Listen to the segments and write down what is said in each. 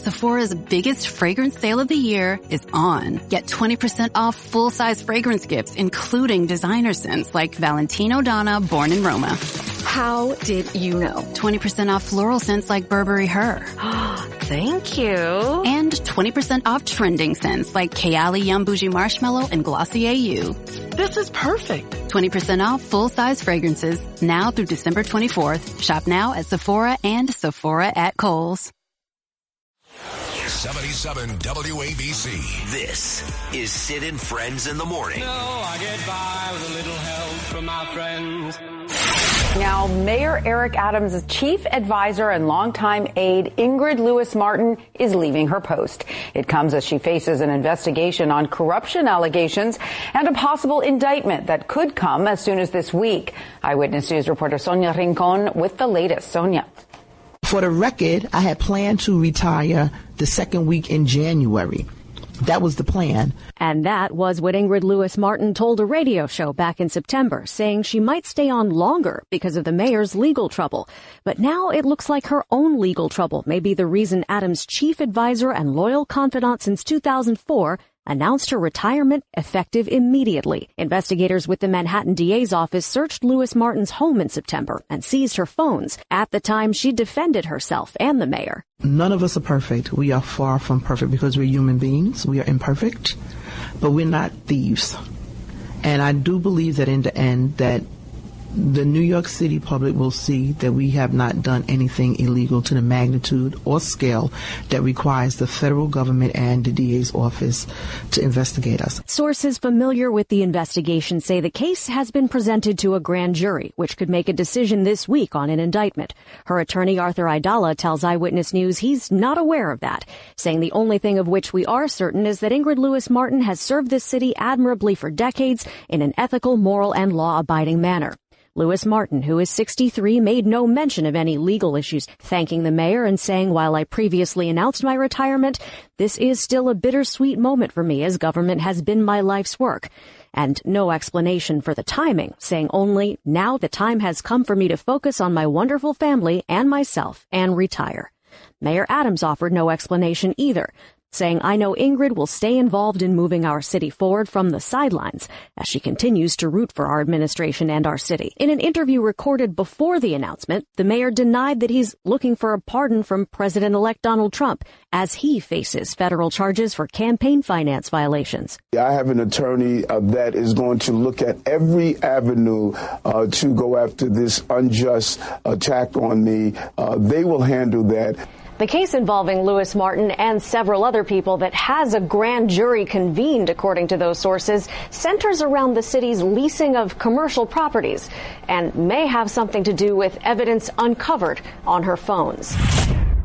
Sephora's biggest fragrance sale of the year is on. Get 20% off full-size fragrance gifts, including designer scents like Valentino Donna Born in Roma. How did you know? 20% off floral scents like Burberry Her. Thank you. And 20% off trending scents like Kayali Yum Bougie Marshmallow and Glossier You. This is perfect. 20% off full-size fragrances now through December 24th. Shop now at Sephora and Sephora at Kohl's. 77 WABC. This is Sid and Friends in the Morning. No, I get by with a little help from my friends. Now, Mayor Eric Adams' chief advisor and longtime aide, Ingrid Lewis-Martin, is leaving her post. It comes as she faces an investigation on corruption allegations and a possible indictment that could come as soon as this week. Eyewitness News reporter Sonia Rincon with the latest. Sonia. For the record, I had planned to retire the second week in January. That was the plan. And that was what Ingrid Lewis-Martin told a radio show back in September, saying she might stay on longer because of the mayor's legal trouble. But now it looks like her own legal trouble may be the reason Adams' chief advisor and loyal confidant since 2004 announced her retirement effective immediately. Investigators with the Manhattan DA's office searched Lewis-Martin's home in September and seized her phones. At the time, she defended herself and the mayor. None of us are perfect. We are far from perfect because we're human beings. We are imperfect, but we're not thieves. And I do believe that in the end that the New York City public will see that we have not done anything illegal to the magnitude or scale that requires the federal government and the DA's office to investigate us. Sources familiar with the investigation say the case has been presented to a grand jury, which could make a decision this week on an indictment. Her attorney, Arthur Aidala, tells Eyewitness News he's not aware of that, saying the only thing of which we are certain is that Ingrid Lewis-Martin has served this city admirably for decades in an ethical, moral, and law-abiding manner. Lewis-Martin, who is 63, made no mention of any legal issues, thanking the mayor and saying, while I previously announced my retirement, this is still a bittersweet moment for me as government has been my life's work. And no explanation for the timing, saying only, now the time has come for me to focus on my wonderful family and myself and retire. Mayor Adams offered no explanation either, saying, I know Ingrid will stay involved in moving our city forward from the sidelines as she continues to root for our administration and our city. In an interview recorded before the announcement, the mayor denied that he's looking for a pardon from President-elect Donald Trump as he faces federal charges for campaign finance violations. I have an attorney that is going to look at every avenue to go after this unjust attack on me. They will handle that. The case involving Lewis-Martin and several other people that has a grand jury convened, according to those sources, centers around the city's leasing of commercial properties and may have something to do with evidence uncovered on her phones.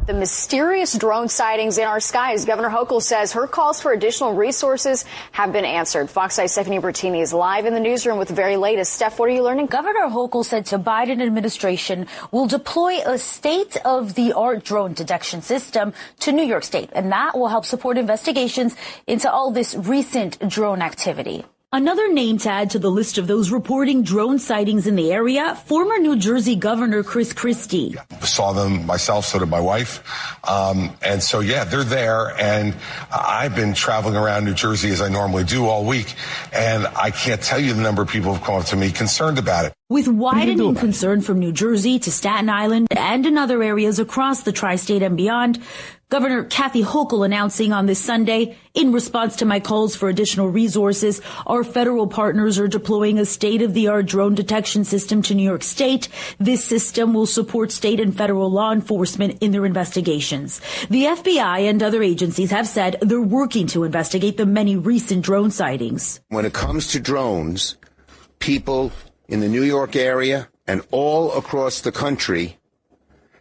The mysterious drone sightings in our skies. Governor Hochul says her calls for additional resources have been answered. Fox 5's Stephanie Bertini is live in the newsroom with the very latest. Steph, what are you learning? Governor Hochul said the Biden administration will deploy a state-of-the-art drone detection system to New York State, and that will help support investigations into all this recent drone activity. Another name to add to the list of those reporting drone sightings in the area, former New Jersey Governor Chris Christie. Saw them myself, so did my wife. And so, yeah, they're there. And I've been traveling around New Jersey as I normally do all week. And I can't tell you the number of people who've come up to me concerned about it. With widening concern from New Jersey to Staten Island and in other areas across the tri-state and beyond, Governor Kathy Hochul announcing on this Sunday, in response to my calls for additional resources, our federal partners are deploying a state-of-the-art drone detection system to New York State. This system will support state and federal law enforcement in their investigations. The FBI and other agencies have said they're working to investigate the many recent drone sightings. When it comes to drones, people in the New York area and all across the country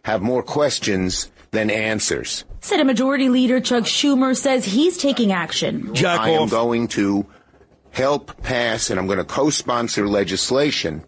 have more questions than answers. Senate Majority Leader Chuck Schumer says he's taking action. I am going to help pass, and I'm going to co-sponsor legislation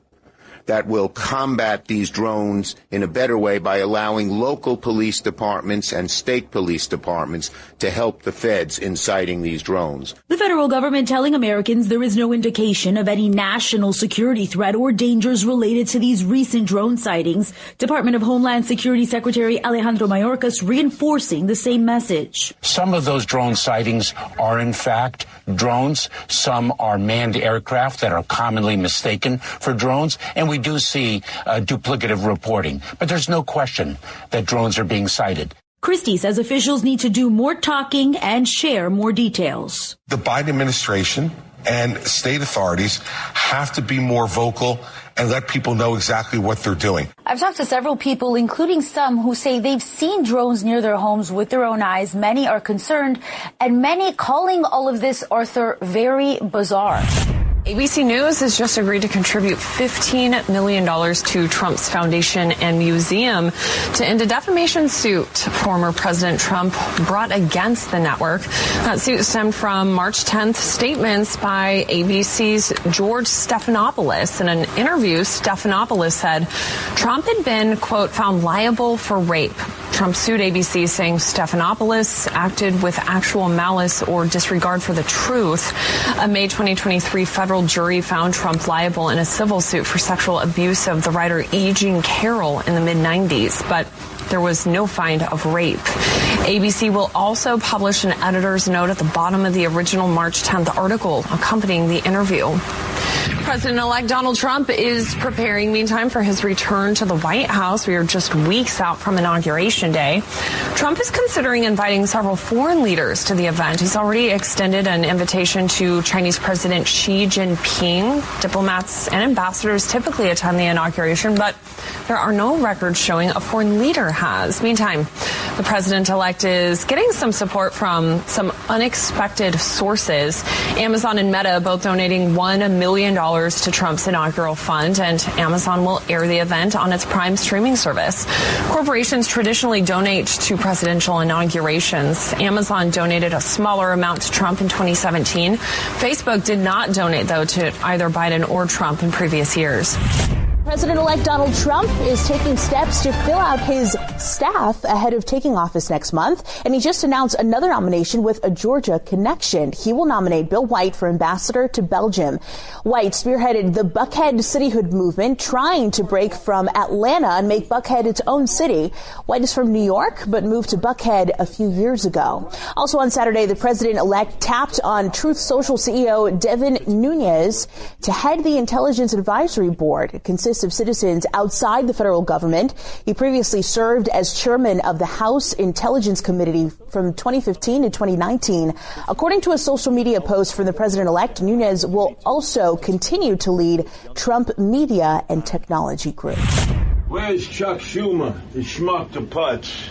that will combat these drones in a better way by allowing local police departments and state police departments to help the feds in sighting these drones. The federal government telling Americans there is no indication of any national security threat or dangers related to these recent drone sightings. Department of Homeland Security Secretary Alejandro Mayorkas reinforcing the same message. Some of those drone sightings are in fact drones. Some are manned aircraft that are commonly mistaken for drones. And we do see duplicative reporting. But there's no question that drones are being sighted. Christie says officials need to do more talking and share more details. The Biden administration and state authorities have to be more vocal and let people know exactly what they're doing. I've talked to several people, including some who say they've seen drones near their homes with their own eyes. Many are concerned, and many calling all of this, Arthur, very bizarre. ABC News has just agreed to contribute $15 million to Trump's foundation and museum to end a defamation suit former President Trump brought against the network. That suit stemmed from March 10th statements by ABC's George Stephanopoulos. In an interview, Stephanopoulos said Trump had been, quote, found liable for rape. Trump sued ABC, saying Stephanopoulos acted with actual malice or disregard for the truth. A May 2023 federal jury found Trump liable in a civil suit for sexual abuse of the writer E. Jean Carroll in the mid-90s, but there was no find of rape. ABC will also publish an editor's note at the bottom of the original March 10th article accompanying the interview. President-elect Donald Trump is preparing, meantime, for his return to the White House. We are just weeks out from Inauguration Day. Trump is considering inviting several foreign leaders to the event. He's already extended an invitation to Chinese President Xi Jinping. Diplomats and ambassadors typically attend the inauguration, but there are no records showing a foreign leader has. Meantime, the president-elect is getting some support from some unexpected sources. Amazon and Meta both donating $1 million to Trump's inaugural fund, and Amazon will air the event on its Prime streaming service. Corporations traditionally donate to presidential inaugurations. Amazon donated a smaller amount to Trump in 2017. Facebook did not donate, though, to either Biden or Trump in previous years. President-elect Donald Trump is taking steps to fill out his staff ahead of taking office next month, and he just announced another nomination with a Georgia connection. He will nominate Bill White for ambassador to Belgium. White spearheaded the Buckhead cityhood movement, trying to break from Atlanta and make Buckhead its own city. White is from New York, but moved to Buckhead a few years ago. Also on Saturday, the president-elect tapped on Truth Social CEO Devin Nunes to head the Intelligence Advisory Board. It consists of citizens outside the federal government. He previously served as chairman of the House Intelligence Committee from 2015 to 2019. According to a social media post from the president-elect, Nunes will also continue to lead Trump Media and Technology Group. Where's Chuck Schumer, the schmuck to putz?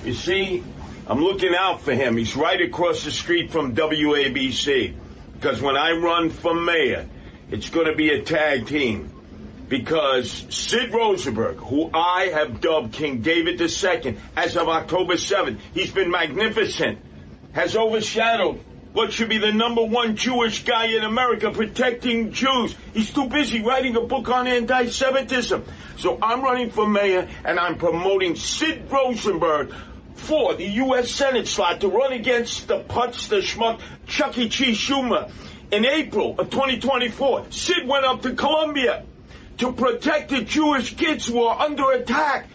You see, I'm looking out for him. He's right across the street from WABC. Because when I run for mayor, it's going to be a tag team. Because Sid Rosenberg, who I have dubbed King David II as of October 7th, he's been magnificent, has overshadowed what should be the #1 Jewish guy in America protecting Jews. He's too busy writing a book on anti-Semitism. So I'm running for mayor, and I'm promoting Sid Rosenberg for the U.S. Senate slot to run against the putz, the schmuck, Chuckie Cheese Schumer. In April of 2024, Sid went up to Colombia to protect the Jewish kids who are under attack.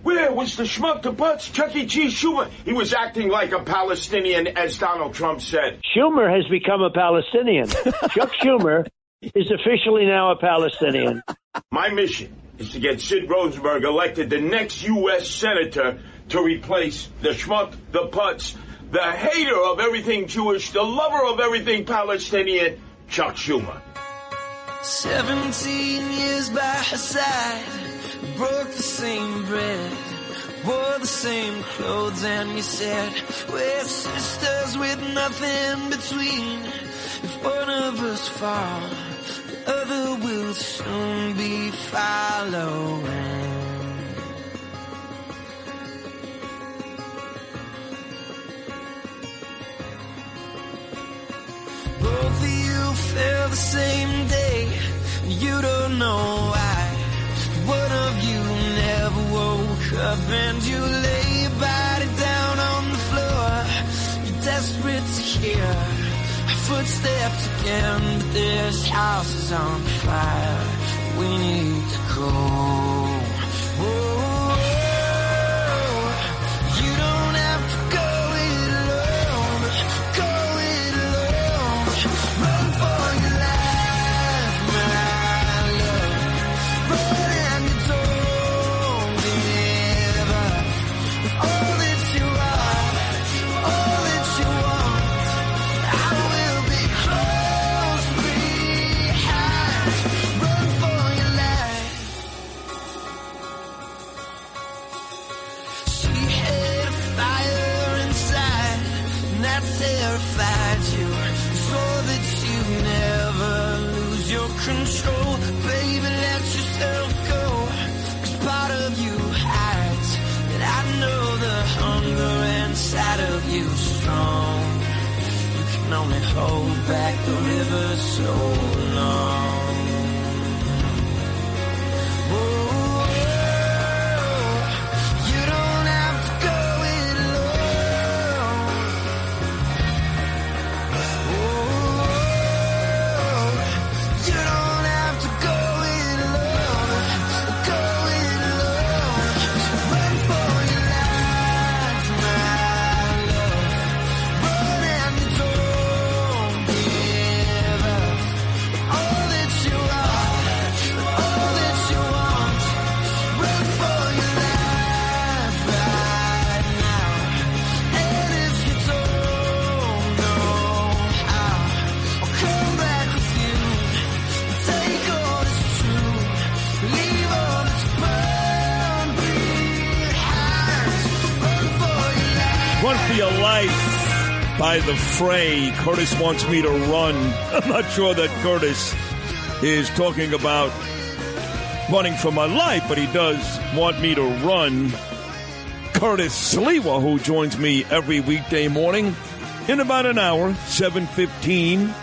Where was the schmuck, the putz, Chuckie Cheese Schumer? He was acting like a Palestinian, as Donald Trump said. Schumer has become a Palestinian. Chuck Schumer is officially now a Palestinian. My mission is to get Sid Rosenberg elected the next U.S. Senator to replace the schmuck, the putz, the hater of everything Jewish, the lover of everything Palestinian, Chuck Schumer. 17 years by her side, broke the same bread, wore the same clothes, and you said we're sisters with nothing between. If one of us fall, the other will soon be following. Both of you fell the same day, you don't know why. up and you lay your body down on the floor. You're desperate to hear footsteps again, but this house is on fire. We need to go. Whoa, you don't have to go it alone. Go it alone. Run for your life, my love. Run and you don't give up. With all that you are, all that you want, I will be close behind. Run for your life. She had a fire inside, and that terrified you, so that you never lose your control. Baby, let yourself go, 'cause part of you hides, and I know the hunger inside of you is strong. You can only hold back the river so long. Whoa, you don't have to go it alone. Whoa, you don't have to go it alone. Go it alone. Run for your life, my love. Run and you don't give up. All that you are, all that you want. Run for your life right now. And if you don't know how, I'll come back with you. Take all that's true, leave all that's burned behind. Run for your life. Run for your life by the Fray. Curtis wants me to run. I'm not sure that Curtis is talking about running for my life, but he does want me to run. Curtis Sliwa, who joins me every weekday morning in about an hour, 7:15.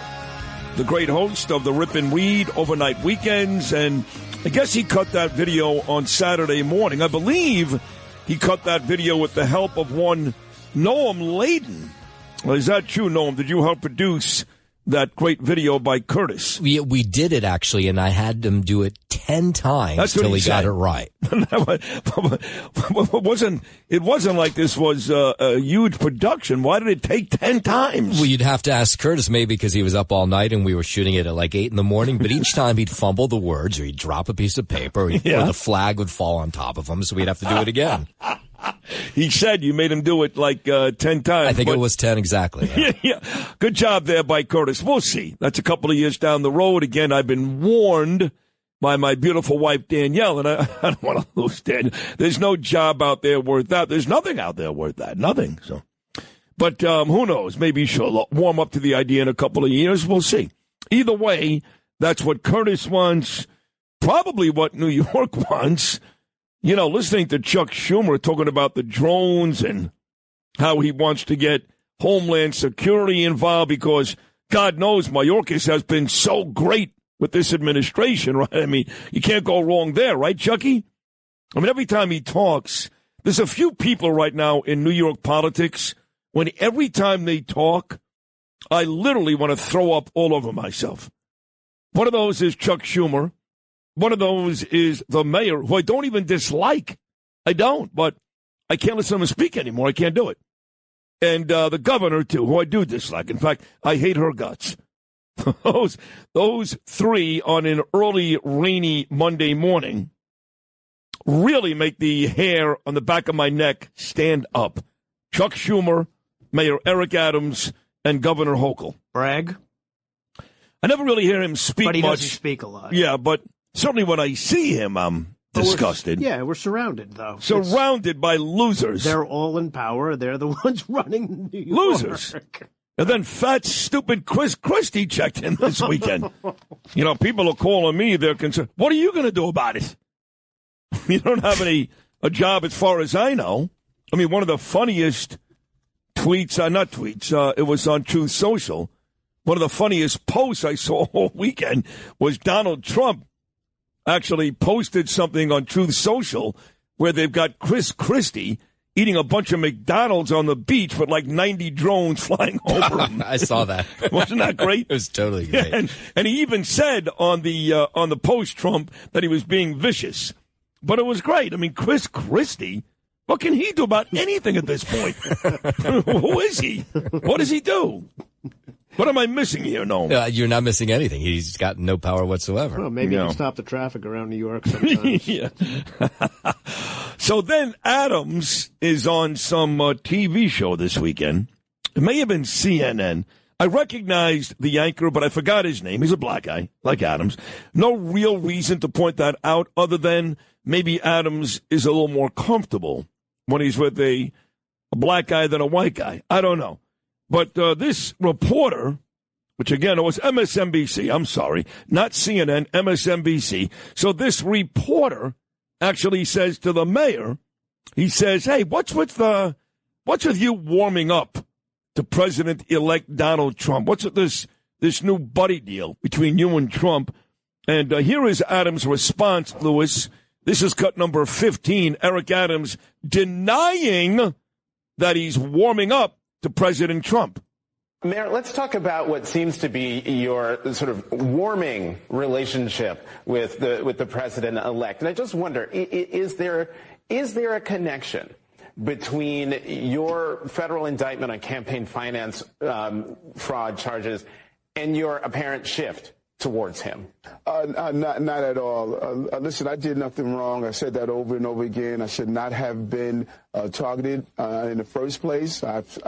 The great host of the Rip and Read Overnight Weekends, and I guess he cut that video on Saturday morning. I believe he cut that video with the help of one Noam Layden. Is that true, Noam? Did you help produce that great video by Curtis? We did it, actually, and I had him do it 10 times till he got it right. It wasn't like this was a huge production. Why did it take 10 times? Well, you'd have to ask Curtis, maybe because he was up all night and we were shooting it at like 8 in the morning. But each time he'd fumble the words, or he'd drop a piece of paper, or the flag would fall on top of him, so we'd have to do it again. He said you made him do it like 10 times. I think it was 10 exactly. Yeah. Good job there by Curtis. We'll see. That's a couple of years down the road. Again, I've been warned by my beautiful wife, Danielle, and I don't want to lose Danielle. There's no job out there worth that. There's nothing out there worth that. Nothing. So, but who knows? Maybe she'll warm up to the idea in a couple of years. We'll see. Either way, that's what Curtis wants, probably what New York wants. You know, listening to Chuck Schumer talking about the drones and how he wants to get Homeland Security involved because God knows Mayorkas has been so great with this administration, right? I mean, you can't go wrong there, right, Chuckie? I mean, every time he talks, there's a few people right now in New York politics when every time they talk, I literally want to throw up all over myself. One of those is Chuck Schumer. One of those is the mayor, who I don't even dislike. I don't, but I can't listen to him speak anymore. I can't do it. And the governor, too, who I do dislike. In fact, I hate her guts. Those three on an early, rainy Monday morning really make the hair on the back of my neck stand up. Chuck Schumer, Mayor Eric Adams, and Governor Hochul. Bragg? I never really hear him speak much. But he doesn't speak a lot. Yeah, but certainly when I see him, I'm disgusted. We're surrounded, though. Surrounded by losers. They're all in power. They're the ones running New York. Losers. And then fat, stupid Chris Christie checked in this weekend. You know, people are calling me. They're concerned. What are you going to do about it? You don't have a job as far as I know. I mean, one of the funniest tweets, it was on Truth Social. One of the funniest posts I saw all weekend was Donald Trump actually posted something on Truth Social where they've got Chris Christie eating a bunch of McDonald's on the beach with like 90 drones flying over him. I saw that. Wasn't that great? It was totally great. And he even said on the post-Trump that he was being vicious. But it was great. I mean, Chris Christie, what can he do about anything at this point? Who is he? What does he do? What am I missing here, Noam? You're not missing anything. He's got no power whatsoever. Well, maybe he can stop the traffic around New York sometimes. Yeah. So then Adams is on some TV show this weekend. It may have been CNN. I recognized the anchor, but I forgot his name. He's a black guy, like Adams. No real reason to point that out other than maybe Adams is a little more comfortable when he's with a black guy than a white guy. I don't know. But this reporter, which again, it was MSNBC, I'm sorry, not CNN, MSNBC. So this reporter actually says to the mayor, he says, hey, what's with you warming up to President-elect Donald Trump? What's with this new buddy deal between you and Trump? And here is Adams' response, Lewis. This is cut number 15. Eric Adams denying that he's warming up to President Trump. Mayor, let's talk about what seems to be your sort of warming relationship with the president-elect. And I just wonder, is there a connection between your federal indictment on campaign finance fraud charges and your apparent shift towards him? Not at all. Listen, I did nothing wrong. I said that over and over again. I should not have been targeted in the first place. I've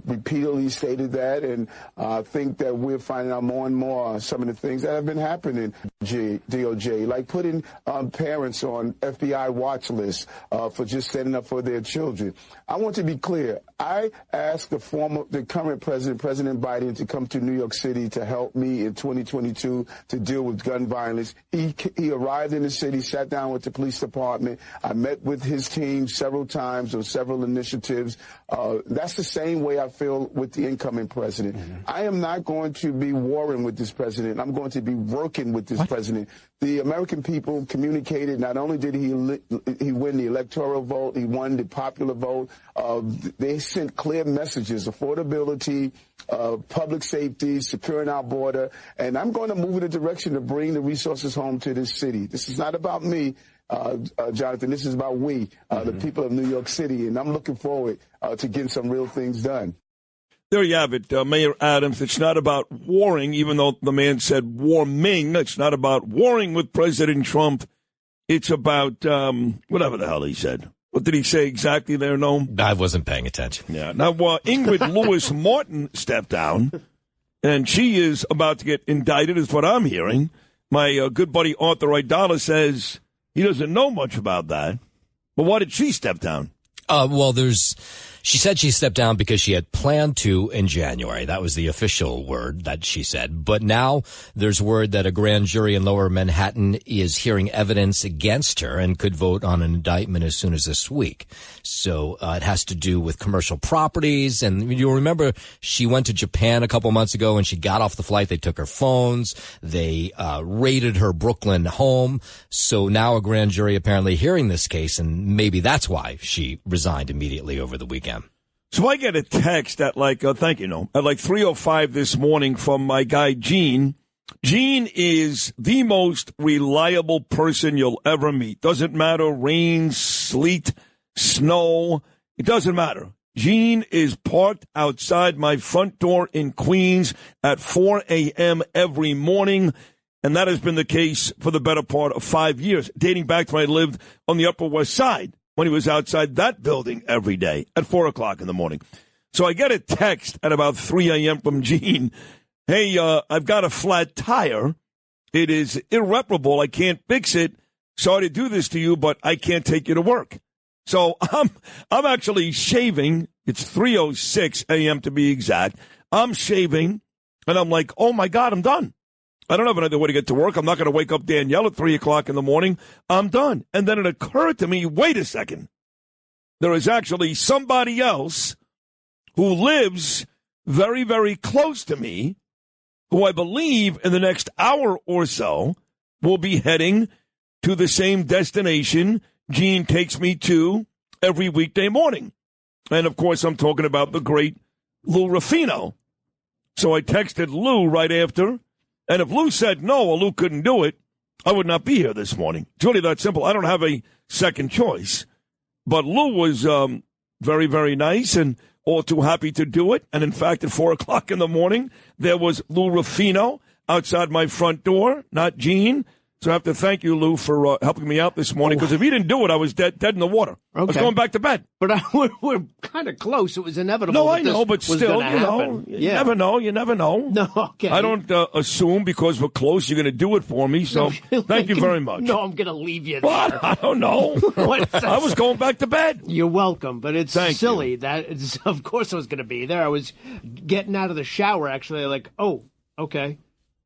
repeatedly stated that, and I think that we're finding out more and more some of the things that have been happening. DOJ, like putting parents on FBI watch lists for just standing up for their children. I want to be clear. I asked the current president, President Biden, to come to New York City to help me in 2022 to deal with gun violence. He arrived in the city, sat down with the police department. I met with his team several times on several initiatives. That's the same way I feel with the incoming president. Mm-hmm. I am not going to be warring with this president. I'm going to be working with this president. The American people communicated. Not only did he win the electoral vote, he won the popular vote. They sent clear messages: affordability, public safety, securing our border. And I'm going to move in a direction to bring the resources home to this city. This is not about me, Jonathan. This is about we, the people of New York City. And I'm looking forward to getting some real things done. There you have it, Mayor Adams. It's not about warring, even though the man said warming. It's not about warring with President Trump. It's about whatever the hell he said. What did he say exactly there, Noam? I wasn't paying attention. Yeah. Now, Ingrid Lewis-Martin stepped down, and she is about to get indicted, is what I'm hearing. My good buddy Arthur Aidala says he doesn't know much about that. But why did she step down? She said she stepped down because she had planned to in January. That was the official word that she said. But now there's word that a grand jury in Lower Manhattan is hearing evidence against her and could vote on an indictment as soon as this week. So it has to do with commercial properties. And you'll remember she went to Japan a couple months ago and she got off the flight. They took her phones. They raided her Brooklyn home. So now a grand jury apparently hearing this case, and maybe that's why she resigned immediately over the weekend. So I get a text at like 3:05 this morning from my guy, Gene. Gene is the most reliable person you'll ever meet. Doesn't matter, rain, sleet, snow. It doesn't matter. Gene is parked outside my front door in Queens at 4 a.m. every morning. And that has been the case for the better part of 5 years, dating back to when I lived on the Upper West Side, when he was outside that building every day at 4 o'clock in the morning. So I get a text at about 3 a.m. from Gene. Hey, I've got a flat tire. It is irreparable. I can't fix it. Sorry to do this to you, but I can't take you to work. So I'm actually shaving. It's 3:06 a.m. to be exact. I'm shaving, and I'm like, oh, my God, I'm done. I don't have another way to get to work. I'm not going to wake up Danielle at 3 o'clock in the morning. I'm done. And then it occurred to me, wait a second. There is actually somebody else who lives very, very close to me, who I believe in the next hour or so will be heading to the same destination Gene takes me to every weekday morning. And, of course, I'm talking about the great Lou Ruffino. So I texted Lou right after. And if Lou said no or Lou couldn't do it, I would not be here this morning. It's really that simple. I don't have a second choice. But Lou was very, very nice and all too happy to do it. And, in fact, at 4 o'clock in the morning, there was Lou Ruffino outside my front door, not Gene. So I have to thank you, Lou, for helping me out this morning, because if he didn't do it, I was dead in the water. Okay. I was going back to bed. But we're kind of close. It was inevitable. No, I know, but still, you never know. You never know. No, okay. I don't assume because we're close you're going to do it for me, so thank you very much. No, I'm going to leave you there. Well, I don't know. I was going back to bed. You're welcome, but it's silly. Of course I was going to be there. I was getting out of the shower, actually, like, oh, okay.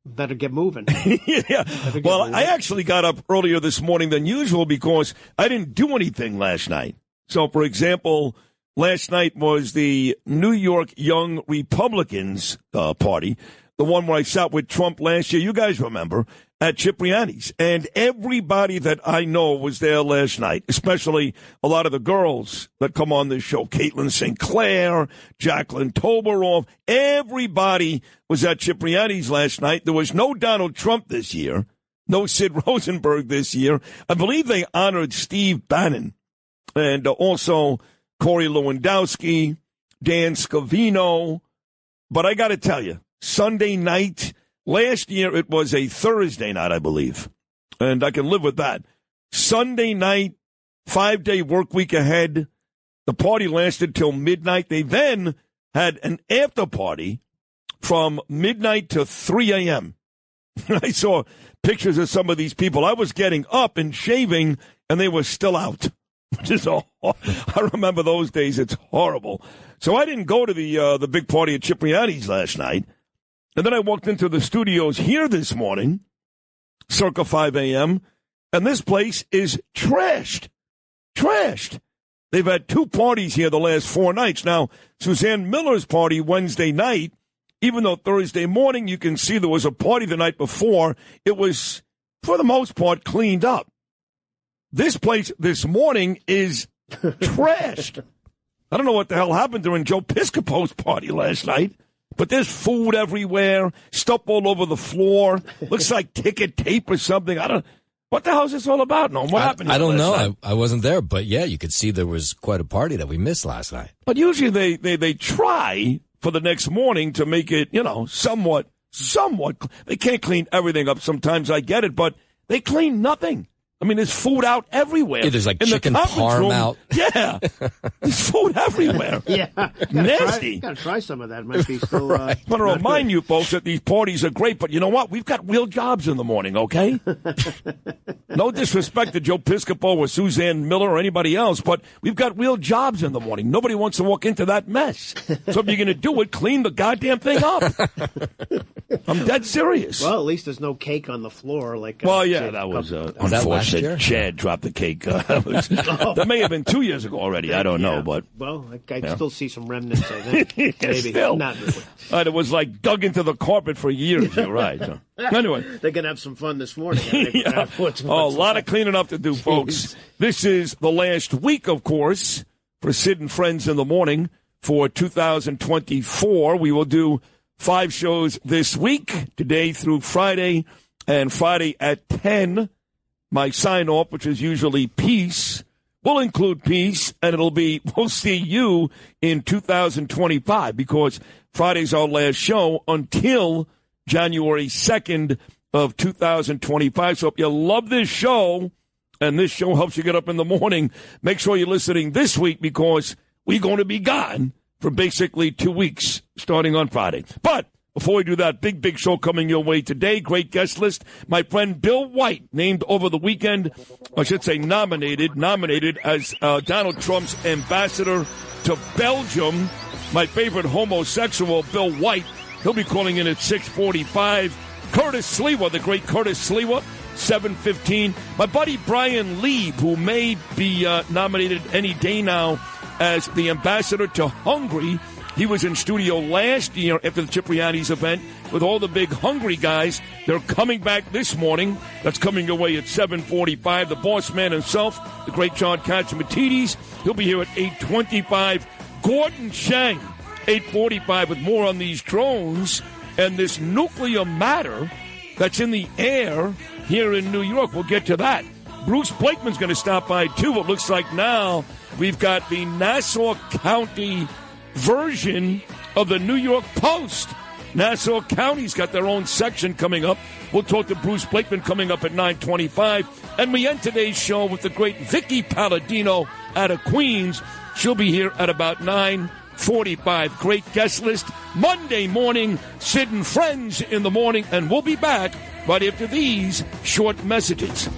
Better get moving. Yeah. I actually got up earlier this morning than usual because I didn't do anything last night. So, for example, last night was the New York Young Republicans party, the one where I sat with Trump last year. You guys remember, at Cipriani's. And everybody that I know was there last night, especially a lot of the girls that come on this show, Caitlin Sinclair, Jacqueline Toberoff. Everybody was at Cipriani's last night. There was no Donald Trump this year, no Sid Rosenberg this year. I believe they honored Steve Bannon and also Corey Lewandowski, Dan Scavino. But I got to tell you, Sunday night, last year it was a Thursday night, I believe, and I can live with that. Sunday night, 5-day work week ahead. The party lasted till midnight. They then had an after party from midnight to 3 a.m. I saw pictures of some of these people. I was getting up and shaving, and they were still out. I remember those days. It's horrible. So I didn't go to the big party at Cipriani's last night. And then I walked into the studios here this morning, circa 5 a.m., and this place is trashed. Trashed. They've had 2 parties here the last 4 nights. Now, Suzanne Miller's party Wednesday night, even though Thursday morning you can see there was a party the night before, it was, for the most part, cleaned up. This place this morning is trashed. I don't know what the hell happened during Joe Piscopo's party last night. But there's food everywhere, stuff all over the floor. Looks like ticket tape or something. What the hell is this all about? No, what happened? I don't know. I wasn't there, but yeah, you could see there was quite a party that we missed last night. But usually they try for the next morning to make it, somewhat. They can't clean everything up. Sometimes I get it, but they clean nothing. I mean, there's food out everywhere. Yeah, there's like chicken parm out. Yeah, there's food everywhere. Yeah, nasty. Gotta try some of that. It might be still. I want to remind you folks that these parties are great, but you know what? We've got real jobs in the morning. Okay. No disrespect to Joe Piscopo or Suzanne Miller or anybody else, but we've got real jobs in the morning. Nobody wants to walk into that mess. So if you're going to do it, clean the goddamn thing up. I'm dead serious. Well, at least there's no cake on the floor. That was unfortunate. Chad dropped the cake. That may have been 2 years ago already. I don't know, but I still see some remnants of it. Maybe still. Not really. It was like dug into the carpet for years. You're right. Anyway, they're gonna have some fun this morning. A lot of cleaning up to do, folks. This is the last week, of course, for Sid and Friends in the Morning for 2024. We will do 5 shows this week, today through Friday, and Friday at 10. My sign-off, which is usually peace, will include peace, and it'll be, we'll see you in 2025, because Friday's our last show until January 2nd of 2025. So if you love this show, and this show helps you get up in the morning, make sure you're listening this week, because we're going to be gone for basically 2 weeks, starting on Friday. But before we do that, big show coming your way today. Great guest list. My friend Bill White, named over the weekend, I should say nominated as Donald Trump's ambassador to Belgium. My favorite homosexual, Bill White. He'll be calling in at 6:45. Curtis Sliwa, the great Curtis Sliwa, 7:15. My buddy Bryan Leib, who may be nominated any day now as the ambassador to Hungary, He was in studio last year after the Cipriani's event with all the big hungry guys. They're coming back this morning. That's coming away at 7:45. The boss man himself, the great John Catsimatidis, he'll be here at 8:25. Gordon Chang, 8:45, with more on these drones and this nuclear matter that's in the air here in New York. We'll get to that. Bruce Blakeman's going to stop by, too. It looks like now we've got the Nassau County version of the New York Post. Nassau County's got their own section coming up. We'll talk to Bruce Blakeman coming up at 9:25. And we end today's show with the great Vickie Paladino out of Queens. She'll be here at about 9:45. Great guest list. Monday morning, Sid and Friends in the morning. And we'll be back right after these short messages.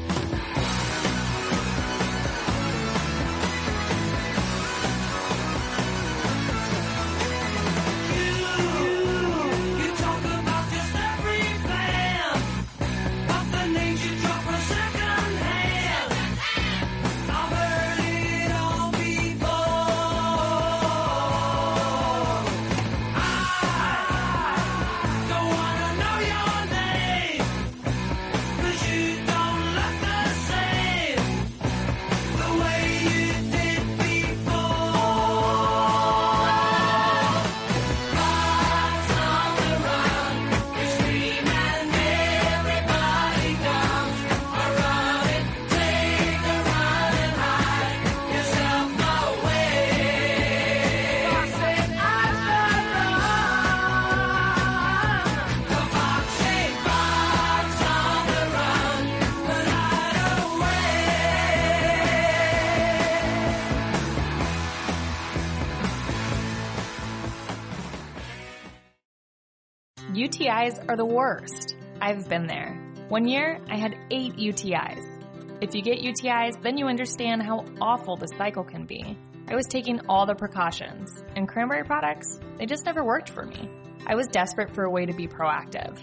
UTIs are the worst. I've been there. One year, I had 8 UTIs. If you get UTIs, then you understand how awful the cycle can be. I was taking all the precautions, and cranberry products, they just never worked for me. I was desperate for a way to be proactive.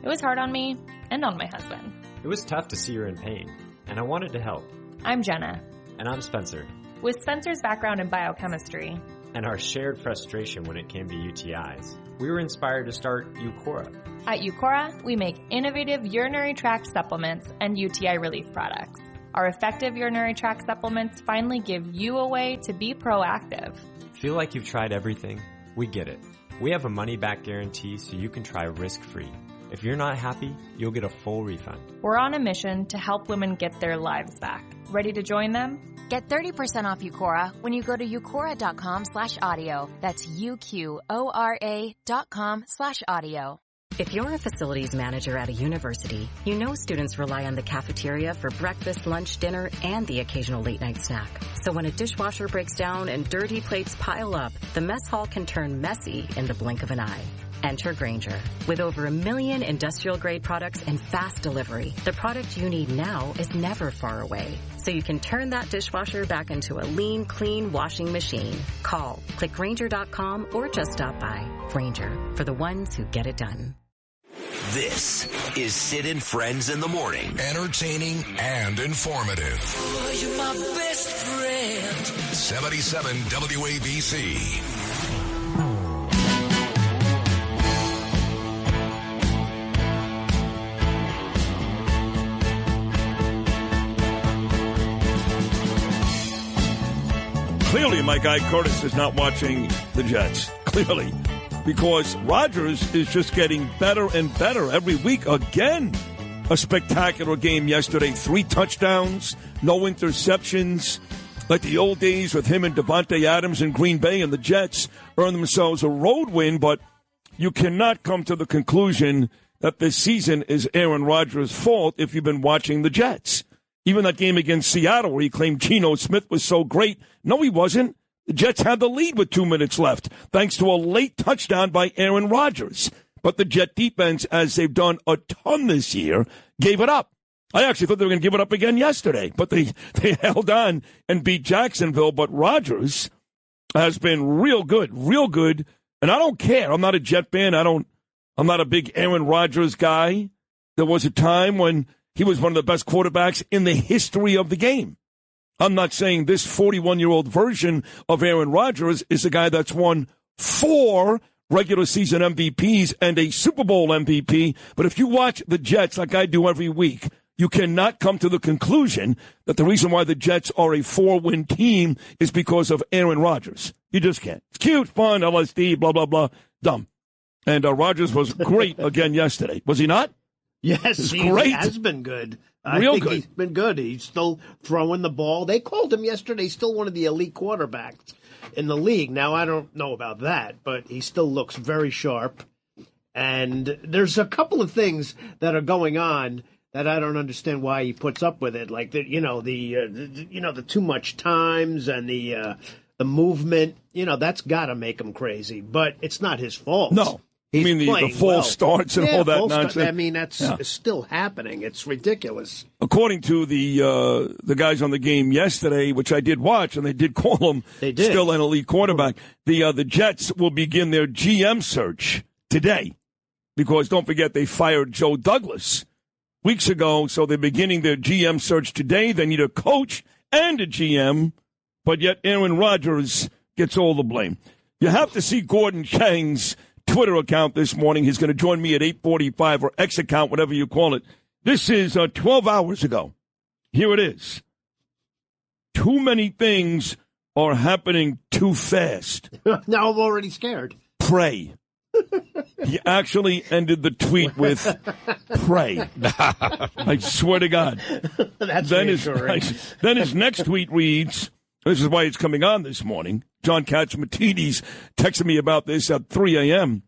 It was hard on me and on my husband. It was tough to see her in pain, and I wanted to help. I'm Jenna. And I'm Spencer. With Spencer's background in biochemistry and our shared frustration when it came to UTIs, we were inspired to start Eucora. At Eucora, we make innovative urinary tract supplements and UTI relief products. Our effective urinary tract supplements finally give you a way to be proactive. Feel like you've tried everything? We get it. We have a money-back guarantee so you can try risk-free. If you're not happy, you'll get a full refund. We're on a mission to help women get their lives back. Ready to join them? Get 30% off Eucora when you go to eucora.com/audio. That's UQORA.com/audio. If you're a facilities manager at a university, you know students rely on the cafeteria for breakfast, lunch, dinner, and the occasional late-night snack. So when a dishwasher breaks down and dirty plates pile up, the mess hall can turn messy in the blink of an eye. Enter Grainger. With over 1 million industrial-grade products and fast delivery, the product you need now is never far away. So you can turn that dishwasher back into a lean, clean washing machine. Call, click Grainger.com, or just stop by. Grainger, for the ones who get it done. This is Sid and Friends in the Morning. Entertaining and informative. Oh, you're my best friend. 77 WABC. Clearly, my guy Curtis is not watching the Jets. Clearly. Because Rodgers is just getting better and better every week. Again, a spectacular game yesterday. 3 touchdowns, no interceptions. Like the old days with him and Devontae Adams in Green Bay, and the Jets earned themselves a road win. But you cannot come to the conclusion that this season is Aaron Rodgers' fault if you've been watching the Jets. Even that game against Seattle where he claimed Geno Smith was so great. No, he wasn't. The Jets had the lead with 2 minutes left, thanks to a late touchdown by Aaron Rodgers. But the Jet defense, as they've done a ton this year, gave it up. I actually thought they were going to give it up again yesterday, but they held on and beat Jacksonville. But Rodgers has been real good. And I don't care. I'm not a Jet fan. I'm not a big Aaron Rodgers guy. There was a time when he was one of the best quarterbacks in the history of the game. I'm not saying this 41-year-old version of Aaron Rodgers is a guy that's won 4 regular season MVPs and a Super Bowl MVP. But if you watch the Jets like I do every week, you cannot come to the conclusion that the reason why the Jets are a 4-win team is because of Aaron Rodgers. You just can't. It's cute, fun, LSD, blah, blah, blah. Dumb. And Rodgers was great again yesterday. Was he not? Yes, he has been good. I think he's been good. He's still throwing the ball. They called him yesterday still one of the elite quarterbacks in the league. Now, I don't know about that, but he still looks very sharp. And there's a couple of things that are going on that I don't understand why he puts up with it. Like, the too much times and the movement. That's got to make him crazy. But it's not his fault. No. He's the false starts and all that nonsense? That's still happening. It's ridiculous. According to the guys on the game yesterday, which I did watch, and they did call him still an elite quarterback, the Jets will begin their GM search today because, don't forget, they fired Joe Douglas weeks ago, so they're beginning their GM search today. They need a coach and a GM, but yet Aaron Rodgers gets all the blame. You have to see Gordon Chang's Twitter account this morning. He's going to join me at 8:45 or X account, whatever you call it. This is 12 hours ago. Here it is. Too many things are happening too fast. Now I'm already scared. Pray. He actually ended the tweet with pray. I swear to God. That's then his next tweet reads, this is why it's coming on this morning. John Catsimatidis texted me about this at 3 a.m.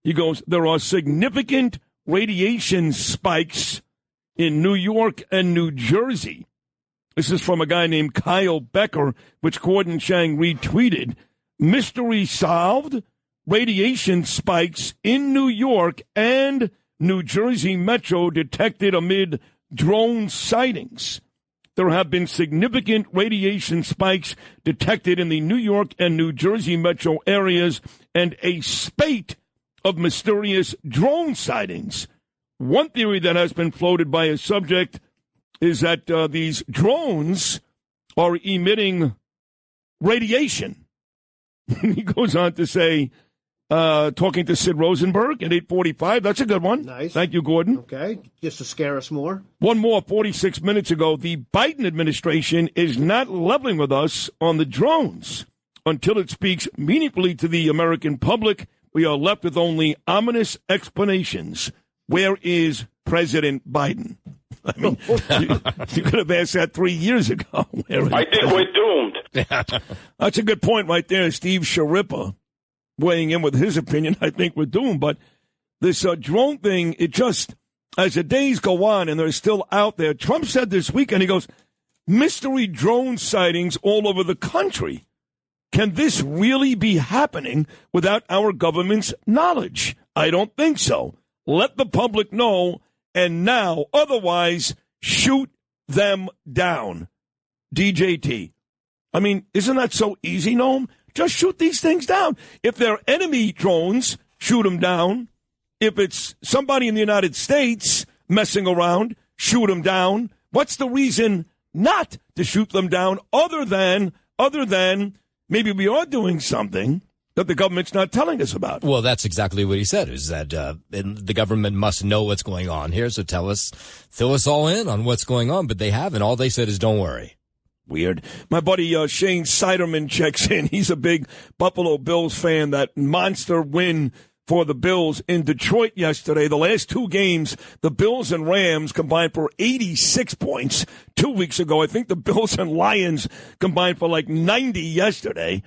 He goes, there are significant radiation spikes in New York and New Jersey. This is from a guy named Kyle Becker, which Gordon Chang retweeted. Mystery solved. Radiation spikes in New York and New Jersey metro detected amid drone sightings. There have been significant radiation spikes detected in the New York and New Jersey metro areas and a spate of mysterious drone sightings. One theory that has been floated by a subject is that these drones are emitting radiation. He goes on to say, talking to Sid Rosenberg at 8:45. That's a good one. Nice. Thank you, Gordon. Okay, just to scare us more. One more, 46 minutes ago. The Biden administration is not leveling with us on the drones. Until it speaks meaningfully to the American public, we are left with only ominous explanations. Where is President Biden? I mean, you could have asked that 3 years ago. I think we're doomed. That's a good point right there, Steve Sharippa. Weighing in with his opinion, I think we're doomed. But this drone thing, it just, as the days go on and they're still out there, Trump said this weekend, he goes, mystery drone sightings all over the country. Can this really be happening without our government's knowledge? I don't think so. Let the public know, and now, otherwise, shoot them down. DJT. I mean, isn't that so easy, Noam? Just shoot these things down. If they're enemy drones, shoot them down. If it's somebody in the United States messing around, shoot them down. What's the reason not to shoot them down other than maybe we are doing something that the government's not telling us about? Well, that's exactly what he said, is that the government must know what's going on here, so fill us all in on what's going on, but they haven't. All they said is don't worry. Weird. My buddy Shane Siderman checks in. He's a big Buffalo Bills fan. That monster win for the Bills in Detroit yesterday. The last two games, the Bills and Rams combined for 86 points 2 weeks ago. I think the Bills and Lions combined for like 90 yesterday.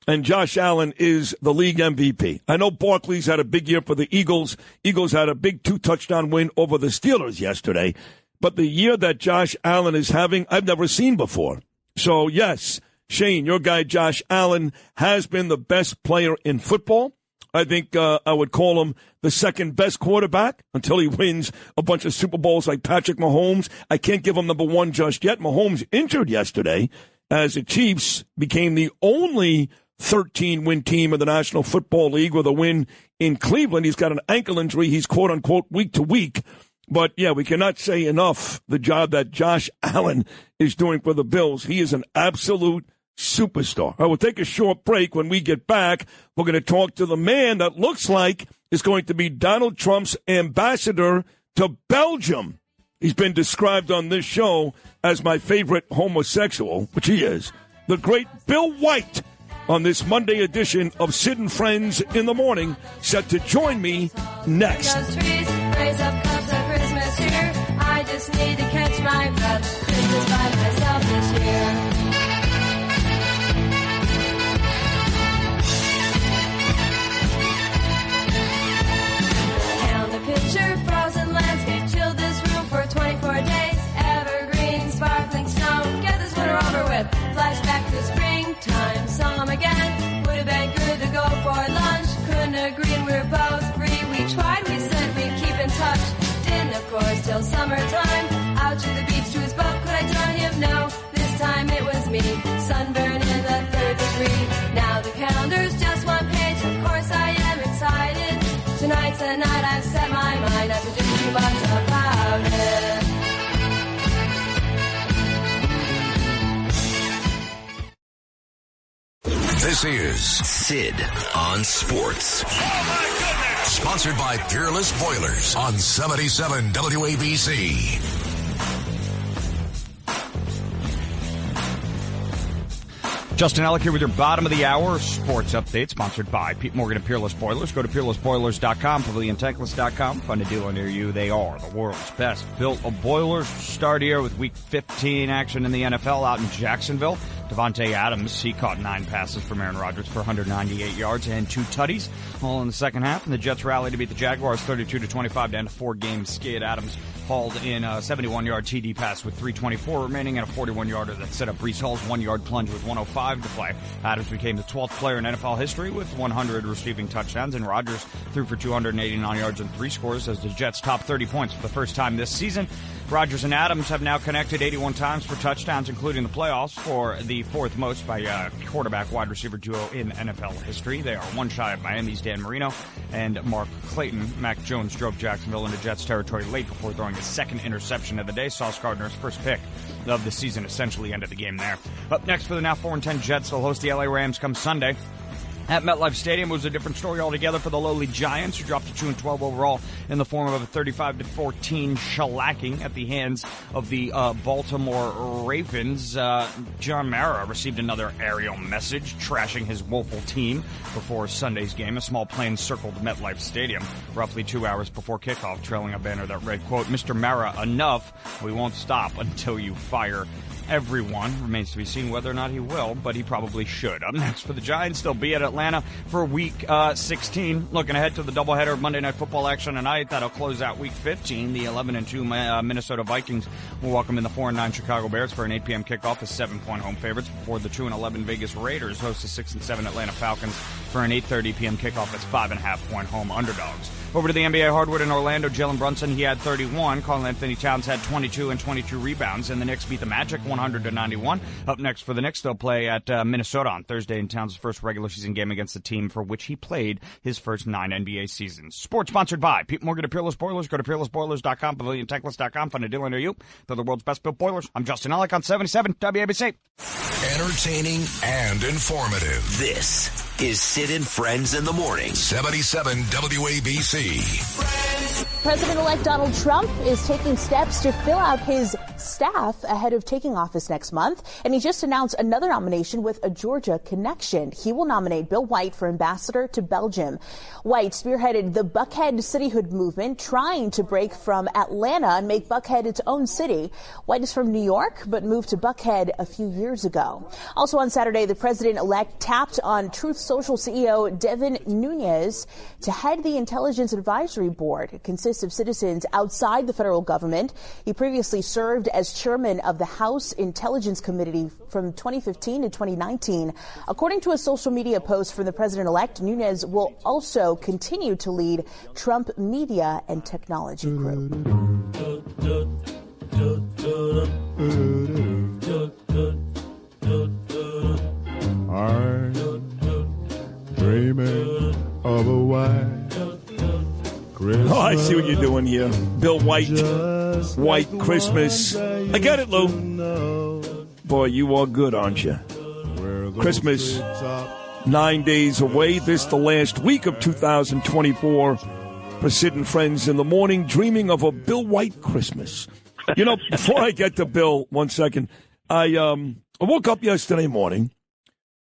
And Josh Allen is the league MVP. I know Barkley's had a big year for the Eagles. Eagles had a big 2-touchdown win over the Steelers yesterday. But the year that Josh Allen is having, I've never seen before. So, yes, Shane, your guy Josh Allen has been the best player in football. I think I would call him the second best quarterback until he wins a bunch of Super Bowls like Patrick Mahomes. I can't give him number one just yet. Mahomes injured yesterday as the Chiefs became the only 13-win team in the National Football League with a win in Cleveland. He's got an ankle injury. He's quote-unquote week to week. But, yeah, we cannot say enough the job that Josh Allen is doing for the Bills. He is an absolute superstar. I will take a short break. When we get back, we're going to talk to the man that looks like is going to be Donald Trump's ambassador to Belgium. He's been described on this show as my favorite homosexual, which he is. The great Bill White on this Monday edition of Sid and Friends in the Morning, set to join me next. Raise up cups of Christmas here. I just need to catch my breath. Christmas by myself this year. Count the picture, frozen landscape, chill this room for 24 days. Evergreen, sparkling snow, get this winter over with. Flashback to springtime, saw him again. Would have been good to go for lunch. Couldn't agree, we were both free. We tried, we said we'd keep in touch. Didn't, of course, till summertime. Out to the beach to his boat, could I join him? No, this time it was me. Sunburn in the 3rd degree. Now the calendar's just one page. Of course I am excited. Tonight's the night I've set my mind not to do too much about it. This is Sid on Sports. Oh, my goodness! Sponsored by Peerless Boilers on 77 WABC. Justin Ellick here with your bottom of the hour sports update, sponsored by Pete Morgan and Peerless Boilers. Go to peerlessboilers.com, paviliontankless.com. Find a dealer near you. They are the world's best built boilers. Start here with Week 15 action in the NFL out in Jacksonville. Devontae Adams, he caught 9 passes from Aaron Rodgers for 198 yards and 2 tutties, all in the second half. And the Jets rallied to beat the Jaguars 32-25 to end a 4-game skid. Adams hauled in a 71-yard TD pass with 3:24 remaining and a 41-yarder that set up Breece Hall's 1-yard plunge with 1:05 to play. Adams became the 12th player in NFL history with 100 receiving touchdowns, and Rodgers threw for 289 yards and 3 scores as the Jets topped 30 points for the first time this season. Rodgers and Adams have now connected 81 times for touchdowns, including the playoffs, for the 4th most by a quarterback-wide receiver duo in NFL history. They are one shy of Miami's Dan Marino and Mark Clayton. Mac Jones drove Jacksonville into Jets territory late before throwing his 2nd interception of the day. Sauce Gardner's first pick of the season essentially ended the game there. Up next for the now 4-10 Jets, they'll host the LA Rams come Sunday. At MetLife Stadium, it was a different story altogether for the lowly Giants, who dropped to 2-12 overall in the form of a 35-14 shellacking at the hands of the Baltimore Ravens. John Mara received another aerial message trashing his woeful team before Sunday's game. A small plane circled MetLife Stadium roughly 2 hours before kickoff, trailing a banner that read, quote, "Mr. Mara, enough. We won't stop until you fire everyone." Remains to be seen whether or not he will, but he probably should. Up next for the Giants, they'll be at Atlanta for Week 16. Looking ahead to the doubleheader of Monday Night Football action tonight, that'll close out Week 15. The 11-2 Minnesota Vikings will welcome in the 4-9 Chicago Bears for an 8 p.m. kickoff as 7-point home favorites, before the 2-11 Vegas Raiders host the 6-7 Atlanta Falcons for an 8:30 p.m. kickoff as 5.5-point home underdogs. Over to the NBA hardwood in Orlando, Jalen Brunson, he had 31. Karl Anthony Towns had 22 and 22 rebounds, and the Knicks beat the Magic 100-91. Up next for the Knicks, they'll play at Minnesota on Thursday in Towns' first regular season game against the team for which he played his first 9 NBA seasons. Sports sponsored by Pete Morgan at Peerless Boilers. Go to peerlessboilers.com, paviliontankless.com. Find a dealer near you. They're the world's best built boilers. I'm Justin Ellick on 77 WABC. Entertaining and informative. This is Sid and Friends in the Morning. 77 WABC. President-elect Donald Trump is taking steps to fill out his staff ahead of taking office next month, and he just announced another nomination with a Georgia connection. He will nominate Bill White for ambassador to Belgium. White spearheaded the Buckhead cityhood movement, trying to break from Atlanta and make Buckhead its own city. White is from New York, but moved to Buckhead a few years ago. Also on Saturday, the president-elect tapped on Truth Social CEO Devin Nunes to head the Intelligence Advisory Board. It consists of citizens outside the federal government. He previously served as chairman of the House Intelligence Committee from 2015 to 2019. According to a social media post from the president-elect, Nunes will also continue to lead Trump Media and Technology Group. I'm dreaming of a white Christmas. Oh, I see what you're doing here. Bill White, White Christmas. I got it, Lou. Boy, you are good, aren't you? Christmas 9 days away. This the last week of 2024 for Sid and Friends in the morning, dreaming of a Bill White Christmas. You know, before I get to Bill, 1 second, I woke up yesterday morning,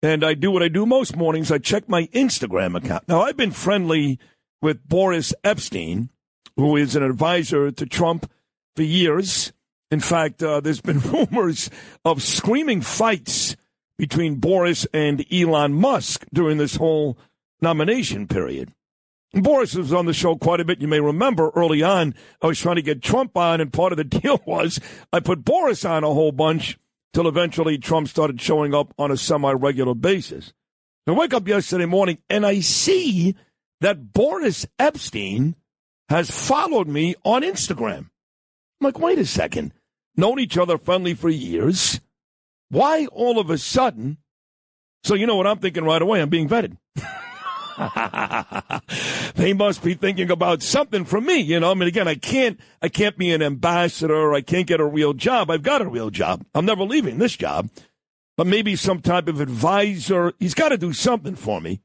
and I do what I do most mornings. I check my Instagram account. Now, I've been friendly with Boris Epstein, who is an advisor to Trump for years. In fact, there's been rumors of screaming fights between Boris and Elon Musk during this whole nomination period. Boris was on the show quite a bit. You may remember early on, I was trying to get Trump on, and part of the deal was I put Boris on a whole bunch till eventually Trump started showing up on a semi-regular basis. I wake up yesterday morning, and I see that Boris Epstein has followed me on Instagram. I'm like, wait a second. Known each other friendly for years. Why all of a sudden? So you know what I'm thinking right away. I'm being vetted. They must be thinking about something from me, you know. I mean, again, I can't be an ambassador. I can't get a real job. I've got a real job. I'm never leaving this job. But maybe some type of advisor. He's got to do something for me.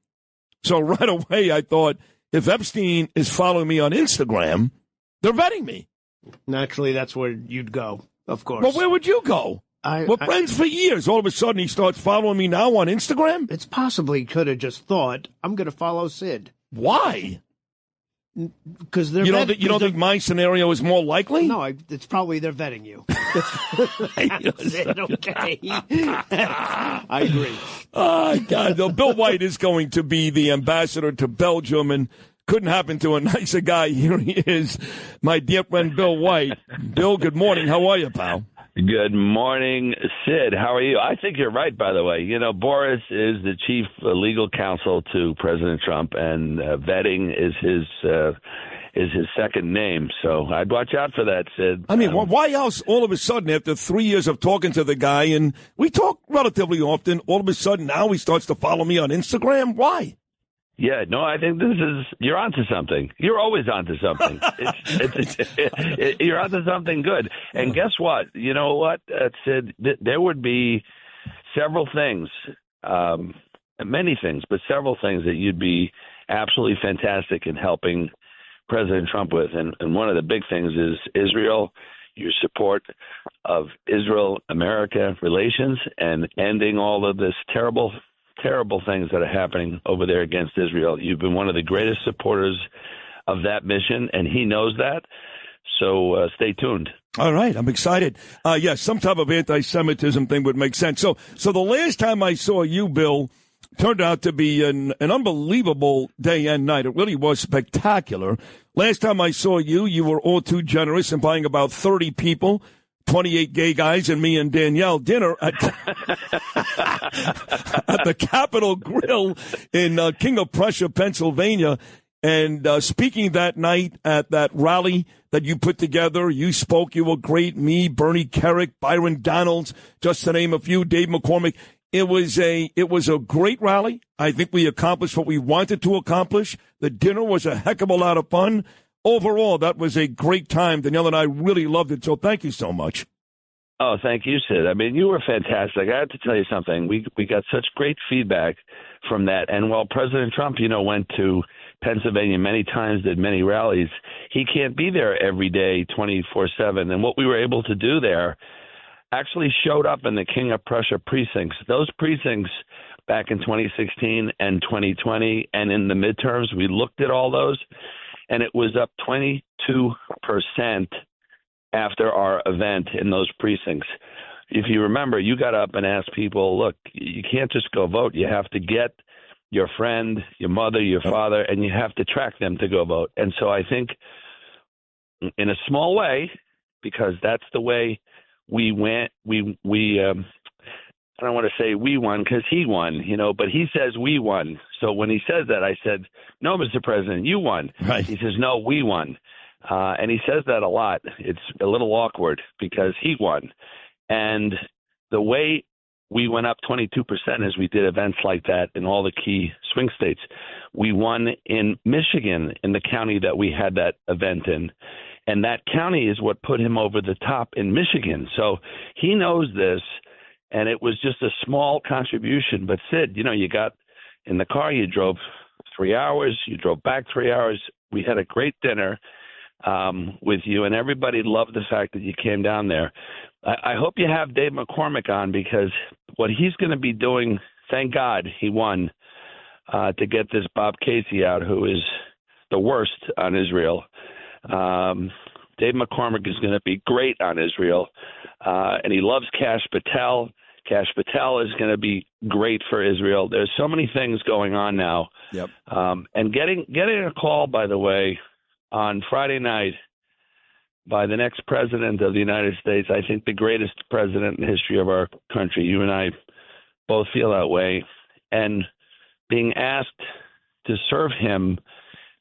So right away, I thought, if Epstein is following me on Instagram, they're vetting me. Naturally, that's where you'd go, of course. But where would you go? We're friends for years. All of a sudden, he starts following me now on Instagram? It's possible he could have just thought, I'm going to follow Sid. Why? Because they're you don't think my scenario is more likely? No, it's probably they're vetting you. Sid, okay. I agree. Oh, God. No, Bill White is going to be the ambassador to Belgium, and couldn't happen to a nicer guy. Here he is, my dear friend Bill White. Bill, good morning. How are you, pal? Good morning, Sid. How are you? I think you're right, by the way. You know, Boris is the chief legal counsel to President Trump, and vetting is his second name. So I'd watch out for that, Sid. I mean, why else all of a sudden, after 3 years of talking to the guy, and we talk relatively often, all of a sudden now he starts to follow me on Instagram? Why? Yeah, no, I think you're onto something. You're always onto something. You're onto something good. And guess what? You know what, Sid? There would be several things, many things, but several things that you'd be absolutely fantastic in helping President Trump with. And one of the big things is Israel, your support of Israel-America relations, and ending all of this terrible things that are happening over there against Israel. You've been one of the greatest supporters of that mission, and he knows that. So stay tuned. All right. I'm excited. Yes, some type of anti-Semitism thing would make sense. So the last time I saw you, Bill, turned out to be an unbelievable day and night. It really was spectacular. Last time I saw you, you were all too generous in buying about 30 people, 28 gay guys, and me and Danielle dinner at the Capitol Grill in King of Prussia, Pennsylvania. And speaking that night at that rally that you put together, you spoke. You were great. Me, Bernie Kerik, Byron Donalds, just to name a few, Dave McCormick. It was a great rally. I think we accomplished what we wanted to accomplish. The dinner was a heck of a lot of fun. Overall, that was a great time. Danielle and I really loved it, so thank you so much. Oh, thank you, Sid. I mean, you were fantastic. I have to tell you something. We got such great feedback from that. And while President Trump, went to Pennsylvania many times, did many rallies, he can't be there every day, 24/7. And what we were able to do there actually showed up in the King of Prussia precincts. Those precincts back in 2016 and 2020 and in the midterms, we looked at all those, and it was up 22% after our event in those precincts. If you remember, you got up and asked people, look, you can't just go vote. You have to get your friend, your mother, your father, and you have to track them to go vote. And so I think in a small way, because that's the way we went, I don't want to say we won because he won, but he says we won. So when he says that, I said, no, Mr. President, you won. Right. He says, no, we won. And he says that a lot. It's a little awkward because he won. And the way we went up 22% as we did events like that in all the key swing states, we won in Michigan, in the county that we had that event in. And that county is what put him over the top in Michigan. So he knows this. And it was just a small contribution. But Sid, you got in the car, you drove 3 hours, you drove back 3 hours. We had a great dinner with you, and everybody loved the fact that you came down there. I hope you have Dave McCormick on, because what he's going to be doing, thank God he won to get this Bob Casey out, who is the worst on Israel. Dave McCormick is going to be great on Israel, and he loves Kash Patel. Kash Patel is going to be great for Israel. There's so many things going on now. Yep. And getting a call, by the way, on Friday night by the next president of the United States, I think the greatest president in the history of our country. You and I both feel that way. And being asked to serve him,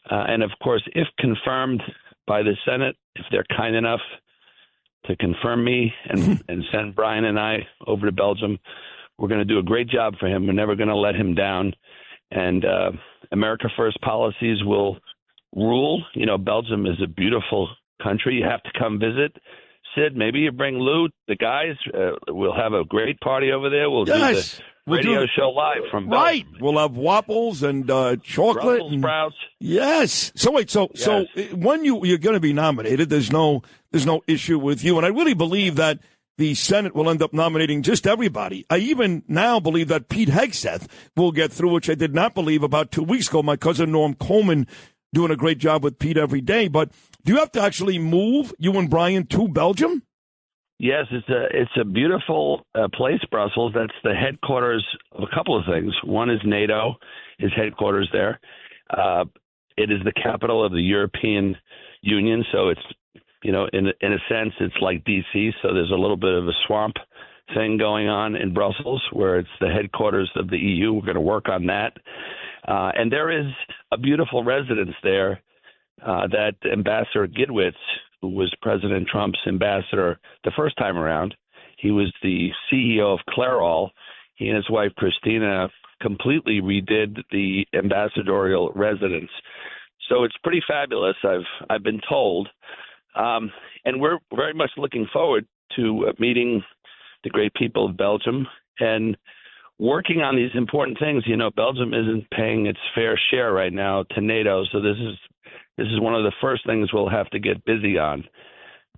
and of course, if confirmed by the Senate, if they're kind enough to confirm me and send Bryan and I over to Belgium, we're going to do a great job for him. We're never going to let him down. And America First policies will rule. Belgium is a beautiful country. You have to come visit. Sid, maybe you bring Lou, the guys. We'll have a great party over there. We'll do the radio show live from Belgium. Right. We'll have waffles and chocolate. Brussels sprouts. Yes. So wait, so when you're going to be nominated, there's no issue with you. And I really believe that the Senate will end up nominating just everybody. I even now believe that Pete Hegseth will get through, which I did not believe about 2 weeks ago. My cousin Norm Coleman doing a great job with Pete every day. But do you have to actually move, you and Bryan, to Belgium? Yes, it's a beautiful place, Brussels. That's the headquarters of a couple of things. One is NATO, is headquarters there. It is the capital of the European Union, so it's, in a sense, it's like D.C., so there's a little bit of a swamp thing going on in Brussels, where it's the headquarters of the EU. We're going to work on that. And there is a beautiful residence there that Ambassador Gidwitz, who was President Trump's ambassador the first time around, he was the CEO of Clairol. He and his wife, Christina, completely redid the ambassadorial residence. So it's pretty fabulous, I've been told. And we're very much looking forward to meeting the great people of Belgium and working on these important things. Belgium isn't paying its fair share right now to NATO, so this is one of the first things we'll have to get busy on.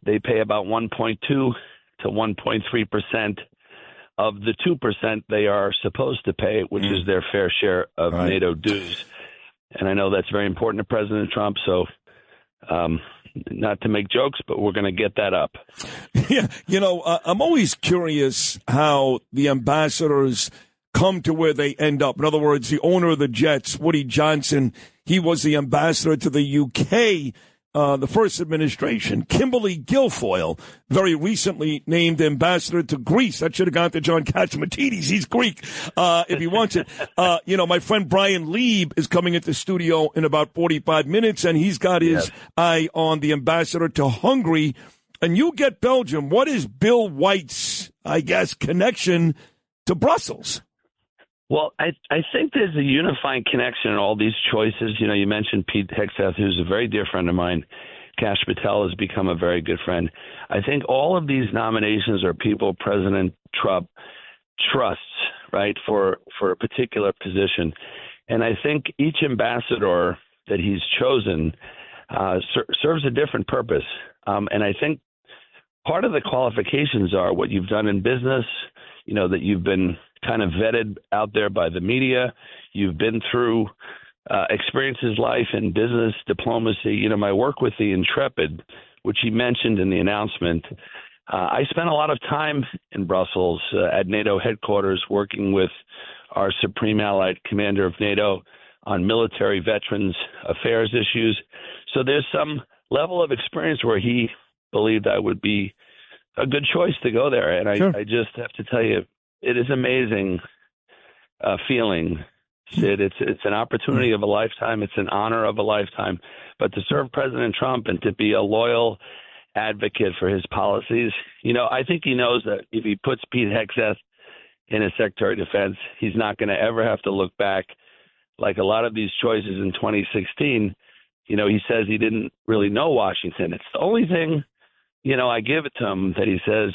They pay about 1.2 to 1.3% of the 2% they are supposed to pay, which is their fair share of NATO dues. And I know that's very important to President Trump, so not to make jokes, but we're going to get that up. Yeah, I'm always curious how the ambassadors come to where they end up. In other words, the owner of the Jets, Woody Johnson, he was the ambassador to the UK, the first administration. Kimberly Guilfoyle, very recently named ambassador to Greece. That should have gone to John Catsimatidis. He's Greek, if he wants it. My friend Bryan Leib is coming into the studio in about 45 minutes, and he's got his eye on the ambassador to Hungary. And you get Belgium. What is Bill White's, connection to Brussels? Well, I think there's a unifying connection in all these choices. You mentioned Pete Hegseth, who's a very dear friend of mine. Kash Patel has become a very good friend. I think all of these nominations are people President Trump trusts, right, for a particular position. And I think each ambassador that he's chosen serves a different purpose. And I think part of the qualifications are what you've done in business, that you've been kind of vetted out there by the media. You've been through experiences, life and business, diplomacy. My work with the Intrepid, which he mentioned in the announcement, I spent a lot of time in Brussels at NATO headquarters working with our Supreme Allied Commander of NATO on military veterans affairs issues. So there's some level of experience where he believed I would be a good choice to go there. And I just have to tell you, it is amazing feeling, Sid. It's an opportunity of a lifetime. It's an honor of a lifetime. But to serve President Trump and to be a loyal advocate for his policies, I think he knows that if he puts Pete Hegseth in as Secretary of Defense, he's not going to ever have to look back. Like a lot of these choices in 2016, he says he didn't really know Washington. It's the only thing, I give it to him that he says,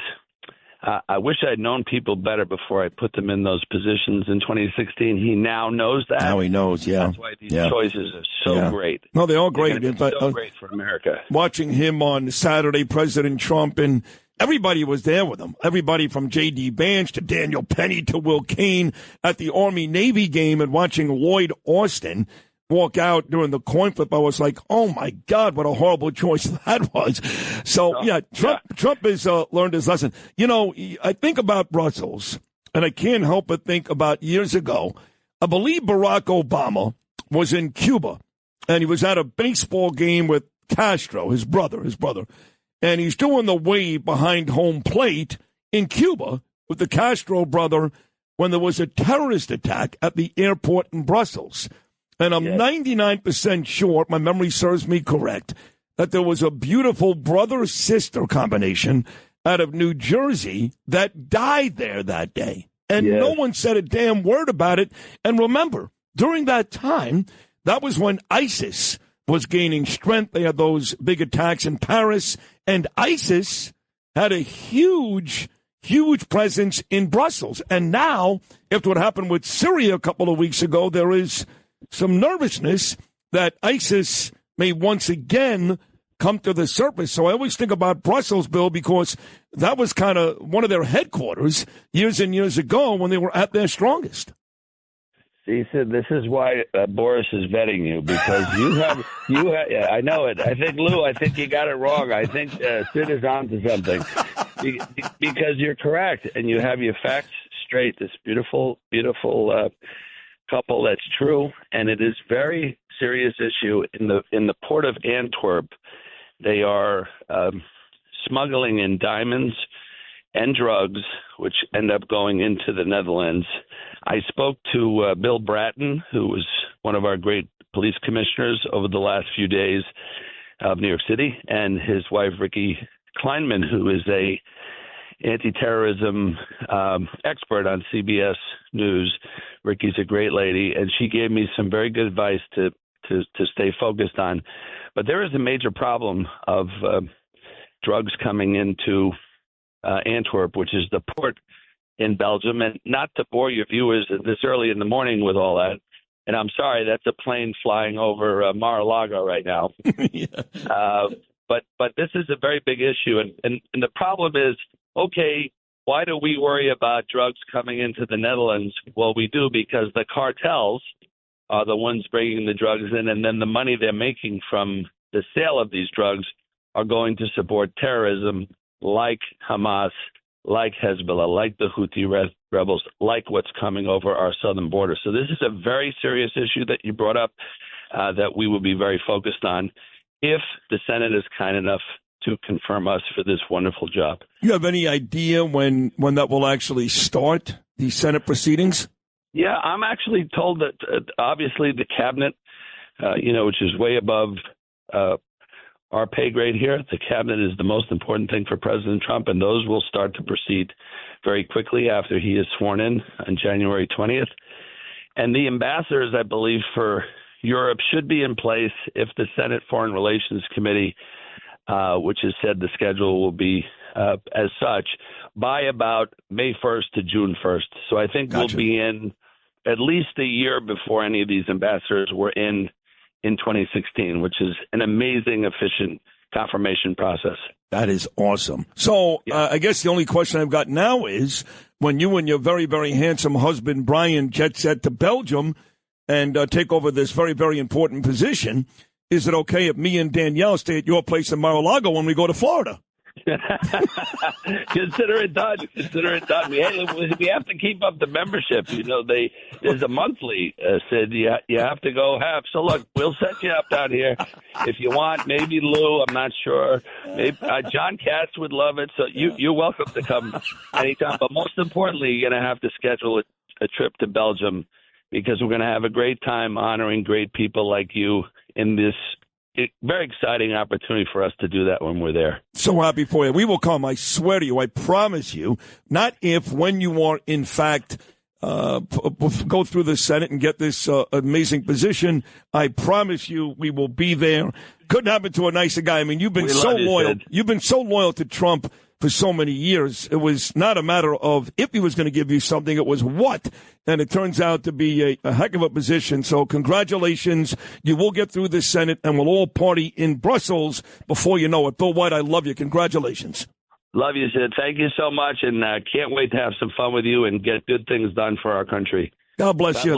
I wish I'd known people better before I put them in those positions in 2016. He now knows that. Now he knows, yeah. That's why these choices are so great. No, they're all great. They're so great for America. Watching him on Saturday, President Trump, and everybody was there with him. Everybody from J.D. Vance to Daniel Penny to Will Cain at the Army-Navy game, and watching Lloyd Austin walk out during the coin flip, I was like, oh, my God, what a horrible choice that was. So, Trump has learned his lesson. You know, I think about Brussels, and I can't help but think about years ago. I believe Barack Obama was in Cuba, and he was at a baseball game with Castro, his brother, and he's doing the wave behind home plate in Cuba with the Castro brother when there was a terrorist attack at the airport in Brussels. And I'm 99% sure, my memory serves me correct, that there was a beautiful brother-sister combination out of New Jersey that died there that day. And no one said a damn word about it. And remember, during that time, that was when ISIS was gaining strength. They had those big attacks in Paris. And ISIS had a huge presence in Brussels. And now, after what happened with Syria a couple of weeks ago, there is some nervousness that ISIS may once again come to the surface. So I always think about Brussels, Bill, because that was kind of one of their headquarters years and years ago when they were at their strongest. See, Sid, this is why Boris is vetting you, because you have, I know it. I think, Lou, you got it wrong. I think Sid is on to something because you're correct and you have your facts straight. This beautiful couple, that's true, and it is very serious issue in the port of Antwerp. They are smuggling in diamonds and drugs, which end up going into the Netherlands. I spoke to Bill Bratton, who was one of our great police commissioners over the last few days of New York City, and his wife Ricky Kleinman, who is a anti-terrorism expert on CBS News. Ricky's a great lady, and she gave me some very good advice to stay focused on. But there is a major problem of drugs coming into Antwerp, which is the port in Belgium. And not to bore your viewers this early in the morning with all that, and I'm sorry, that's a plane flying over Mar-a-Lago right now. But this is a very big issue, and the problem is, okay, why do we worry about drugs coming into the Netherlands? Well, we do because the cartels are the ones bringing the drugs in, and then the money they're making from the sale of these drugs are going to support terrorism like Hamas, like Hezbollah, like the Houthi rebels, like what's coming over our southern border. So this is a very serious issue that you brought up that we will be very focused on if the Senate is kind enough to confirm us for this wonderful job. You have any idea when that will actually start, the Senate proceedings? Yeah, I'm actually told that obviously the cabinet, which is way above our pay grade here, the cabinet is the most important thing for President Trump, and those will start to proceed very quickly after he is sworn in on January 20th. And the ambassadors, I believe, for Europe should be in place if the Senate Foreign Relations Committee, which has said the schedule will be as such, by about May 1st to June 1st. So I think we'll be in at least a year before any of these ambassadors were in 2016, which is an amazing, efficient confirmation process. That is awesome. So I guess the only question I've got now is, when you and your very, very handsome husband, Brian, jet set to Belgium and take over this very, very important position, is it okay if me and Danielle stay at your place in Mar-a-Lago when we go to Florida? Consider it done. We have to keep up the membership. There's a monthly, Sid, you have to go have. So look, we'll set you up down here if you want. Maybe Lou, I'm not sure. Maybe John Katz would love it. So you're welcome to come anytime. But most importantly, you're going to have to schedule a trip to Belgium, because we're going to have a great time honoring great people like you in this very exciting opportunity for us to do that when we're there. So happy for you. We will come. I swear to you. I promise you. Not if, when you are, in fact, go through the Senate and get this amazing position. I promise you we will be there. Couldn't happen to a nicer guy. I mean, you've been so loyal. You've been so loyal to Trump for so many years. It was not a matter of if he was going to give you something, it was what. And it turns out to be a heck of a position. So congratulations. You will get through the Senate, and we'll all party in Brussels before you know it. Bill White, I love you. Congratulations. Love you, Sid. Thank you so much, and can't wait to have some fun with you and get good things done for our country. God bless you.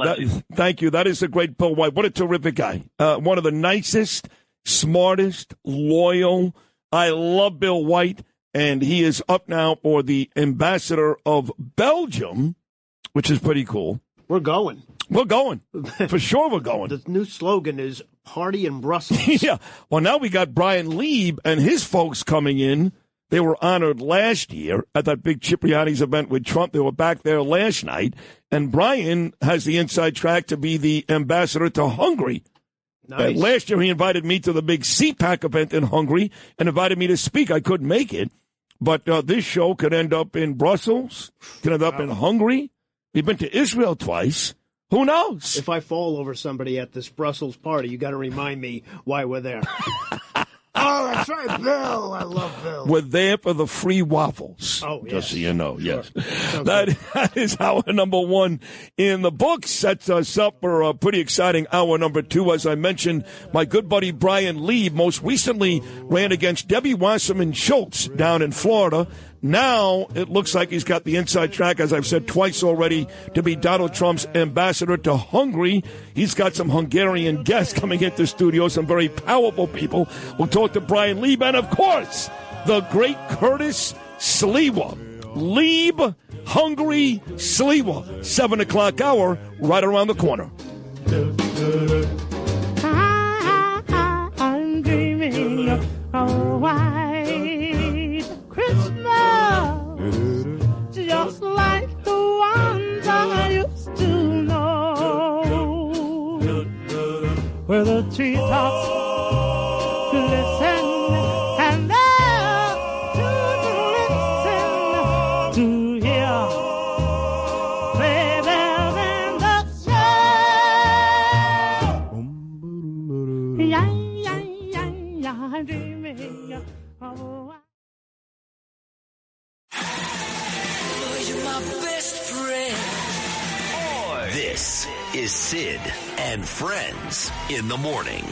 Thank you. That is a great Bill White. What a terrific guy. One of the nicest, smartest, loyal. I love Bill White, and he is up now for the ambassador of Belgium, which is pretty cool. We're going. We're going. For sure we're going. The new slogan is Party in Brussels. Yeah. Well, now we got Bryan Leib and his folks coming in. They were honored last year at that big Cipriani's event with Trump. They were back there last night. And Bryan has the inside track to be the ambassador to Hungary. Nice. Last year he invited me to the big CPAC event in Hungary and invited me to speak. I couldn't make it. But this show could end up in Brussels, could end up in Hungary. We've been to Israel twice. Who knows? If I fall over somebody at this Brussels party, you got to remind me why we're there. Oh, that's right, Bill. I love Bill. We're there for the free waffles. Oh, yes. Just so you know, Sure. yes. That is hour number one in the book. Sets us up for a pretty exciting hour number two. As I mentioned, my good buddy Bryan Leib most recently ran against Debbie Wasserman Schultz down in Florida. Now it looks like he's got the inside track, as I've said twice already, to be Donald Trump's ambassador to Hungary. He's got some Hungarian guests coming into the studio, some very powerful people. We'll talk to Bryan Leib and, of course, the great Curtis Sliwa. Leib, Hungary, Sliwa. 7 o'clock hour, right around the corner. I'm dreaming of a white Christmas, just like the ones I used to know, where the treetops glisten and there to listen to hear sleigh bells in the snow. Yeah, yeah, yeah, yeah, I'm dreaming of a white. You're my best friend. This is Sid and Friends in the morning.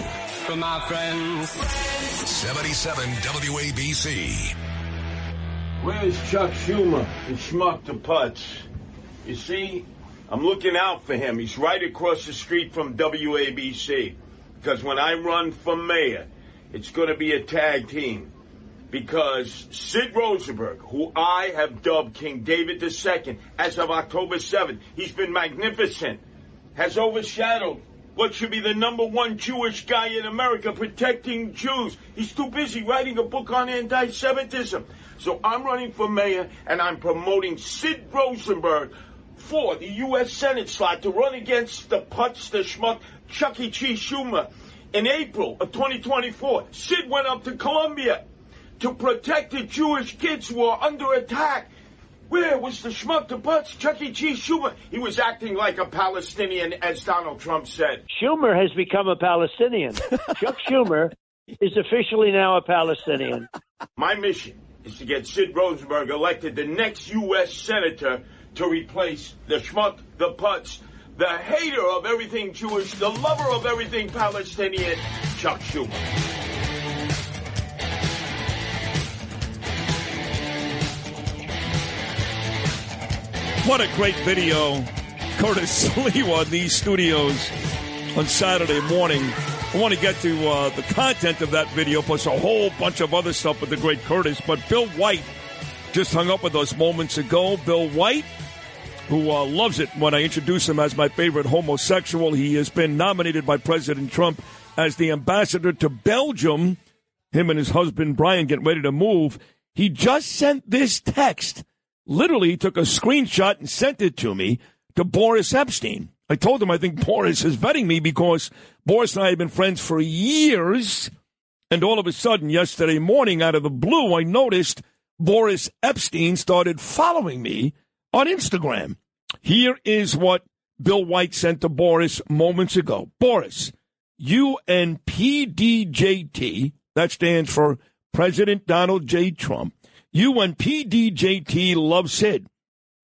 For my friends. 77 WABC. Where's Chuck Schumer, the schmuck to putz? You see, I'm looking out for him. He's right across the street from WABC. Because when I run for mayor, it's going to be a tag team. Because Sid Rosenberg, who I have dubbed King David II as of October 7th, he's been magnificent, has overshadowed what should be the number one Jewish guy in America protecting Jews. He's too busy writing a book on anti-Semitism. So I'm running for mayor, and I'm promoting Sid Rosenberg for the U.S. Senate slot to run against the putz, the schmuck, Chuckie Cheese Schumer. In April of 2024, Sid went up to Colombia to protect the Jewish kids who are under attack. Where was the schmuck, the putz, Chuckie Cheese Schumer? He was acting like a Palestinian, as Donald Trump said. Schumer has become a Palestinian. Chuck Schumer is officially now a Palestinian. My mission is to get Sid Rosenberg elected the next U.S. Senator to replace the schmuck, the putz, the hater of everything Jewish, the lover of everything Palestinian, Chuck Schumer. What a great video. Curtis Sliwa in these studios on Saturday morning. I want to get to the content of that video, plus a whole bunch of other stuff with the great Curtis. But Bill White just hung up with us moments ago. Bill White, who loves it when I introduce him as my favorite homosexual. He has been nominated by President Trump as the ambassador to Belgium. Him and his husband, Bryan, getting ready to move. He just sent this text. Literally took a screenshot and sent it to me, to Boris Epstein. I told him I think Boris is vetting me because Boris and I have been friends for years. And all of a sudden, yesterday morning, out of the blue, I noticed Boris Epstein started following me on Instagram. Here is what Bill White sent to Boris moments ago. Boris, UNPDJT, that stands for President Donald J. Trump, You and PDJT love Sid.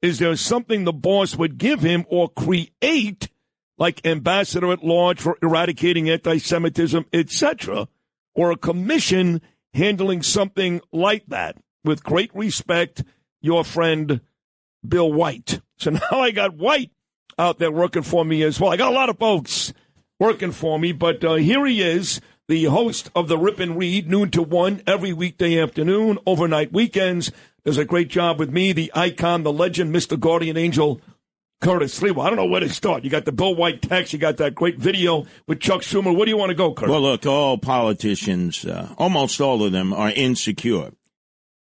Is there something the boss would give him or create, like ambassador at large for eradicating anti-Semitism, etc., or a commission handling something like that? With great respect, your friend Bill White. So now I got White out there working for me as well. I got a lot of folks working for me, but here he is, the host of the Rip and Read, noon to 1, every weekday afternoon, overnight weekends. Does a great job with me, the icon, the legend, Mr. Guardian Angel, Curtis Sliwa. I don't know where to start. You got the Bill White text. You got that great video with Chuck Schumer. Where do you want to go, Curtis? Well, look, all politicians, almost all of them, are insecure.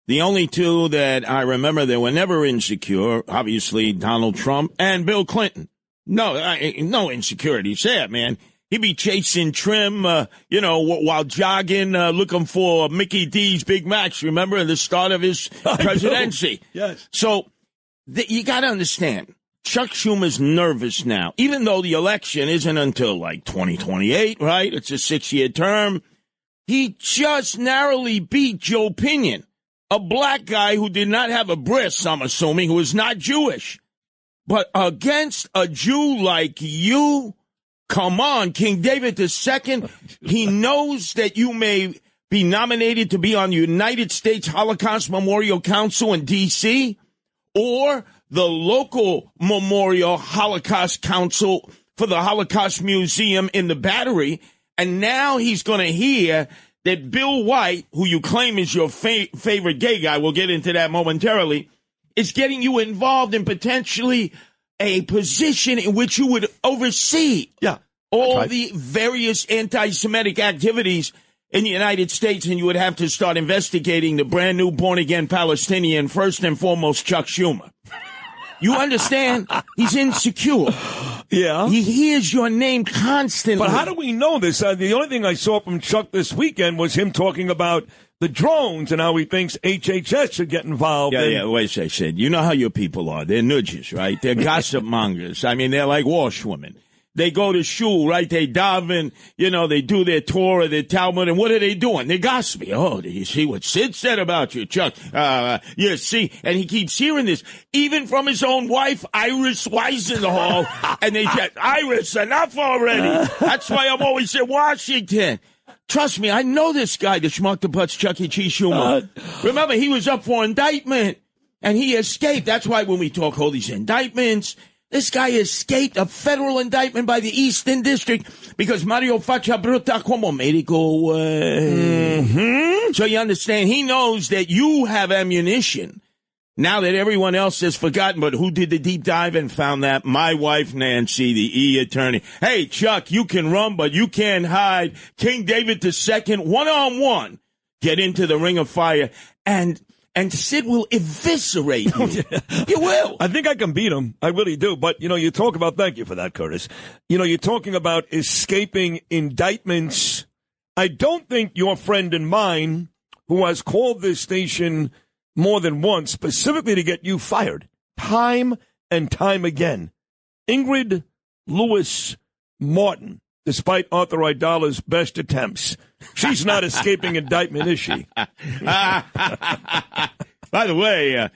The only two that I remember that were never insecure, obviously Donald Trump and Bill Clinton. No insecurities there, man. He'd be chasing trim, while jogging, looking for Mickey D's Big Macs, remember, at the start of his presidency. Yes. So you got to understand, Chuck Schumer's nervous now, even though the election isn't until like 2028, right? It's a 6-year term. He just narrowly beat Joe Pinion, a black guy who did not have a bris, I'm assuming, who is not Jewish. But against a Jew like you, come on, King David II, he knows that you may be nominated to be on the United States Holocaust Memorial Council in D.C. or the local Memorial Holocaust Council for the Holocaust Museum in the Battery. And now he's going to hear that Bill White, who you claim is your favorite gay guy, we'll get into that momentarily, is getting you involved in potentially a position in which you would oversee all the various anti-Semitic activities in the United States, and you would have to start investigating the brand new born-again Palestinian, first and foremost, Chuck Schumer. You understand? He's insecure. Yeah. He hears your name constantly. But how do we know this? The only thing I saw from Chuck this weekend was him talking about the drones and how he thinks HHS should get involved. Wait a second. You know how your people are. They're nudges, right? They're gossip mongers. I mean, they're like washwomen. They go to shul, right? They daven, they do their Torah, their Talmud, and what are they doing? They're gossiping. Oh, do you see what Sid said about you, Chuck? You see, and he keeps hearing this, even from his own wife, Iris Weisenthal, and they said, Iris, enough already. That's why I'm always in Washington. Trust me, I know this guy, the schmuck the butts, Chuckie Cheese Schumer. Remember, he was up for indictment, and he escaped. That's why when we talk all these indictments, this guy escaped a federal indictment by the Eastern District because Mario Faccia Brutta como made it go away. Mm-hmm. So you understand, he knows that you have ammunition now that everyone else has forgotten. But who did the deep dive and found that? My wife, Nancy, the E-attorney. Hey, Chuck, you can run, but you can't hide. King David II, one-on-one, get into the ring of fire, and Sid will eviscerate you. You will. I think I can beat him. I really do. But, you talk about, thank you for that, Curtis. You're talking about escaping indictments. I don't think your friend and mine, who has called this station more than once, specifically to get you fired, time and time again, Ingrid Lewis-Martin, despite Arthur Idala's best attempts, she's not escaping indictment, is she? By the way,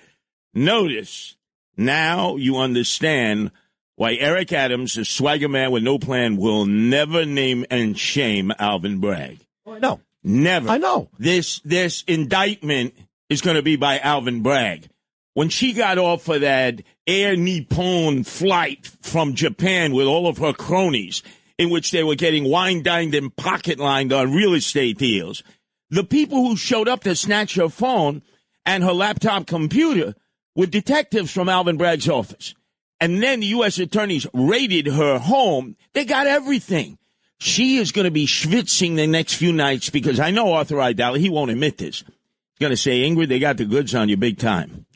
notice, now you understand why Eric Adams, a swagger man with no plan, will never name and shame Alvin Bragg. Oh, I know. Never. I know. This indictment is going to be by Alvin Bragg. When she got off of that Air Nippon flight from Japan with all of her cronies, in which they were getting wine-dined and pocket-lined on real estate deals, the people who showed up to snatch her phone and her laptop computer were detectives from Alvin Bragg's office. And then the U.S. attorneys raided her home. They got everything. She is going to be schwitzing the next few nights because I know Arthur Idala, he won't admit this. He's going to say, Ingrid, they got the goods on you big time.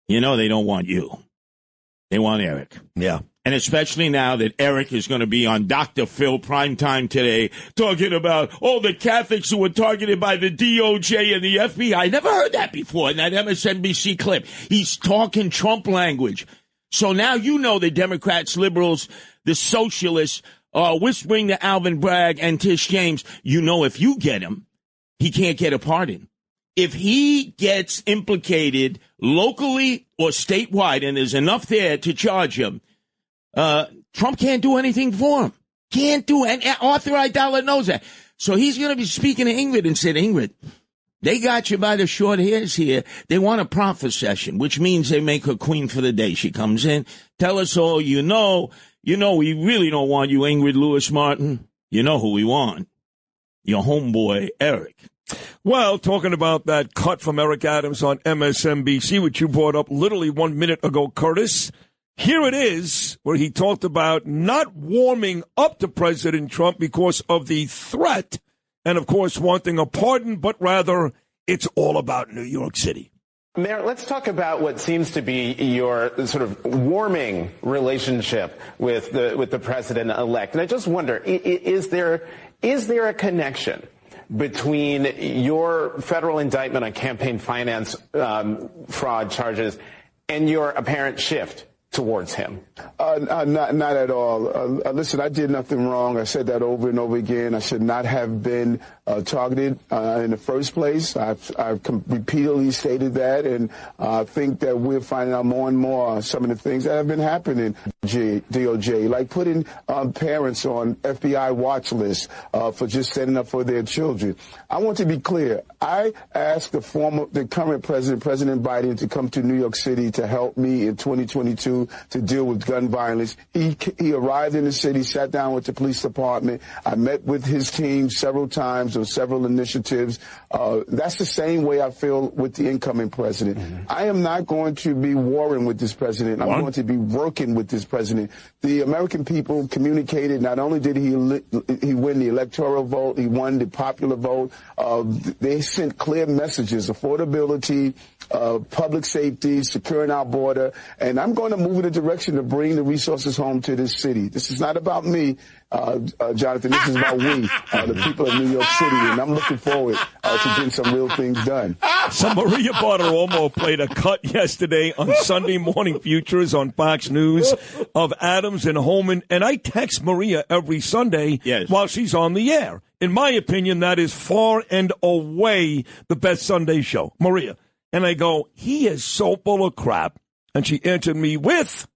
You know they don't want you. They want Eric. Yeah. And especially now that Eric is going to be on Dr. Phil primetime today talking about all the Catholics who were targeted by the DOJ and the FBI. I never heard that before in that MSNBC clip. He's talking Trump language. So now you know the Democrats, liberals, the socialists are whispering to Alvin Bragg and Tish James, you know if you get him, he can't get a pardon. if he gets implicated locally or statewide, and there's enough there to charge him, Trump can't do anything for him. Can't do it. And Arthur Aidala knows that. So he's going to be speaking to Ingrid and said, Ingrid, they got you by the short hairs here. They want a profit session, which means they make her queen for the day. She comes in, tell us all you know. You know we really don't want you, Ingrid Lewis-Martin. You know who we want. Your homeboy, Eric. Well, talking about that cut from Eric Adams on MSNBC, which you brought up literally 1 minute ago, Curtis, here it is where he talked about not warming up to President Trump because of the threat and, of course, wanting a pardon, but rather it's all about New York City. Mayor, let's talk about what seems to be your sort of warming relationship with the president-elect. And I just wonder, is there a connection between your federal indictment on campaign finance fraud charges and your apparent shift towards him? Not at all. Listen, I did nothing wrong. I said that over and over again. I should not have been targeted in the first place. I've repeatedly stated that, and I think that we're finding out more and more some of the things that have been happening. DOJ, like putting parents on FBI watch lists for just standing up for their children. I want to be clear. I asked the current president, President Biden, to come to New York City to help me in 2022 to deal with gun violence. He arrived in the city, sat down with the police department. I met with his team several times on several initiatives. That's the same way I feel with the incoming president. Mm-hmm. I am not going to be warring with this president. I'm going to be working with this president. The American people communicated. Not only did he win the electoral vote, he won the popular vote. They sent clear messages: affordability, public safety, securing our border. And I'm going to move in a direction to bring the resources home to this city. This is not about me, Jonathan. This is about we, the people of New York City. And I'm looking forward to getting some real things done. So Maria Bartiromo played a cut yesterday on Sunday Morning Futures on Fox News of Adams and Holman. And I text Maria every Sunday while she's on the air. In my opinion, that is far and away the best Sunday show. Maria. And I go, he is so full of crap. And she answered me with,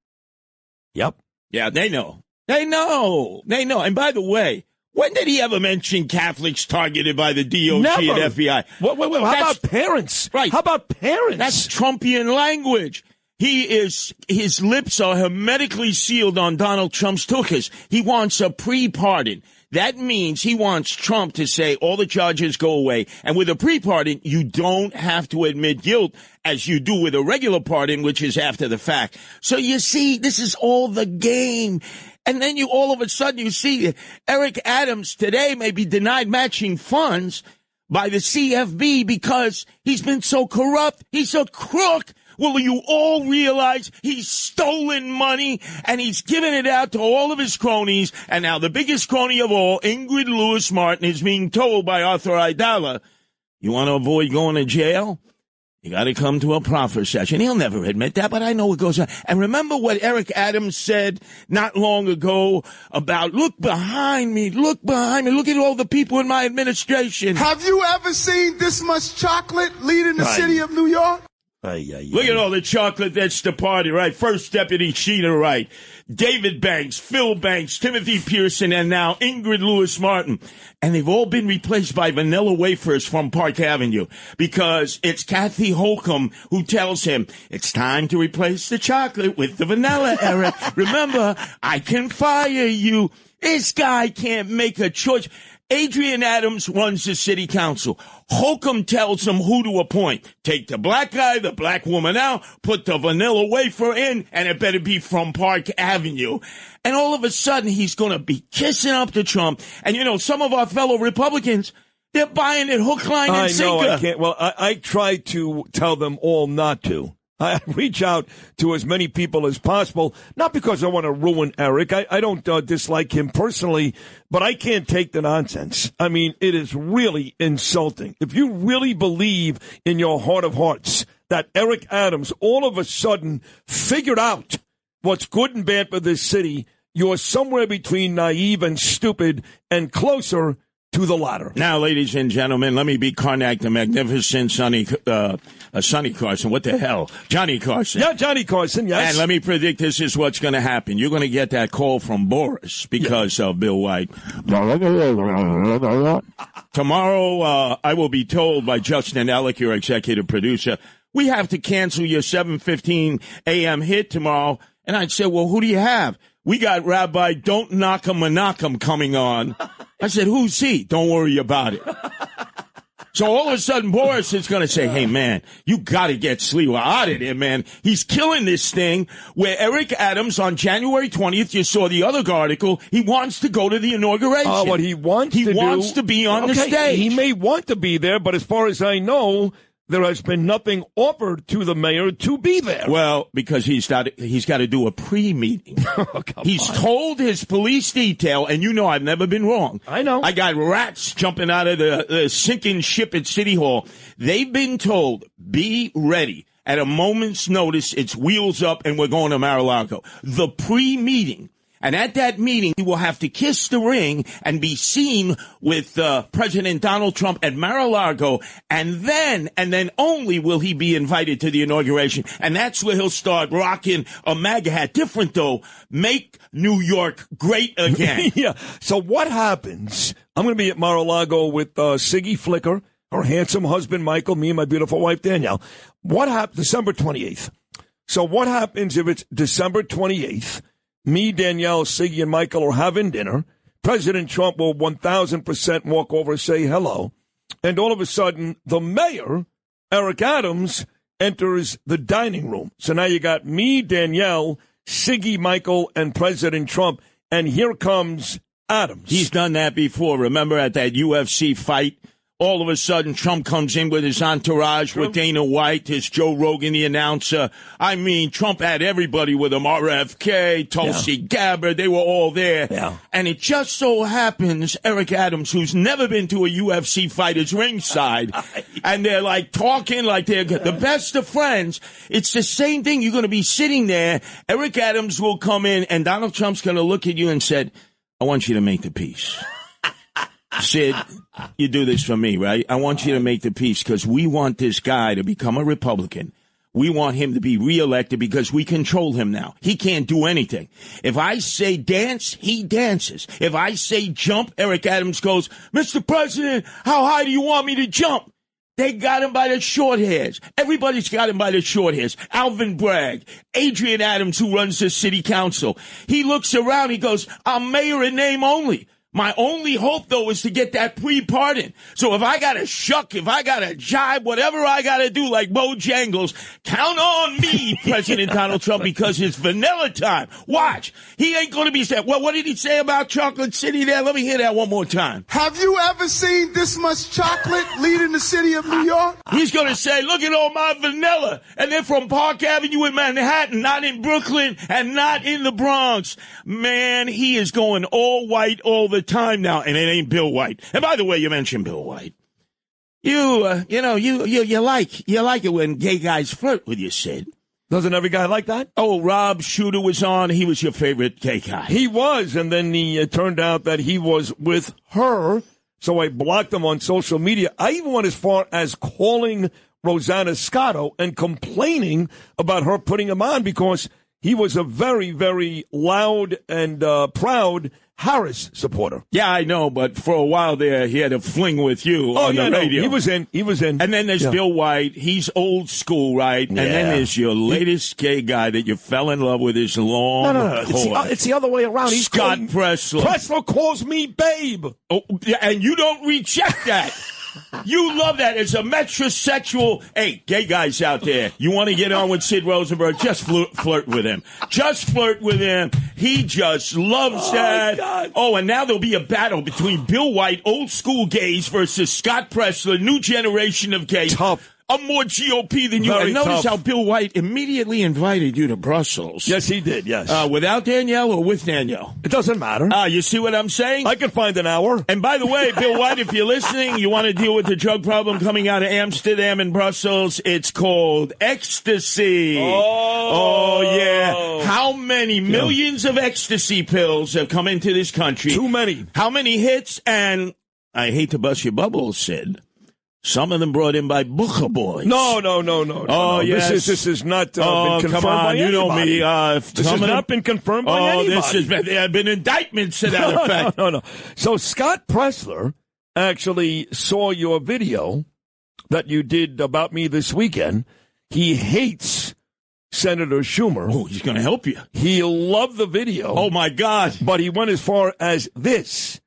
yep. Yeah, they know. They know. And by the way, when did he ever mention Catholics targeted by the DOJ Never. and FBI? Wait, how about parents? Right. How about parents? That's Trumpian language. His lips are hermetically sealed on Donald Trump's tuchus. He wants a pre-pardon. That means he wants Trump to say all the charges go away. And with a pre-pardon, you don't have to admit guilt as you do with a regular pardon, which is after the fact. So you see, this is all the game. And then all of a sudden you see Eric Adams today may be denied matching funds by the CFB because he's been so corrupt. He's a crook. Well, you all realize he's stolen money and he's given it out to all of his cronies. And now the biggest crony of all, Ingrid Lewis-Martin, is being told by Arthur Aidala, you want to avoid going to jail? You got to come to a proffer session. He'll never admit that, but I know it goes on. And remember what Eric Adams said not long ago about, look behind me, look at all the people in my administration. Have you ever seen this much chocolate leading the city of New York? Look at all the chocolate that's the party, right? First Deputy Sheeter, right? David Banks, Phil Banks, Timothy Pearson, and now Ingrid Lewis-Martin. And they've all been replaced by vanilla wafers from Park Avenue because it's Kathy Holcomb who tells him it's time to replace the chocolate with the vanilla, Eric. Remember, I can fire you. This guy can't make a choice. Adrian Adams runs the city council. Holcomb tells him who to appoint. Take the black guy, the black woman out, put the vanilla wafer in, and it better be from Park Avenue. And all of a sudden, he's going to be kissing up to Trump. And, some of our fellow Republicans, they're buying it hook, line, and sinker. I know, I can't. Well, I try to tell them all not to. I reach out to as many people as possible, not because I want to ruin Eric. I don't dislike him personally, but I can't take the nonsense. I mean, it is really insulting. If you really believe in your heart of hearts that Eric Adams all of a sudden figured out what's good and bad for this city, you're somewhere between naive and stupid and closer to the latter. Now, ladies and gentlemen, let me be Karnak the Magnificent, Sonny Carson. What the hell? Johnny Carson. Yeah, Johnny Carson, yes. And let me predict this is what's going to happen. You're going to get that call from Boris because of Bill White. Tomorrow, I will be told by Justin Ellick, your executive producer, we have to cancel your 7:15 a.m. hit tomorrow. And I'd say, well, who do you have? We got Rabbi Don't Knock 'em Menachem coming on. I said, who's he? Don't worry about it. So all of a sudden, Boris is going to say, hey, man, you got to get Sliwa out of there, man. He's killing this thing where Eric Adams on January 20th, you saw the other article, he wants to go to the inauguration. What he wants He wants to be on the stage. He may want to be there, but as far as I know, there has been nothing offered to the mayor to be there. Well, because he's got to do a pre-meeting. He's told his police detail, and you know I've never been wrong. I know. I got rats jumping out of the sinking ship at City Hall. They've been told, be ready. At a moment's notice, it's wheels up, and we're going to Mar-a-Lago. The pre-meeting. And at that meeting, he will have to kiss the ring and be seen with President Donald Trump at Mar-a-Lago. And then only will he be invited to the inauguration. And that's where he'll start rocking a MAGA hat. Different, though. Make New York great again. Yeah. So what happens? I'm going to be at Mar-a-Lago with Siggy Flicker, her handsome husband, Michael, me and my beautiful wife, Danielle. What happens? December 28th. So what happens if it's December 28th? Me, Danielle, Siggy, and Michael are having dinner. President Trump will 1,000% walk over and say hello. And all of a sudden, the mayor, Eric Adams, enters the dining room. So now you got me, Danielle, Siggy, Michael, and President Trump. And here comes Adams. He's done that before. Remember at that UFC fight? All of a sudden, Trump comes in with his entourage, with Dana White, his Joe Rogan, the announcer. I mean, Trump had everybody with him, RFK, Tulsi Gabbard, they were all there. Yeah. And it just so happens, Eric Adams, who's never been to a UFC fight, is ringside. And they're like talking like they're the best of friends. It's the same thing. You're going to be sitting there. Eric Adams will come in, and Donald Trump's going to look at you and said, I want you to make the peace. Sid, you do this for me, right? I want you to make the peace because we want this guy to become a Republican. We want him to be reelected because we control him now. He can't do anything. If I say dance, he dances. If I say jump, Eric Adams goes, Mr. President, how high do you want me to jump? They got him by the short hairs. Everybody's got him by the short hairs. Alvin Bragg, Adrian Adams, who runs the city council. He looks around, he goes, I'm mayor in name only. My only hope, though, is to get that pre-pardon. So if I got to shuck, if I got to jibe, whatever I got to do, like Bojangles, count on me, President Donald Trump, because it's vanilla time. Watch. He ain't going to be saying, well, what did he say about Chocolate City there? Let me hear that one more time. Have you ever seen this much chocolate leading the city of New York? He's going to say, look at all my vanilla. And they're from Park Avenue in Manhattan, not in Brooklyn and not in the Bronx. Man, he is going all white all the time now, and it ain't Bill White. And by the way, you mentioned Bill White. You like it when gay guys flirt with you, Sid. Doesn't every guy like that? Oh, Rob Shooter was on. He was your favorite gay guy. He was, and then it turned out that he was with her, so I blocked him on social media. I even went as far as calling Rosanna Scotto and complaining about her putting him on because he was a very, very loud and proud Harris supporter. Yeah, I know, but for a while there, he had a fling with you on the radio. No, he was in. And then there's Bill White. He's old school, right? Yeah. And then there's your latest gay guy that you fell in love with, his long hair. It's the other way around. He's Scott Presler. Presler calls me babe. Oh, and you don't reject that. You love that as a metrosexual. Hey, gay guys out there, you want to get on with Sid Rosenberg? Just flirt with him. Just flirt with him. He just loves that. God. Oh, and now there'll be a battle between Bill White, old school gays, versus Scott Presler, new generation of gays. Tough. I'm more GOP than you. And notice how Bill White immediately invited you to Brussels. Yes, he did, yes. Without Danielle or with Danielle? It doesn't matter. You see what I'm saying? I can find an hour. And by the way, Bill White, if you're listening, you want to deal with the drug problem coming out of Amsterdam and Brussels, it's called ecstasy. Oh yeah. How many millions of ecstasy pills have come into this country? Too many. How many hits and I hate to bust your bubble, Sid. Some of them brought in by Booker Boys. No. Oh, yes. This is not been confirmed come on, by you know anybody. me. This has not been confirmed by anybody. There have been indictments to that effect. No. So Scott Pressler actually saw your video that you did about me this weekend. He hates Senator Schumer. Oh, he's going to help you. He loved the video. Oh, my God. But he went as far as this.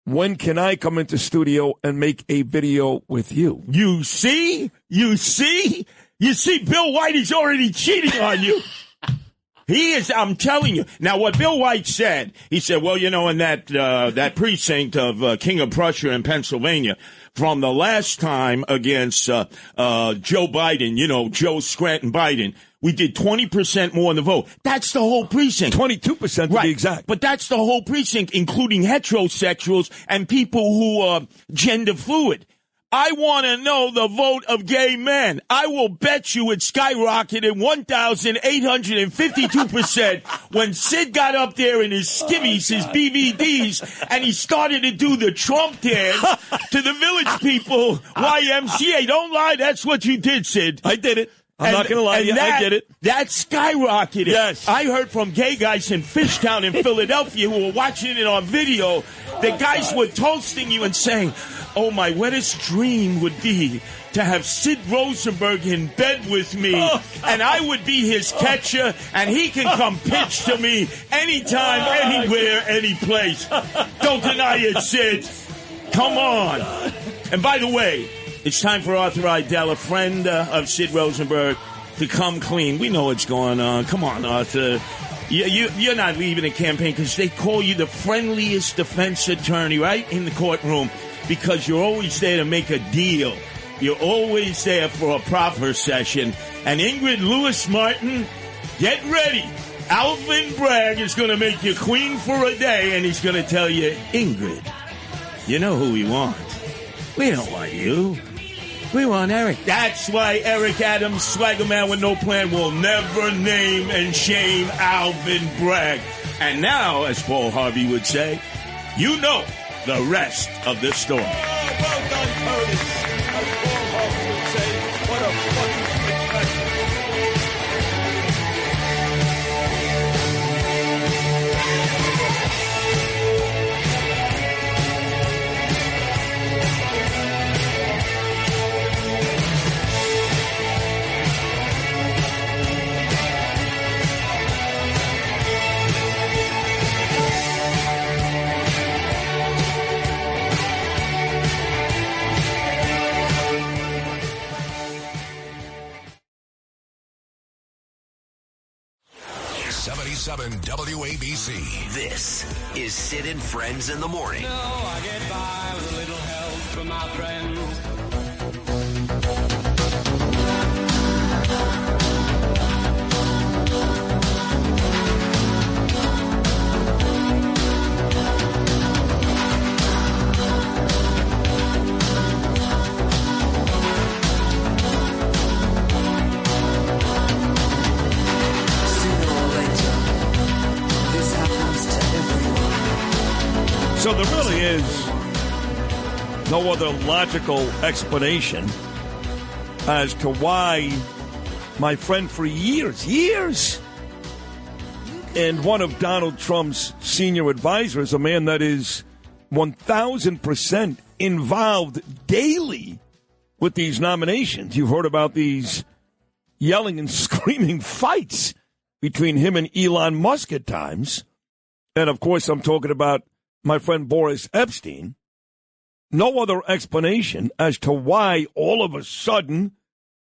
When can I come into studio and make a video with you? You see? Bill White is already cheating on you. He is, I'm telling you. Now, what Bill White said, he said, well, in that precinct of King of Prussia in Pennsylvania, from the last time against Joe Biden, Joe Scranton Biden, we did 20% more in the vote. That's the whole precinct. 22% to be exact. But that's the whole precinct, including heterosexuals and people who are gender fluid. I want to know the vote of gay men. I will bet you it skyrocketed 1,852% when Sid got up there in his skivvies, his BVDs, and he started to do the Trump dance to the village people, YMCA. Don't lie, that's what you did, Sid. I did it. I'm not going to lie to you. I did it. That skyrocketed. Yes. I heard from gay guys in Fishtown in Philadelphia who were watching it on video. The guys were toasting you and saying, oh, my wettest dream would be to have Sid Rosenberg in bed with me, and I would be his catcher, and he can come pitch to me anytime, anywhere, any place. Don't deny it, Sid. Come on. And by the way, it's time for Arthur Idell, a friend of Sid Rosenberg, to come clean. We know what's going on. Come on, Arthur. You're not leaving the campaign because they call you the friendliest defense attorney, right, in the courtroom, because you're always there to make a deal. You're always there for a proffer session. And Ingrid Lewis-Martin, get ready. Alvin Bragg is going to make you queen for a day, and he's going to tell you, Ingrid, you know who we want. We don't want you. We want Eric. That's why Eric Adams, swagger man with no plan, will never name and shame Alvin Bragg. And now, as Paul Harvey would say, you know the rest of the story. Oh, well done, Curtis. As Paul Harvey would say, what a fucking spectacular. WABC. This is Sid and Friends in the Morning. I get by with a little help from my friends. So there really is no other logical explanation as to why my friend for years, and one of Donald Trump's senior advisors, a man that is 1,000% involved daily with these nominations. You've heard about these yelling and screaming fights between him and Elon Musk at times. And, of course, I'm talking about my friend Boris Epstein. No other explanation as to why all of a sudden,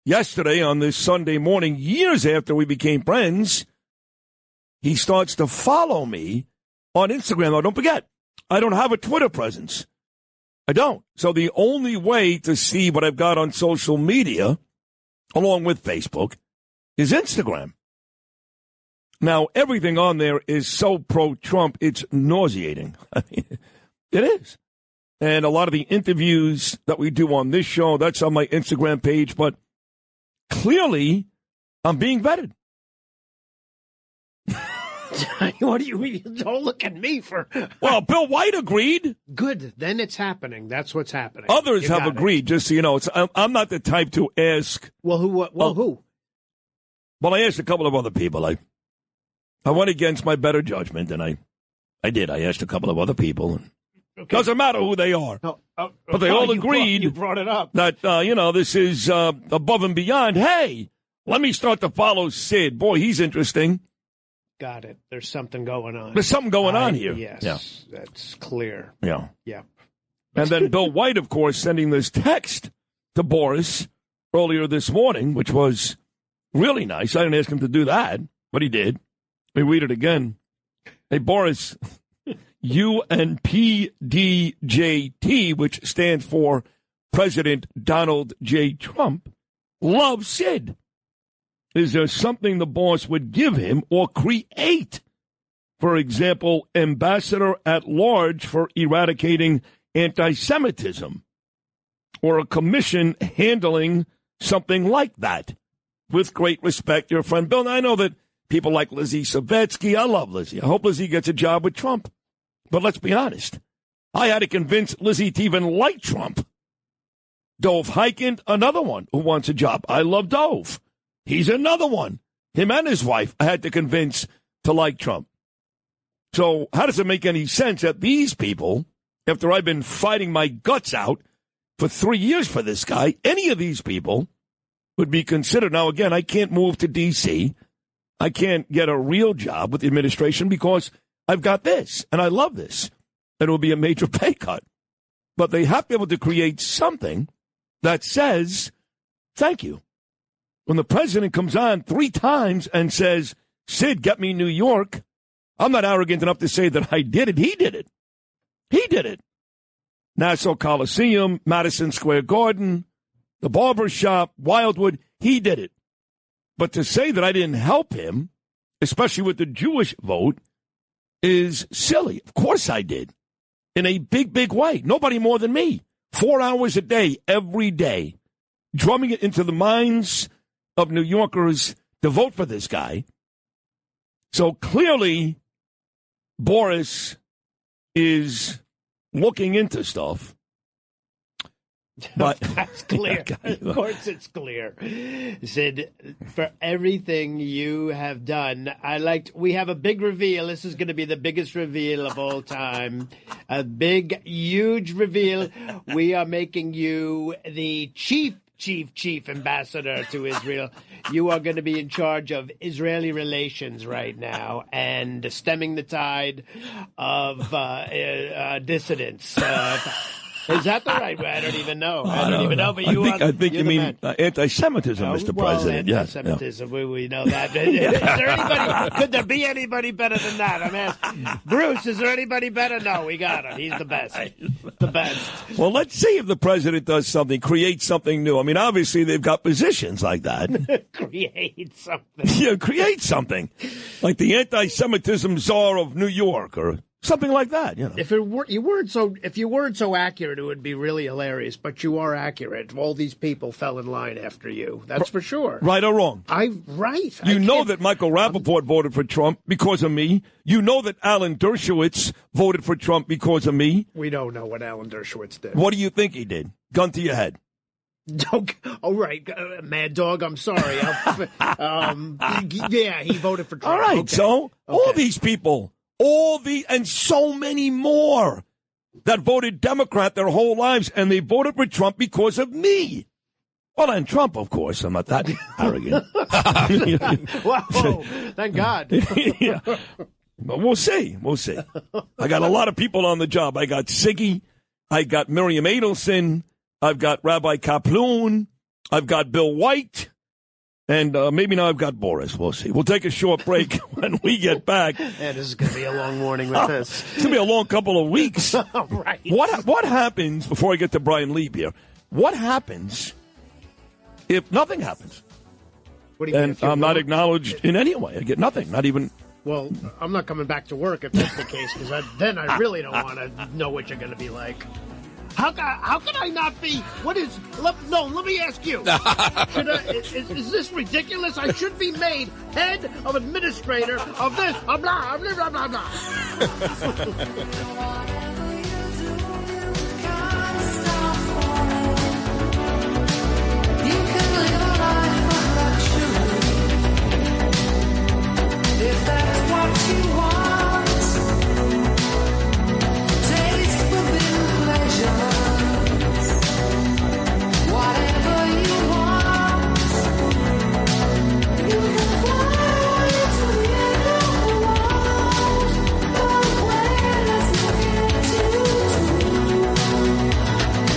yesterday on this Sunday morning, years after we became friends, he starts to follow me on Instagram. Now, don't forget, I don't have a Twitter presence. I don't. So the only way to see what I've got on social media, along with Facebook, is Instagram. Now, everything on there is so pro-Trump, it's nauseating. I mean, it is. And a lot of the interviews that we do on this show, that's on my Instagram page. But clearly, I'm being vetted. What do you mean? Don't look at me for... Well, Bill White agreed. Good. Then it's happening. That's what's happening. Others have agreed, just so you know. I'm not the type to ask... Well, who? Who? Well, I asked a couple of other people. I went against my better judgment, and I did. I asked a couple of other people. Okay. Doesn't matter who they are. But they all agreed you brought it up. that, this is above and beyond. Hey, let me start to follow Sid. Boy, he's interesting. Got it. There's something going on. There's something going on here. Yes, yeah. That's clear. Yeah. Yep. And then Bill White, of course, sending this text to Boris earlier this morning, which was really nice. I didn't ask him to do that, but he did. Let me read it again. Hey, Boris, UNPDJT, which stands for President Donald J. Trump, loves Sid. Is there something the boss would give him or create? For example, ambassador at large for eradicating anti-Semitism, or a commission handling something like that. With great respect, your friend Bill. Now, I know that people like Lizzie Savetsky. I love Lizzie. I hope Lizzie gets a job with Trump. But let's be honest. I had to convince Lizzie to even like Trump. Dove Hyken, another one who wants a job. I love Dove. He's another one. Him and his wife I had to convince to like Trump. So how does it make any sense that these people, after I've been fighting my guts out for 3 years for this guy, any of these people would be considered? Now, again, I can't move to D.C. I can't get a real job with the administration because I've got this, and I love this. And it will be a major pay cut. But they have to be able to create something that says, thank you. When the president comes on 3 times and says, Sid, get me New York, I'm not arrogant enough to say that I did it. He did it. He did it. Nassau Coliseum, Madison Square Garden, the barber shop, Wildwood, he did it. But to say that I didn't help him, especially with the Jewish vote, is silly. Of course I did. In a big, big way. Nobody more than me. 4 hours a day, every day, drumming it into the minds of New Yorkers to vote for this guy. So clearly, Boris is looking into stuff. But that's clear. Of course it's clear. Sid, for everything you have done, we have a big reveal. This is going to be the biggest reveal of all time. A big, huge reveal. We are making you the chief ambassador to Israel. You are going to be in charge of Israeli relations right now and stemming the tide of dissidents. Is that the right way? I don't even know. I don't even know. But I think you mean anti-Semitism, Mr. President. Anti-Semitism. Yeah. We know that. Is there anybody? Could there be anybody better than that? I'm asking. Bruce, is there anybody better? No, we got him. He's the best. The best. Well, let's see if the president does something, creates something new. I mean, obviously they've got positions like that. Create something. Yeah, create something, like the anti-Semitism czar of New York, or something like that, you know. If you weren't so accurate, it would be really hilarious. But you are accurate. All these people fell in line after you. That's for sure. Right or wrong? Right. You know that Michael Rappaport voted for Trump because of me. You know that Alan Dershowitz voted for Trump because of me. We don't know what Alan Dershowitz did. What do you think he did? Gun to your head. Oh, right. Mad Dog, I'm sorry. Yeah, he voted for Trump. All right, okay. So all these people, and so many more that voted Democrat their whole lives, and they voted for Trump because of me. Well, and Trump, of course. I'm not that arrogant. Whoa, thank God. Yeah. But we'll see. We'll see. I got a lot of people on the job. I got Siggy. I got Miriam Adelson. I've got Rabbi Kaploon. I've got Bill White. And maybe now I've got Boris. We'll see. We'll take a short break when we get back. Yeah, this is going to be a long morning with this. It's going to be a long couple of weeks. Right. What happens, before I get to Bryan Leib here, what happens if nothing happens? What do you mean? And I'm not acknowledged in any way. I get nothing, not even... Well, I'm not coming back to work if that's the case, because then I really don't want to know what you're going to be like. How can I not be? What is? Let me ask you. Is this ridiculous? I should be made head of administrator of this. Blah blah blah blah blah. If that's what you want, taste forbidden pleasures. Whatever you want, you can fly to the end of the world. But where there's nothing to do,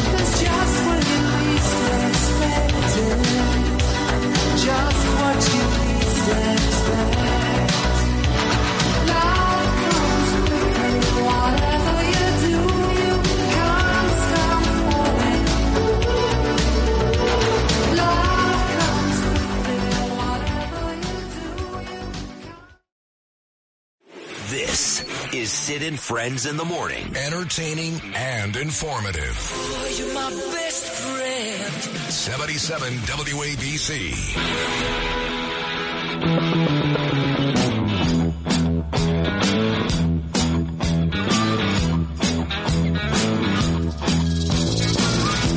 'cause just when you least expect it, just what you least expect. This is Sid and Friends in the Morning. Entertaining and informative. Oh, you're my best friend. 77 WABC.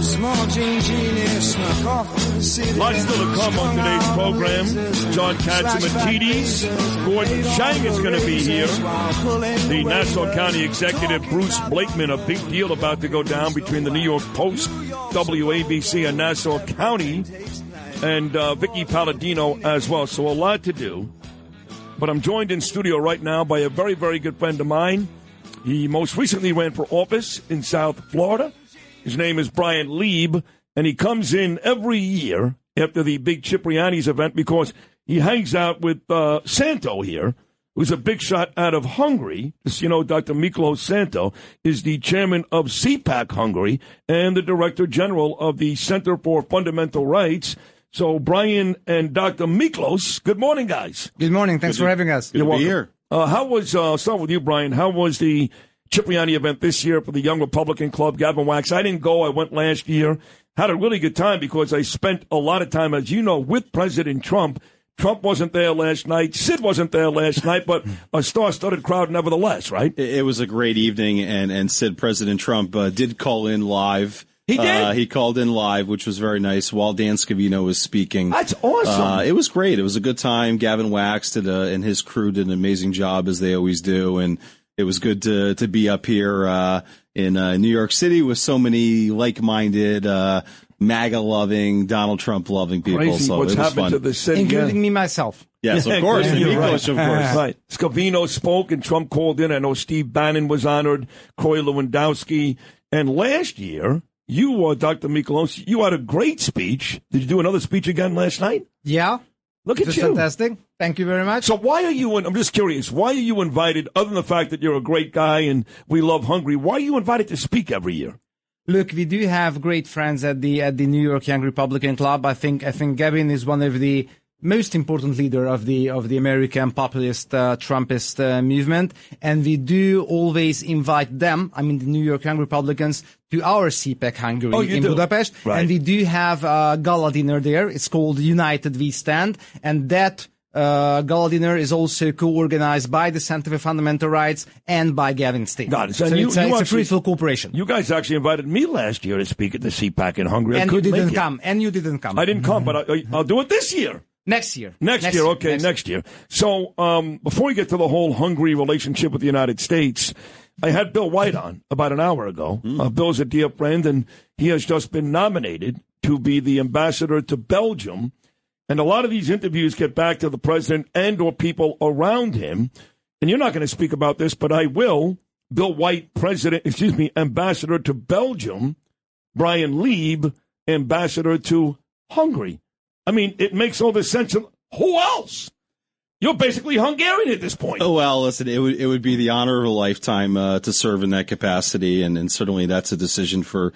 Small genius snuck off to the city. Lots still to come on today's program. John Catsimatidis, Gordon Chang is going to be here. The Nassau County Executive Bruce Blakeman, a big deal about to go down between the New York Post, WABC, and Nassau County, and Vickie Paladino as well. So a lot to do. But I'm joined in studio right now by a very, very good friend of mine. He most recently ran for office in South Florida. His name is Bryan Leib, and he comes in every year after the big Cipriani's event because he hangs out with Santo here, who's a big shot out of Hungary. As you know, Dr. Miklos Santo is the chairman of CPAC Hungary and the director general of the Center for Fundamental Rights. So, Bryan and Dr. Miklos, good morning, guys. Good morning. Thanks for having us. Good to be here. I'll start with you, Bryan. How was the Cipriani event this year for the Young Republican Club, Gavin Wax? I didn't go. I went last year. Had a really good time because I spent a lot of time, as you know, with President Trump. Trump wasn't there last night. Sid wasn't there last night, but a star-studded crowd nevertheless, right? It was a great evening, and Sid, President Trump, did call in live. He did? He called in live, which was very nice, while Dan Scavino was speaking. That's awesome. It was great. It was a good time. Gavin Wax and his crew did an amazing job, as they always do, and it was good to be up here in New York City with so many like-minded, MAGA-loving, Donald Trump-loving people. Crazy so what's it was happened fun. to the city. Including me, myself. Yes, of course. Yeah, Miklos, right. of course. Right. Scavino spoke and Trump called in. I know Steve Bannon was honored, Corey Lewandowski. And last year, you, Dr. Miklos, you had a great speech. Did you do another speech again last night? Yeah. Look at That's you. Fantastic. Thank you very much. So why are you, I'm just curious, why are you invited, other than the fact that you're a great guy and we love Hungary, why are you invited to speak every year? Look, we do have great friends at the New York Young Republican Club. I think Gavin is one of the most important leader of the American populist Trumpist movement, and we do always invite them, I mean the New York Young Republicans, to our CPAC Hungary in Budapest, right. And we do have a gala dinner there. It's called United We Stand, and that gala dinner is also co-organized by the Center for Fundamental Rights and by Gavin State. Got it. So it's a fruitful cooperation. You guys actually invited me last year to speak at the CPAC in Hungary. And you didn't come. I didn't come, but I'll do it this year. Next year. Next year. So before we get to the whole Hungary relationship with the United States, I had Bill White on about an hour ago. Bill's a dear friend, and he has just been nominated to be the ambassador to Belgium. And a lot of these interviews get back to the president and or people around him. And you're not going to speak about this, but I will. Bill White, ambassador to Belgium. Bryan Leib, ambassador to Hungary. I mean, it makes all this sense. Who else? You're basically Hungarian at this point. Oh, well, listen, it would be the honor of a lifetime to serve in that capacity, and certainly that's a decision for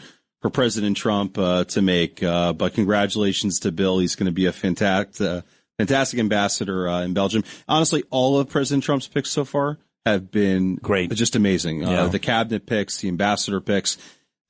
President Trump to make. But congratulations to Bill. He's going to be a fantastic ambassador in Belgium. Honestly, all of President Trump's picks so far have been great, just amazing. Yeah. The cabinet picks, the ambassador picks.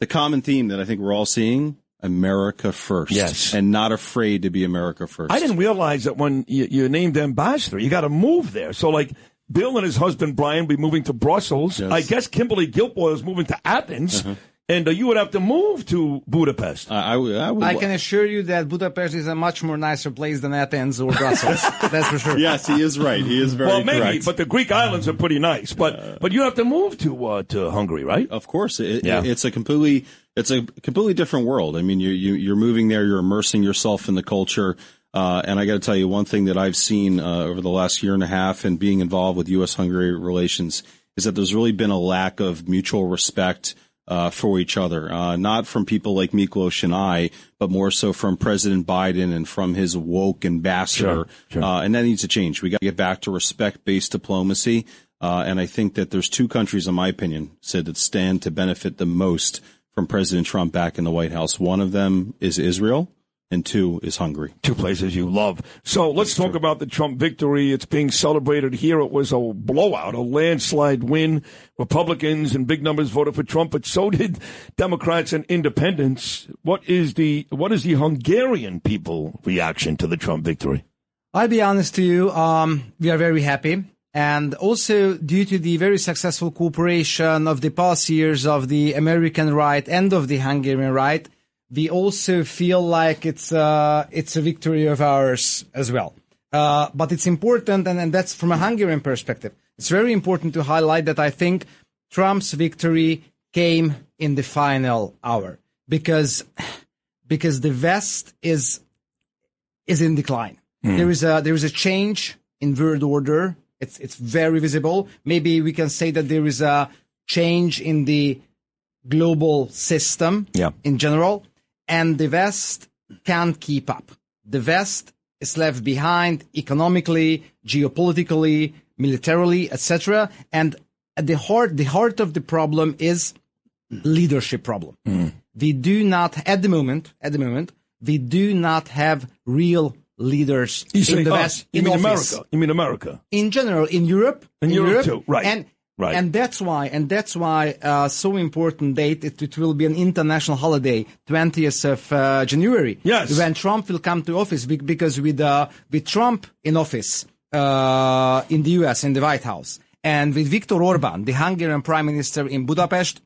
the common theme that I think we're all seeing, America first. Yes. And not afraid to be America first. I didn't realize that when you're named ambassador, you got to move there. So, like, Bill and his husband, Brian, will be moving to Brussels. Yes. I guess Kimberly Guilfoyle is moving to Athens. And you would have to move to Budapest. I would. I can assure you that Budapest is a much more nicer place than Athens or Brussels. That's for sure. Yes, he is right. He is very well, maybe, correct. but the Greek islands are pretty nice. But you have to move to Hungary, right? Of course, it's a completely different world. I mean, you're moving there, you're immersing yourself in the culture. And I got to tell you, one thing that I've seen over the last year and a half and being involved with U.S.-Hungary relations is that there's really been a lack of mutual respect for each other, not from people like Miklos and I, but more so from President Biden and from his woke ambassador. Sure. And that needs to change. We got to get back to respect-based diplomacy. And I think that there's two countries, in my opinion, Sid, that stand to benefit the most from President Trump back in the White House. One of them is Israel, and two is Hungary. Two places you love. So let's talk about the Trump victory. It's being celebrated here. It was a blowout, a landslide win. Republicans in big numbers voted for Trump, but so did Democrats and independents. What is the Hungarian people reaction to the Trump victory? I'll be honest to you, we are very happy. And also due to the very successful cooperation of the past years of the American right and of the Hungarian right, we also feel like it's a victory of ours as well. But it's important, and that's from a Hungarian perspective. It's very important to highlight that I think Trump's victory came in the final hour because the West is in decline. There is a change in world order. It's very visible. Maybe we can say that there is a change in the global system in general. And the West can't keep up. The West is left behind economically, geopolitically, militarily, etc. And at the heart of the problem is leadership problem. We do not, at the moment, we do not have real leaders in the West. You mean America? You mean America? In general, in Europe. In Europe too, right. Right. And that's why so important date. It will be an international holiday, 20th of January. Yes. When Trump will come to office, because with Trump in office in the U.S. in the White House, and with Viktor Orban, the Hungarian Prime Minister in Budapest,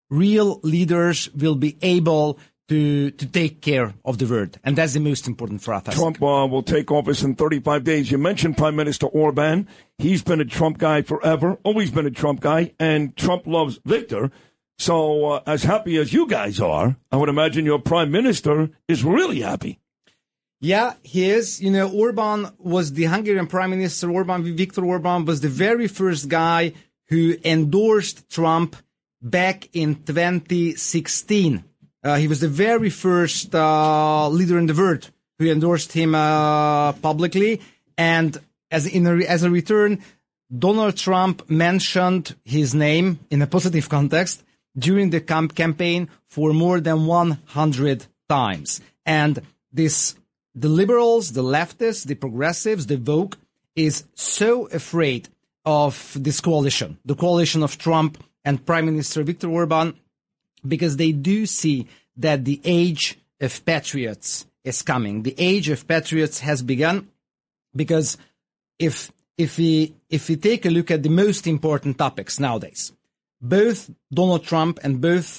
real leaders will be able to take care of the world. And that's the most important for us. Trump will take office in 35 days. You mentioned Prime Minister Orban. He's been a Trump guy forever, always been a Trump guy, and Trump loves Victor. So as happy as you guys are, I would imagine your Prime Minister is really happy. Yeah, he is. You know, Orban was the Hungarian Prime Minister. Viktor Orban was the very first guy who endorsed Trump back in 2016. He was the very first leader in the world who endorsed him publicly. And as a return, Donald Trump mentioned his name in a positive context during the campaign for more than 100 times. And the liberals, the leftists, the progressives, the woke is so afraid of this coalition, the coalition of Trump and Prime Minister Viktor Orban, because they do see that the age of patriots is coming. The age of patriots has begun, because if we take a look at the most important topics nowadays, both Donald Trump and both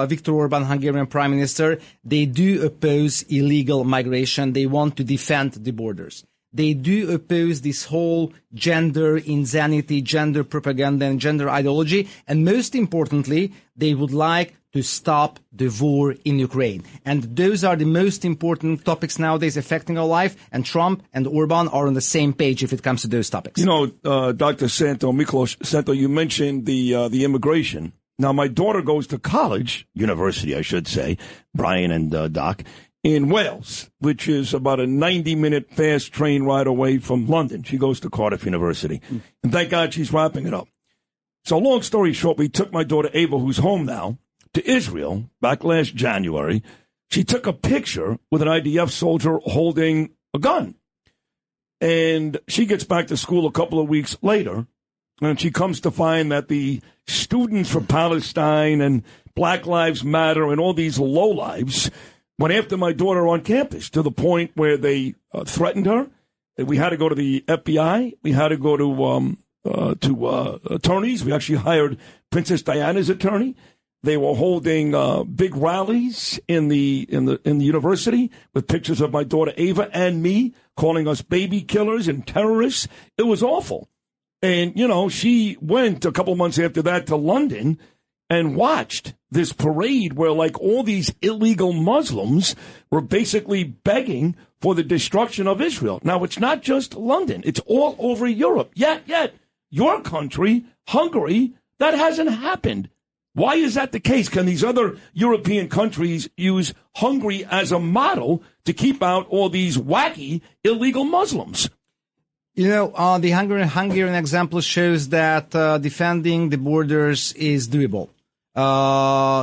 Viktor Orban, Hungarian Prime Minister, they do oppose illegal migration. They want to defend the borders. They do oppose this whole gender insanity, gender propaganda, and gender ideology. And most importantly, they would like to stop the war in Ukraine. And those are the most important topics nowadays affecting our life. And Trump and Orban are on the same page if it comes to those topics. You know, Dr. Miklos Santo, you mentioned the immigration. Now, my daughter goes to college, university, I should say, Brian and Doc, in Wales, which is about a 90-minute fast train ride away from London. She goes to Cardiff University. And thank God she's wrapping it up. So long story short, we took my daughter Ava, who's home now, to Israel back last January. She took a picture with an IDF soldier holding a gun. And she gets back to school a couple of weeks later, and she comes to find that the Students for Palestine and Black Lives Matter and all these lowlives went after my daughter on campus to the point where they threatened her. We had to go to the FBI. We had to go to attorneys. We actually hired Princess Diana's attorney. They were holding big rallies in the university with pictures of my daughter Ava and me, calling us baby killers and terrorists. It was awful. And, you know, she went a couple months after that to London and watched this parade where, like, all these illegal Muslims were basically begging for the destruction of Israel. Now, it's not just London. It's all over Europe. Yet, your country, Hungary, that hasn't happened. Why is that the case? Can these other European countries use Hungary as a model to keep out all these wacky illegal Muslims? You know, the Hungarian example shows that defending the borders is doable.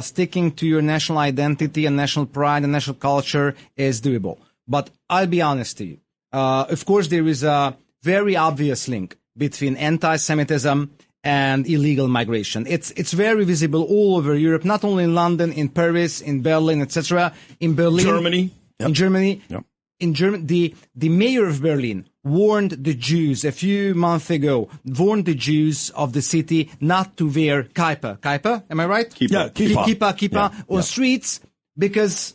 Sticking to your national identity and national pride and national culture is doable. But I'll be honest to you. Of course, there is a very obvious link between anti-Semitism and illegal migration. It's very visible all over Europe, not only in London, in Paris, in Berlin, etc. In Berlin, Germany, in Germany, yep. In Germany, the mayor of Berlin warned the Jews a few months ago, warned the Jews of the city not to wear kippah, am I right? Kippah on streets because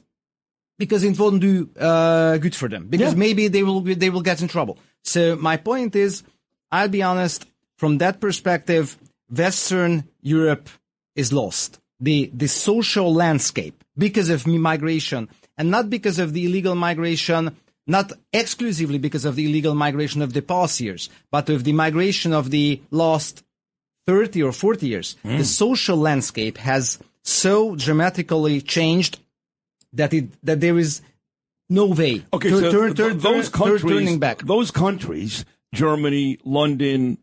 it won't do good for them, because maybe they will get in trouble. So my point is, I'll be honest, from that perspective, Western Europe is lost. The social landscape, because of migration, and not because of the illegal migration, not exclusively because of the illegal migration of the past years, but of the migration of the last 30 or 40 years. The social landscape has so dramatically changed that there is no way turning back. Those countries, Germany, London,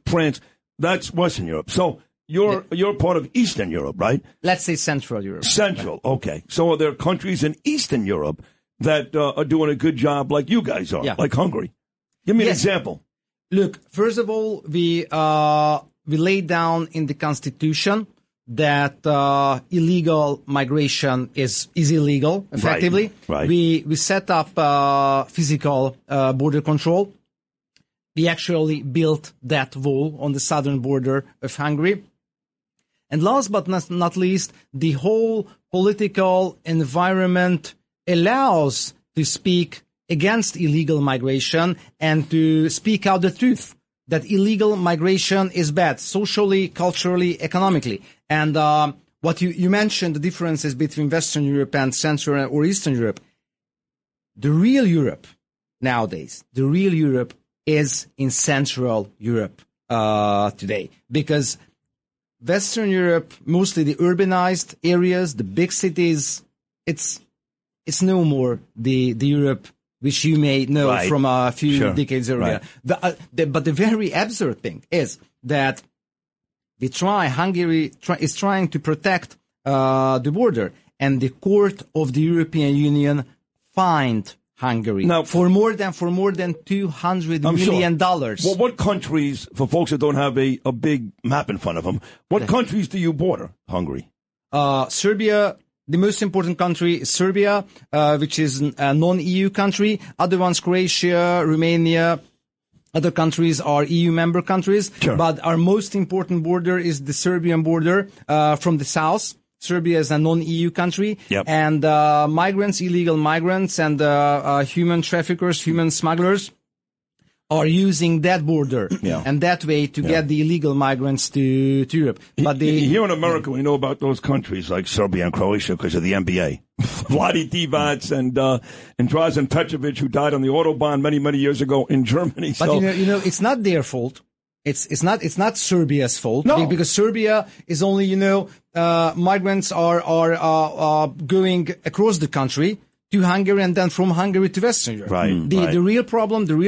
France, that's Western Europe. So you're part of Eastern Europe, right? Let's say Central Europe. Central, okay. So are there countries in Eastern Europe that are doing a good job like you guys are, like Hungary? Give me an example. Look, first of all, we laid down in the Constitution that illegal migration is illegal, effectively. Right. We set up physical border control. We actually built that wall on the southern border of Hungary. And last but not least, the whole political environment allows to speak against illegal migration and to speak out the truth that illegal migration is bad, socially, culturally, economically. And what you mentioned, the differences between Western Europe and Central or Eastern Europe. The real Europe nowadays, is in Central Europe today, because Western Europe, mostly the urbanized areas, the big cities, it's no more the Europe which you may know from a few decades earlier. But the very absurd thing is that Hungary is trying to protect the border, and the Court of the European Union fined Hungary for more than $200 million. Well, what countries, for folks that don't have a big map in front of them, what countries do you border Hungary? Serbia. The most important country is Serbia, which is a non-EU country. Other ones, Croatia, Romania. Other countries are EU member countries. Sure. But our most important border is the Serbian border from the south. Serbia is a non-EU country. Yep. And illegal migrants and human traffickers, human smugglers are using that border and that way to get the illegal migrants to Europe. But here in America, we know about those countries like Serbia and Croatia because of the NBA. Vlade Divac and Drazen Petrovic, who died on the Autobahn many years ago in Germany. But you know, it's not their fault. It's not Serbia's fault. No. Because Serbia is only, migrants are going across the country to Hungary and then from Hungary to Western Europe. The real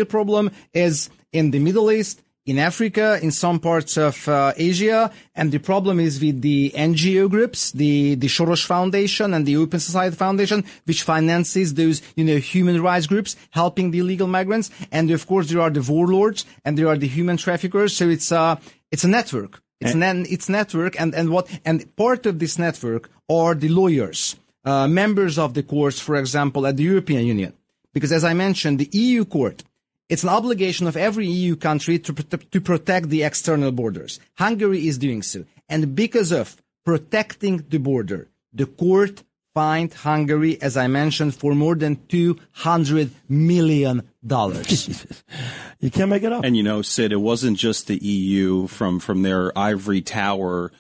problem is in the Middle East, in Africa, in some parts of Asia, and the problem is with the NGO groups, the Soros Foundation and the Open Society Foundation, which finances those, human rights groups helping the illegal migrants. And of course, there are the warlords and there are the human traffickers. So it's a network It's network, and part of this network are the lawyers, members of the courts, for example, at the European Union. Because as I mentioned, the EU court, it's an obligation of every EU country to protect the external borders. Hungary is doing so. And because of protecting the border, the court fined Hungary, as I mentioned, for more than $200 million. You can't make it up. And, Sid, it wasn't just the EU from their ivory tower,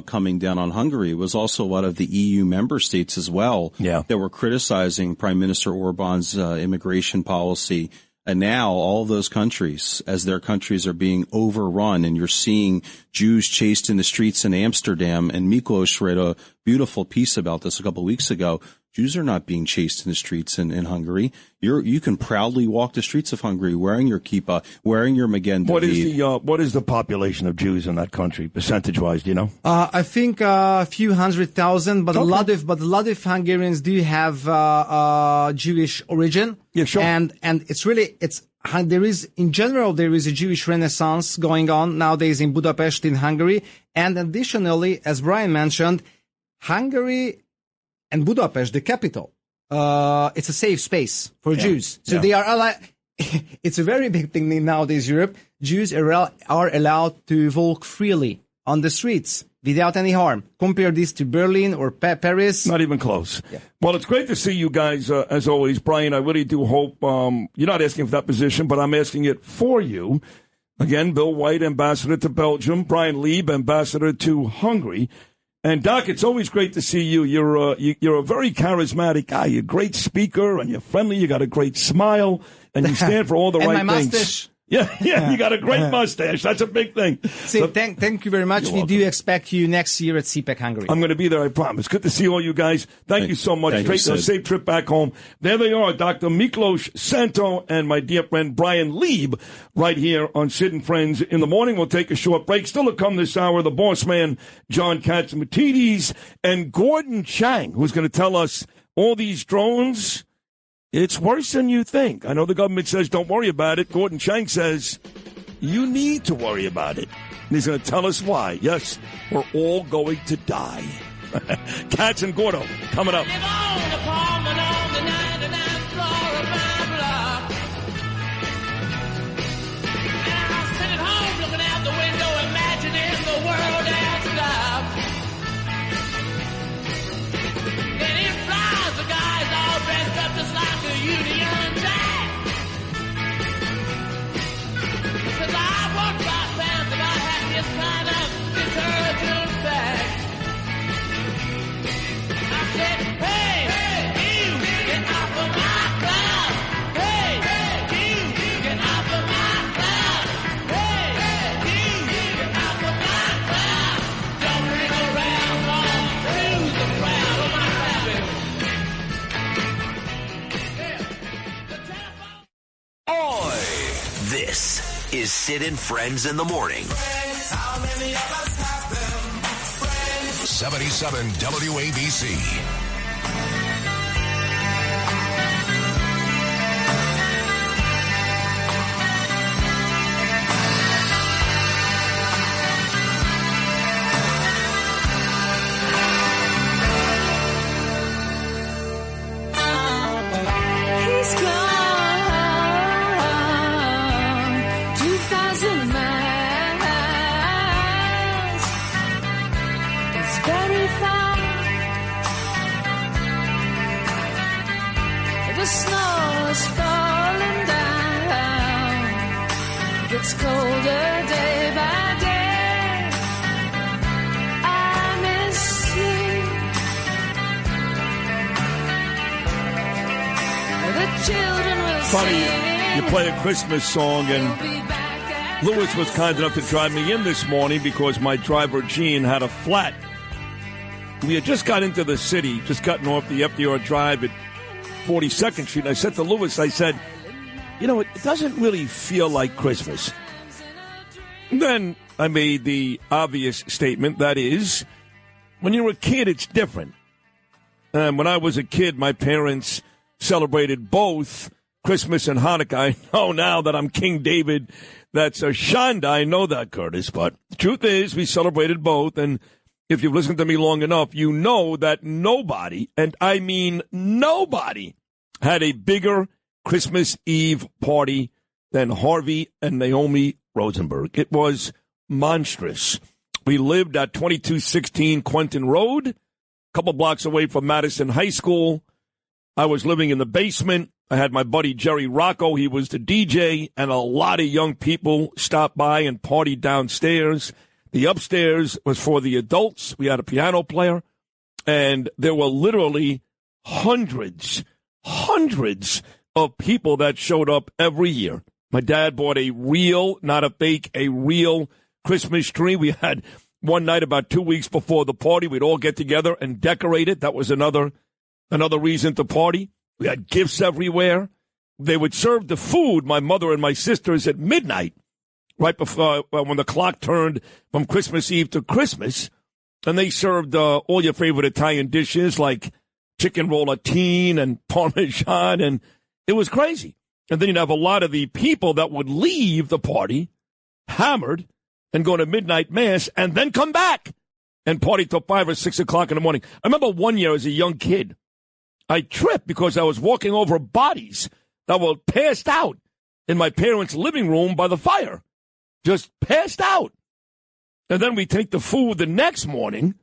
coming down on Hungary. It was also a lot of the EU member states as well that were criticizing Prime Minister Orban's immigration policy. And now all those countries, as their countries are being overrun, and you're seeing Jews chased in the streets in Amsterdam, and Miklos read a beautiful piece about this a couple of weeks ago. Jews are not being chased in the streets in Hungary. You can proudly walk the streets of Hungary wearing your kippah, wearing your Magen David. What is the population of Jews in that country, percentage-wise? Do you know? I think a few 100,000, but a lot of Hungarians do have Jewish origin. Yeah, sure. And there is a Jewish renaissance going on nowadays in Budapest, in Hungary, and additionally, as Brian mentioned, Hungary and Budapest, the capital, it's a safe space for Jews. So they are allowed. It's a very big thing nowadays, Europe. Jews are allowed to walk freely on the streets without any harm. Compare this to Berlin or Paris. Not even close. Yeah. Well, it's great to see you guys, as always. Brian, I really do hope you're not asking for that position, but I'm asking it for you. Again, Bill White, ambassador to Belgium. Bryan Leib, ambassador to Hungary. And, Doc, it's always great to see you. You're a very charismatic guy. You're a great speaker, and you're friendly. You got a great smile, and you stand for all the right things. And my mustache. Yeah, you got a great mustache. That's a big thing. Thank you very much. We do expect you next year at CPAC Hungary. I'm going to be there, I promise. Good to see all you guys. Thank you so much. Safe trip back home. There they are, Dr. Miklos Santo and my dear friend Bryan Leib, right here on Sid and Friends in the morning. We'll take a short break. Still to come this hour, the boss man, John Catsimatidis, and Gordon Chang, who's going to tell us all these drones. It's worse than you think. I know the government says don't worry about it. Gordon Chang says you need to worry about it. And he's going to tell us why. Yes, we're all going to die. Cats and Gordo coming up. This is Sid and Friends in the morning. 77 WABC. It's colder day by day. I miss you. The children will Funny, you play a Christmas song, and Lewis was kind enough to drive me in this morning because my driver, Gene, had a flat. We had just got into the city, just gotten off the FDR Drive at 42nd Street. And I said to Lewis, I said, it doesn't really feel like Christmas. And then I made the obvious statement, that is, when you're a kid, it's different. And when I was a kid, my parents celebrated both Christmas and Hanukkah. I know now that I'm King David That's a shanda. I know that, Curtis. But the truth is, we celebrated both. And if you've listened to me long enough, you know that nobody, and I mean nobody, had a bigger Christmas Eve party than Harvey and Naomi Rosenberg. It was monstrous. We lived at 2216 Quentin Road, a couple blocks away from Madison High School. I was living in the basement. I had my buddy Jerry Rocco. He was the DJ, and a lot of young people stopped by and partied downstairs. The upstairs was for the adults. We had a piano player, and there were literally hundreds of people that showed up every year. My dad bought a real, not a fake, a real Christmas tree. We had one night about 2 weeks before the party. We'd all get together and decorate it. That was another reason to party. We had gifts everywhere. They would serve the food, my mother and my sisters, at midnight, right before when the clock turned from Christmas Eve to Christmas. And they served all your favorite Italian dishes like chicken rollatine and Parmesan, and it was crazy. And then you'd have a lot of the people that would leave the party hammered and go to midnight mass and then come back and party till 5 or 6 o'clock in the morning. I remember one year as a young kid, I tripped because I was walking over bodies that were passed out in my parents' living room by the fire. Just passed out. And then we take the food the next morning,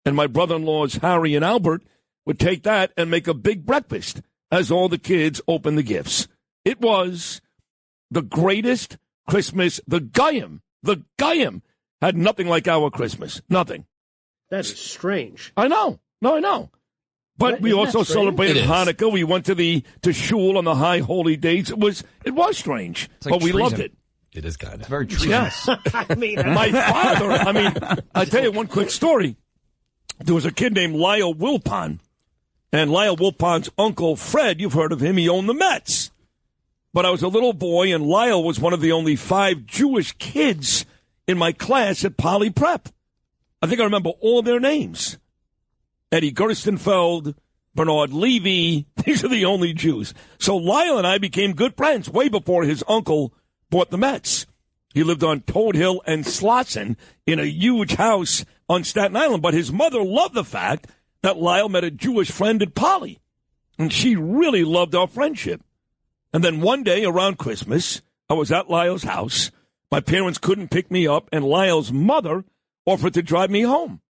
and my brother-in-laws, Harry and Albert, would take that and make a big breakfast as all the kids opened the gifts. It was the greatest Christmas. The Goyim had nothing like our Christmas. Nothing. That is strange. I know. No, I know. But we also celebrated Hanukkah. We went to shul on the high holy days. It was strange, like but we treason. loved it. It is kind of. Very treasonous. Yes. I mean, my father, I'll tell you one quick story. There was a kid named Lyle Wilpon, and Lyle Wilpon's uncle, Fred, you've heard of him, he owned the Mets. But I was a little boy, and Lyle was one of the only 5 Jewish kids in my class at Poly Prep. I think I remember all their names. Eddie Gerstenfeld, Bernard Levy, these are the only Jews. So Lyle and I became good friends way before his uncle bought the Mets. He lived on Toad Hill and Slauson in a huge house on Staten Island, but his mother loved the fact that Lyle met a Jewish friend at Poly, and she really loved our friendship. And then one day around Christmas, I was at Lyle's house. My parents couldn't pick me up, and Lyle's mother offered to drive me home.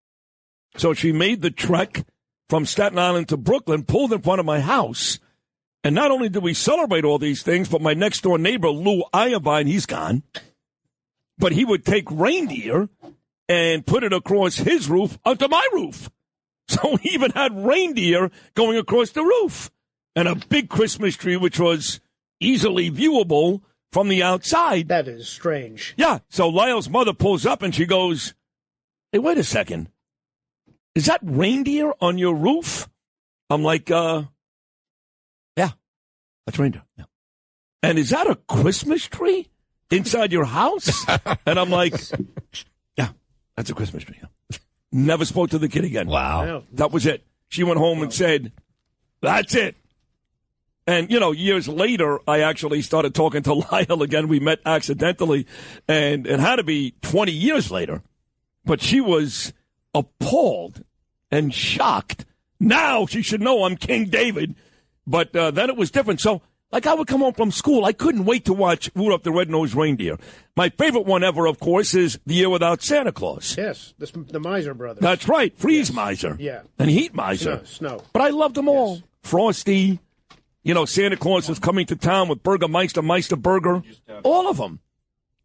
So she made the trek from Staten Island to Brooklyn, pulled in front of my house. And not only did we celebrate all these things, but my next-door neighbor, Lou Iovine, he's gone. But he would take reindeer and put it across his roof onto my roof. So he even had reindeer going across the roof. And a big Christmas tree, which was easily viewable from the outside. That is strange. Yeah. So Lyle's mother pulls up and she goes, "Hey, wait a second. Is that reindeer on your roof?" I'm like, yeah, that's reindeer. Yeah. "And is that a Christmas tree inside your house?" And I'm like, yeah, that's a Christmas tree. Yeah. Never spoke to the kid again. Wow. That was it. She went home and said, "That's it." And, years later, I actually started talking to Lyle again. We met accidentally, and it had to be 20 years later. But she was appalled and shocked. Now she should know I'm King David, but then it was different. So, I would come home from school. I couldn't wait to watch Rudolph the Red-Nosed Reindeer. My favorite one ever, of course, is The Year Without Santa Claus. Yes, the Miser Brothers. That's right. Freeze Miser. Yeah. And Heat Miser. Snow. But I loved them all. Frosty. Santa Claus is coming to town with Burgermeister, Meisterburger. All of them.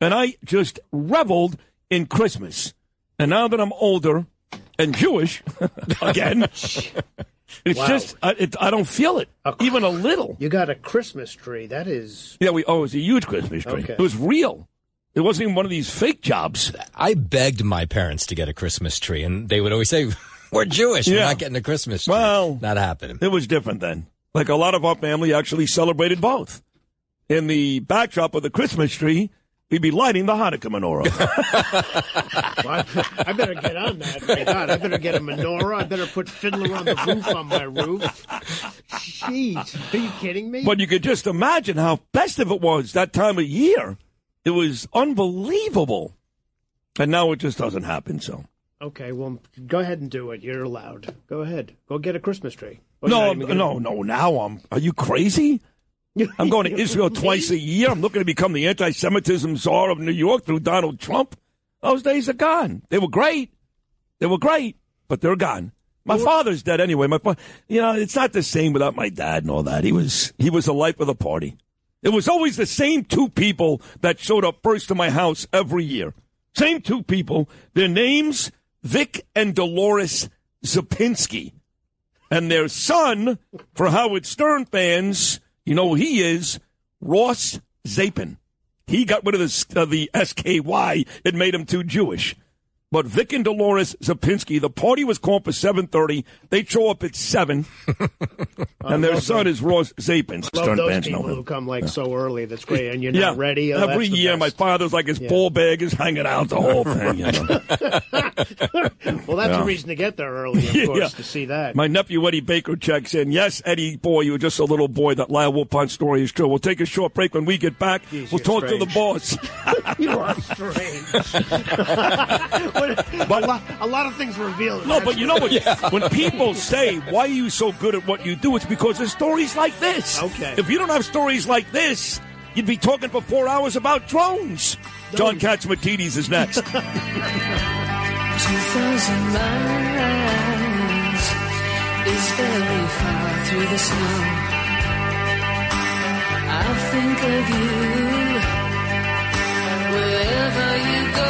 And I just reveled in Christmas. And now that I'm older and Jewish, again, it's just, I don't feel it, even a little. You got a Christmas tree. That is... Yeah, it was a huge Christmas tree. Okay. It was real. It wasn't even one of these fake jobs. I begged my parents to get a Christmas tree, and they would always say, "We're Jewish. We're not getting a Christmas tree." Well, not happening. It was different then. A lot of our family actually celebrated both. In the backdrop of the Christmas tree, we'd be lighting the Hanukkah menorah. Well, I better get on that. My God, I better get a menorah. I better put Fiddler on the Roof on my roof. Jeez, are you kidding me? But you could just imagine how festive it was that time of year. It was unbelievable. And now it just doesn't happen, so. Okay, well, go ahead and do it. You're allowed. Go ahead. Go get a Christmas tree. No. Now are you crazy? I'm going to Israel twice a year. I'm looking to become the anti-Semitism czar of New York through Donald Trump. Those days are gone. They were great, but they're gone. My father's dead anyway. It's not the same without my dad and all that. He was the life of the party. It was always the same two people that showed up first to my house every year. Same two people. Their names, Vic and Dolores Zapinski. And their son, for Howard Stern fans, you know who he is, Ross Zapin. He got rid of the SKY. It made him too Jewish. But Vic and Dolores Zapinski, the party was called for 7:30. They show up at 7. And their son is Ross Zapin. Love those people who come so early. That's great. And you're not ready. Every year, my father's like his ball bag is hanging out, the whole thing. Well, that's a reason to get there early, of course, to see that. My nephew Eddie Baker checks in. Yes, Eddie, boy, you were just a little boy. That Lyle Wilpon story is true. We'll take a short break. When we get back, we'll talk to the boss. You are strange. But a lot of things revealed. No, but you know what? When people say, why are you so good at what you do, it's because there's stories like this. Okay. If you don't have stories like this, you'd be talking for 4 hours about drones. John Catsimatidis is next. 2,000 miles is very far through the snow. I think of you wherever you go.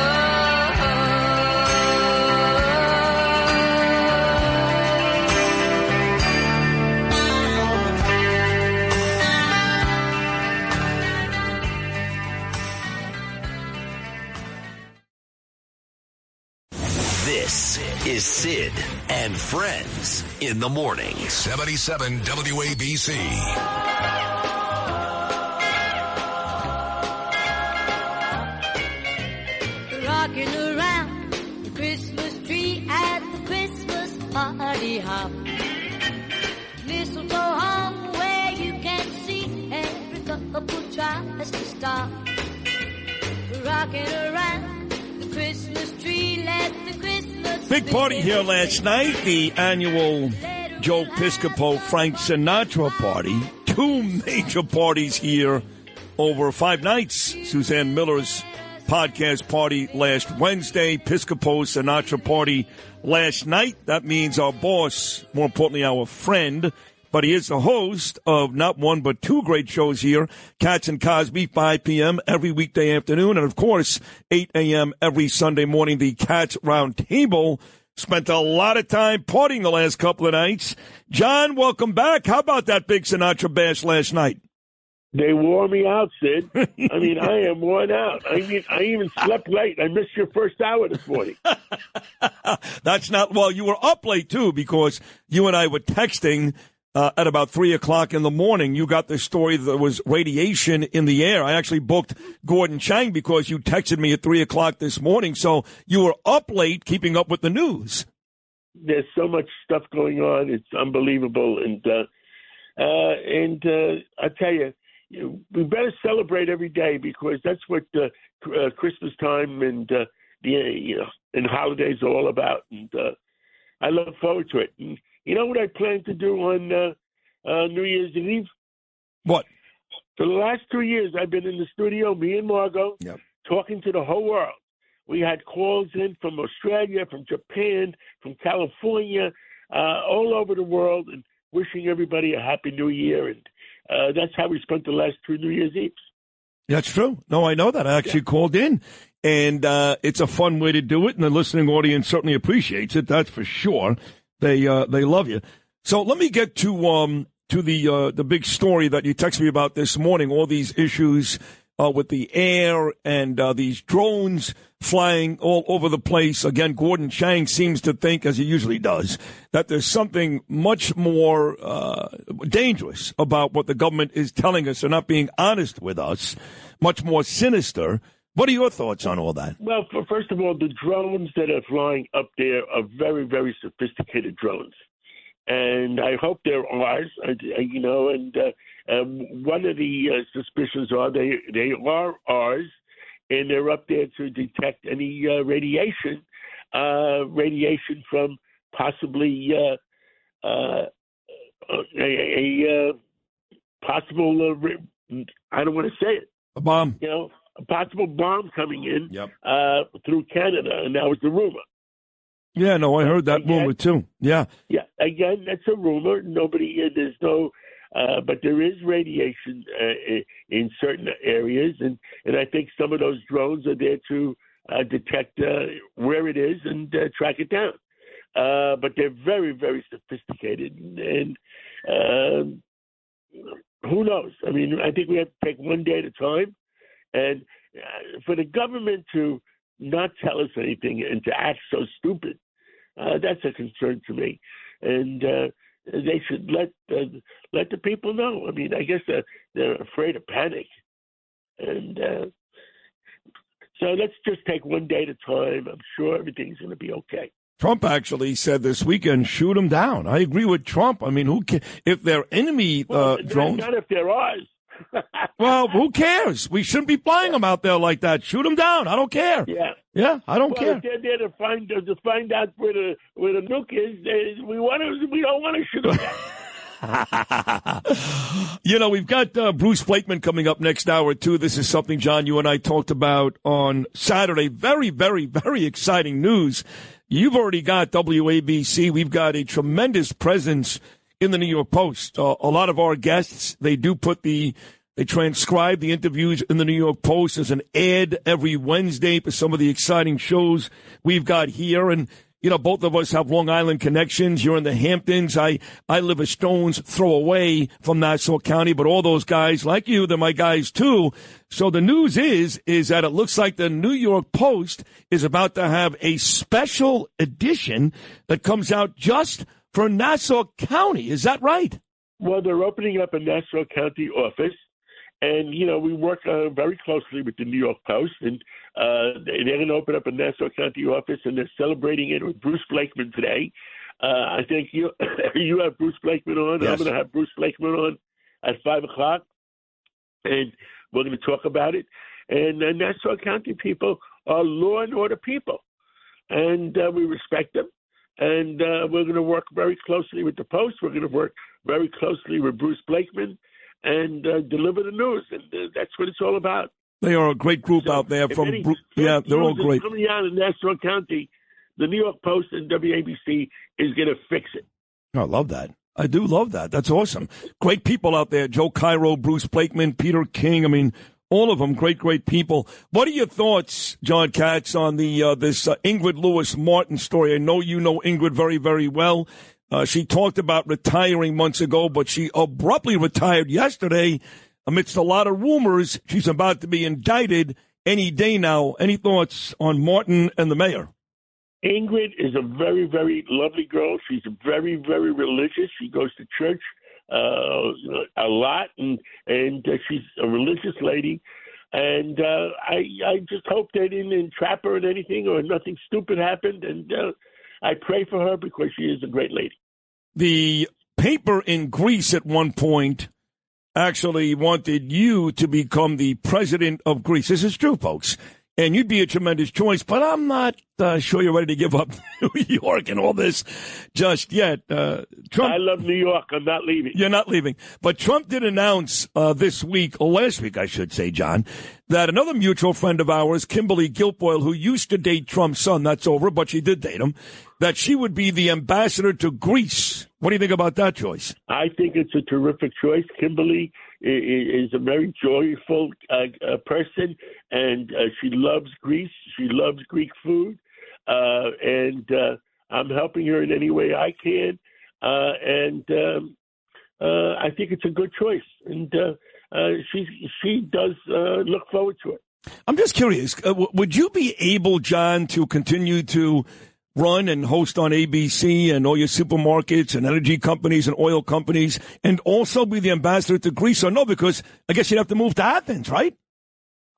This is Sid and Friends in the morning. 77 WABC. Rocking around the Christmas tree at the Christmas party hop. Mistletoe hung where you can see every couple tries to stop. Rocking around the Christmas tree, let the Christmas Big party here last night, the annual Joe Piscopo Frank Sinatra party. 2 major parties here over 5 nights. Suzanne Miller's podcast party last Wednesday, Piscopo Sinatra party last night. That means our boss, more importantly our friend, but he is the host of not one but 2 great shows here, Cats and Cosby, 5 p.m. every weekday afternoon, and of course 8 a.m. every Sunday morning, the Cats Round Table. Spent a lot of time partying the last couple of nights. John, welcome back. How about that big Sinatra bash last night? They wore me out, Sid. I mean, I am worn out. I mean, I even slept late. I missed your first hour this morning. That's not, well, you were up late, too, because you and I were texting at about 3 o'clock in the morning. You got the story that there was radiation in the air. I actually booked Gordon Chang because you texted me at 3 o'clock this morning. So you were up late keeping up with the news. There's so much stuff going on. It's unbelievable. And I tell you, we better celebrate every day because that's what Christmas time and and holidays are all about. And I look forward to it. And you know what I plan to do on New Year's Eve? What? For the last 2 years, I've been in the studio, me and Margot, talking to the whole world. We had calls in from Australia, from Japan, from California, all over the world, and wishing everybody a happy New Year. And that's how we spent the last 2 New Year's Eves. That's true. No, I know that. I actually called in, and it's a fun way to do it, and the listening audience certainly appreciates it. That's for sure. They love you. So let me get to the big story that you texted me about this morning. All these issues with the air and these drones flying all over the place. Again, Gordon Chang seems to think, as he usually does, that there's something much more dangerous about what the government is telling us. They're not being honest with us, much more sinister. What are your thoughts on all that? Well, first of all, the drones that are flying up there are very, very sophisticated drones. And I hope they're ours, and one of the suspicions are they are ours, and they're up there to detect any radiation from possibly a possible. I don't want to say it. A bomb. A possible bomb coming in through Canada, and that was the rumor. Yeah, no, I heard that rumor too. Yeah. Yeah, again, that's a rumor. There's no, but there is radiation in certain areas, and I think some of those drones are there to detect where it is and track it down. But they're very, very sophisticated, and who knows? I mean, I think we have to take one day at a time, and for the government to not tell us anything and to act so stupid, that's a concern to me. And they should let the people know. I mean, I guess they're afraid of panic. And so let's just take one day at a time. I'm sure everything's going to be okay. Trump actually said this weekend, shoot them down. I agree with Trump. I mean, if they're enemy drones. Not if they're ours. Well, who cares? We shouldn't be flying them out there like that. Shoot them down. I don't care. Yeah, I don't care. If they're there to find out where the nuke is, we don't want to shoot them down. We've got Bruce Blakeman coming up next hour, too. This is something, John, you and I talked about on Saturday. Very, very, very exciting news. You've already got WABC. We've got a tremendous presence in the New York Post. A lot of our guests, they transcribe the interviews in the New York Post as an ad every Wednesday for some of the exciting shows we've got here. And, both of us have Long Island connections. You're in the Hamptons. I live a stone's throw away from Nassau County, but all those guys, like you, they're my guys too. So the news is that it looks like the New York Post is about to have a special edition that comes out just for Nassau County. Is that right? Well, they're opening up a Nassau County office, and, we work very closely with the New York Post, and they're going to open up a Nassau County office, and they're celebrating it with Bruce Blakeman today. I think you have Bruce Blakeman on. Yes. I'm going to have Bruce Blakeman on at 5 o'clock, and we're going to talk about it. And Nassau County people are law and order people, and we respect them. And we're going to work very closely with the Post. We're going to work very closely with Bruce Blakeman and deliver the news. And that's what it's all about. They are a great group out there. They're all great. Coming out of Nassau County, the New York Post and WABC is going to fix it. I love that. I do love that. That's awesome. Great people out there. Joe Cairo, Bruce Blakeman, Peter King. I mean, all of them great, great people. What are your thoughts, John Katz, on this Ingrid Lewis-Martin story? I know you know Ingrid very, very well. She talked about retiring months ago, but she abruptly retired yesterday amidst a lot of rumors. She's about to be indicted any day now. Any thoughts on Martin and the mayor? Ingrid is a very, very lovely girl. She's very, very religious. She goes to church a lot, and she's a religious lady. And I just hope they didn't entrap her in anything or nothing stupid happened. And I pray for her because she is a great lady. The paper in Greece at one point actually wanted you to become the president of Greece. This is true, folks. And you'd be a tremendous choice, but I'm not sure you're ready to give up New York and all this just yet. Trump, I love New York. I'm not leaving. You're not leaving. But Trump did announce this week, or last week, I should say, John, that another mutual friend of ours, Kimberly Guilfoyle, who used to date Trump's son, that's over, but she did date him, that she would be the ambassador to Greece. What do you think about that choice? I think it's a terrific choice. Kimberly is a very joyful person, and she loves Greece. She loves Greek food, and I'm helping her in any way I can. And I think it's a good choice, and she does look forward to it. I'm just curious, would you be able, John, to continue to run and host on ABC and all your supermarkets and energy companies and oil companies and also be the ambassador to Greece? Or no, because I guess you'd have to move to Athens, right?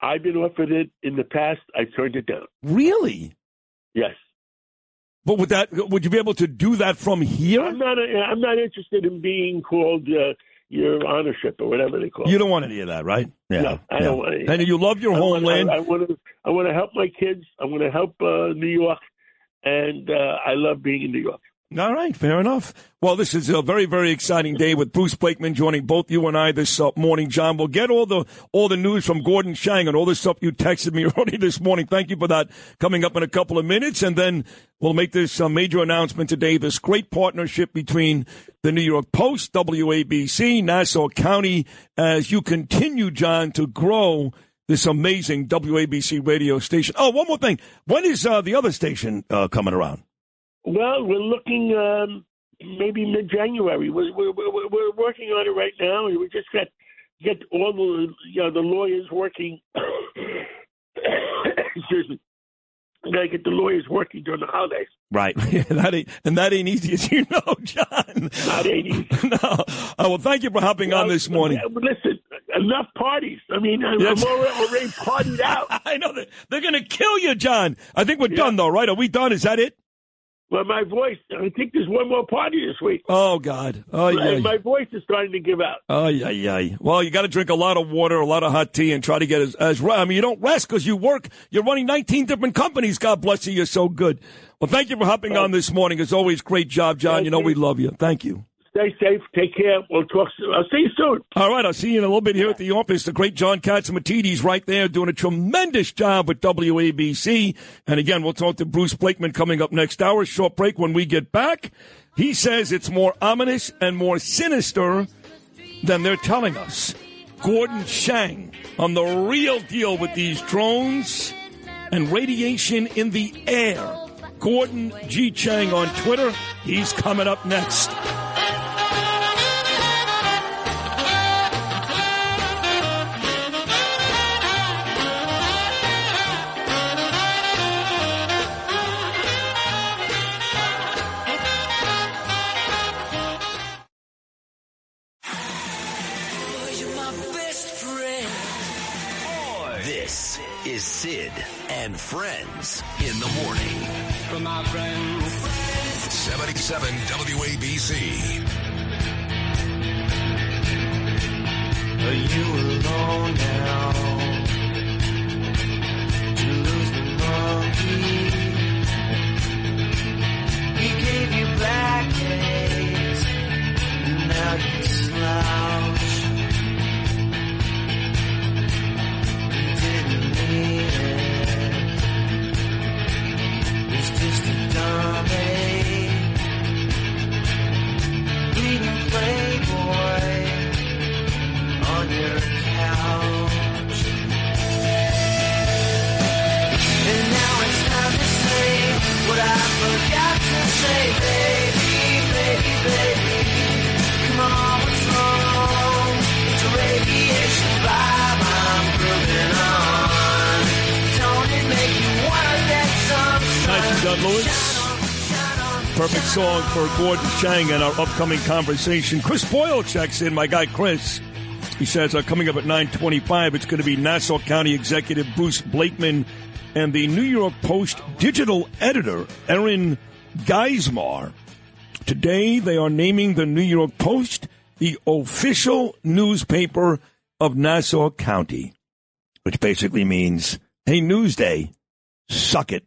I've been offered it in the past. I turned it down. Really? Yes. But would you be able to do that from here? I'm not interested in being called, your ownership or whatever they call it. You don't want any of that, right? Yeah. No, I don't want any. And you love your homeland. I want to help my kids. I want to help New York, and I love being in New York. All right, fair enough. Well, this is a very, very exciting day with Bruce Blakeman joining both you and I this morning, John. We'll get all the news from Gordon Chang and all this stuff you texted me already this morning. Thank you for that. Coming up in a couple of minutes, and then we'll make this major announcement today. This great partnership between the New York Post, WABC, Nassau County, as you continue, John, to grow this amazing WABC radio station. Oh, one more thing. When is the other station coming around? Well, we're looking maybe mid-January. We're working on it right now. We just get all the lawyers working. Excuse me. We got to get the lawyers working during the holidays. Right. that ain't easy, as you know, John. That ain't easy. No. Well, thank you for hopping on this morning. Listen, enough parties. I mean, Yes. I'm already partied out. I know that they're going to kill you, John. I think we're done, though, right? Are we done? Is that it? Well, my voice, I think there's one more party this week. Oh, God. Oh, yeah. My voice is starting to give out. Oh, yeah. Well, you got to drink a lot of water, a lot of hot tea, and try to get I mean, you don't rest because you work. You're running 19 different companies. God bless you. You're so good. Well, thank you for hopping on this morning. As always, great job, John. You know we love you. Thank you. Stay safe. Take care. We'll talk soon. I'll see you soon. All right. I'll see you in a little bit here at the office. The great John Catsimatidis right there doing a tremendous job with WABC. And again, we'll talk to Bruce Blakeman coming up next hour. Short break when we get back. He says it's more ominous and more sinister than they're telling us. Gordon Chang on the real deal with these drones and radiation in the air. Gordon G. Chang on Twitter. He's coming up next. This is Sid and Friends in the morning. From my friends. 77 WABC. Are you alone now? To lose the monkey. He gave you black days. And now you slouch. It's just a dummy reading Playboy on your couch. And now it's time to say what I forgot to say, baby, baby, baby. Come on, what's wrong? It's a radiation vibe I'm grooving on. Don't it make you wanna get some sun? Nicely done, Lewis. Perfect song for Gordon Chang and our upcoming conversation. Chris Boyle checks in, my guy Chris. He says, coming up at 9:25, it's going to be Nassau County Executive Bruce Blakeman and the New York Post digital editor, Erin Geismar. Today, they are naming the New York Post the official newspaper of Nassau County, which basically means, hey, Newsday, suck it.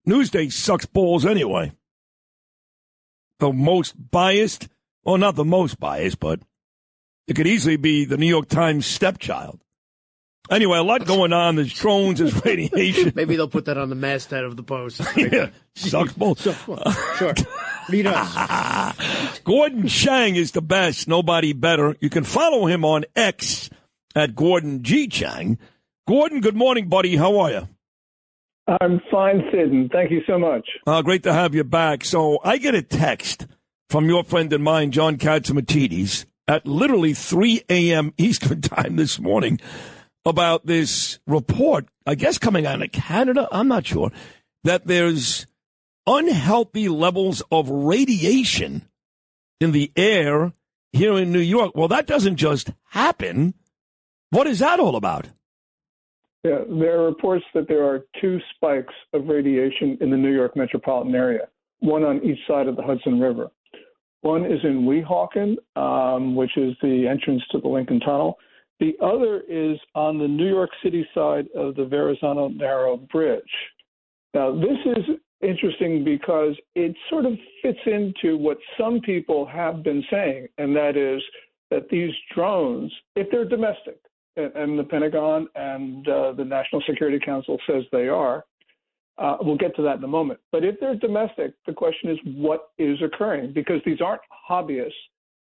Newsday sucks balls anyway. The most biased, well, not the most biased, but it could easily be the New York Times stepchild. Anyway, a lot going on. There's drones, there's radiation. Maybe they'll put that on the masthead of the Post. Yeah, sucks balls. Sure. Read us. Gordon Chang is the best. Nobody better. You can follow him on X at Gordon G. Chang. Gordon, good morning, buddy. How are you? I'm fine, Sid, and thank you so much. Great to have you back. So I get a text from your friend and mine, John Catsimatidis, at literally 3 a.m. Eastern time this morning about this report, I guess coming out of Canada, I'm not sure, that there's unhealthy levels of radiation in the air here in New York. Well, that doesn't just happen. What is that all about? Yeah, there are reports that there are 2 spikes of radiation in the New York metropolitan area, one on each side of the Hudson River. One is in Weehawken, which is the entrance to the Lincoln Tunnel. The other is on the New York City side of the Verrazano Narrow Bridge. Now, this is interesting because it sort of fits into what some people have been saying, and that is that these drones, if they're domestic, and the Pentagon and the National Security Council says they are, we'll get to that in a moment. But if they're domestic, the question is what is occurring? Because these aren't hobbyists.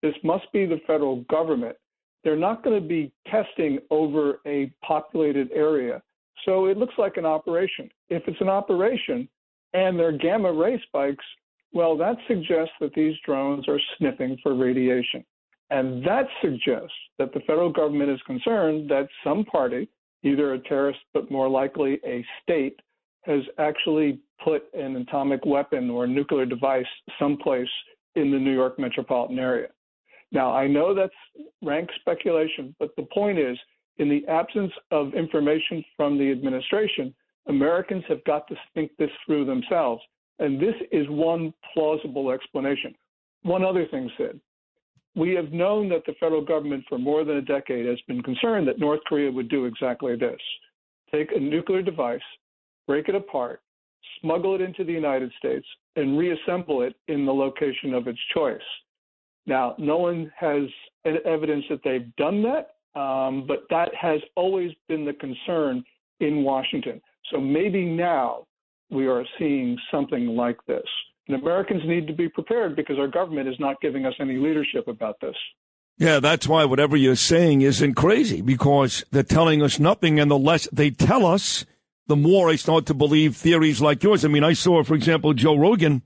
This must be the federal government. They're not going to be testing over a populated area. So it looks like an operation. If it's an operation and they're gamma ray spikes, well, that suggests that these drones are sniffing for radiation. And that suggests that the federal government is concerned that some party, either a terrorist but more likely a state, has actually put an atomic weapon or a nuclear device someplace in the New York metropolitan area. Now, I know that's rank speculation, but the point is, in the absence of information from the administration, Americans have got to think this through themselves. And this is one plausible explanation. One other thing, Sid. We have known that the federal government for more than a decade has been concerned that North Korea would do exactly this. Take a nuclear device, break it apart, smuggle it into the United States, and reassemble it in the location of its choice. Now, no one has evidence that they've done that, but that has always been the concern in Washington. So maybe now we are seeing something like this. And Americans need to be prepared because our government is not giving us any leadership about this. Yeah, that's why whatever you're saying isn't crazy, because they're telling us nothing, and the less they tell us, the more I start to believe theories like yours. I mean, I saw, for example, Joe Rogan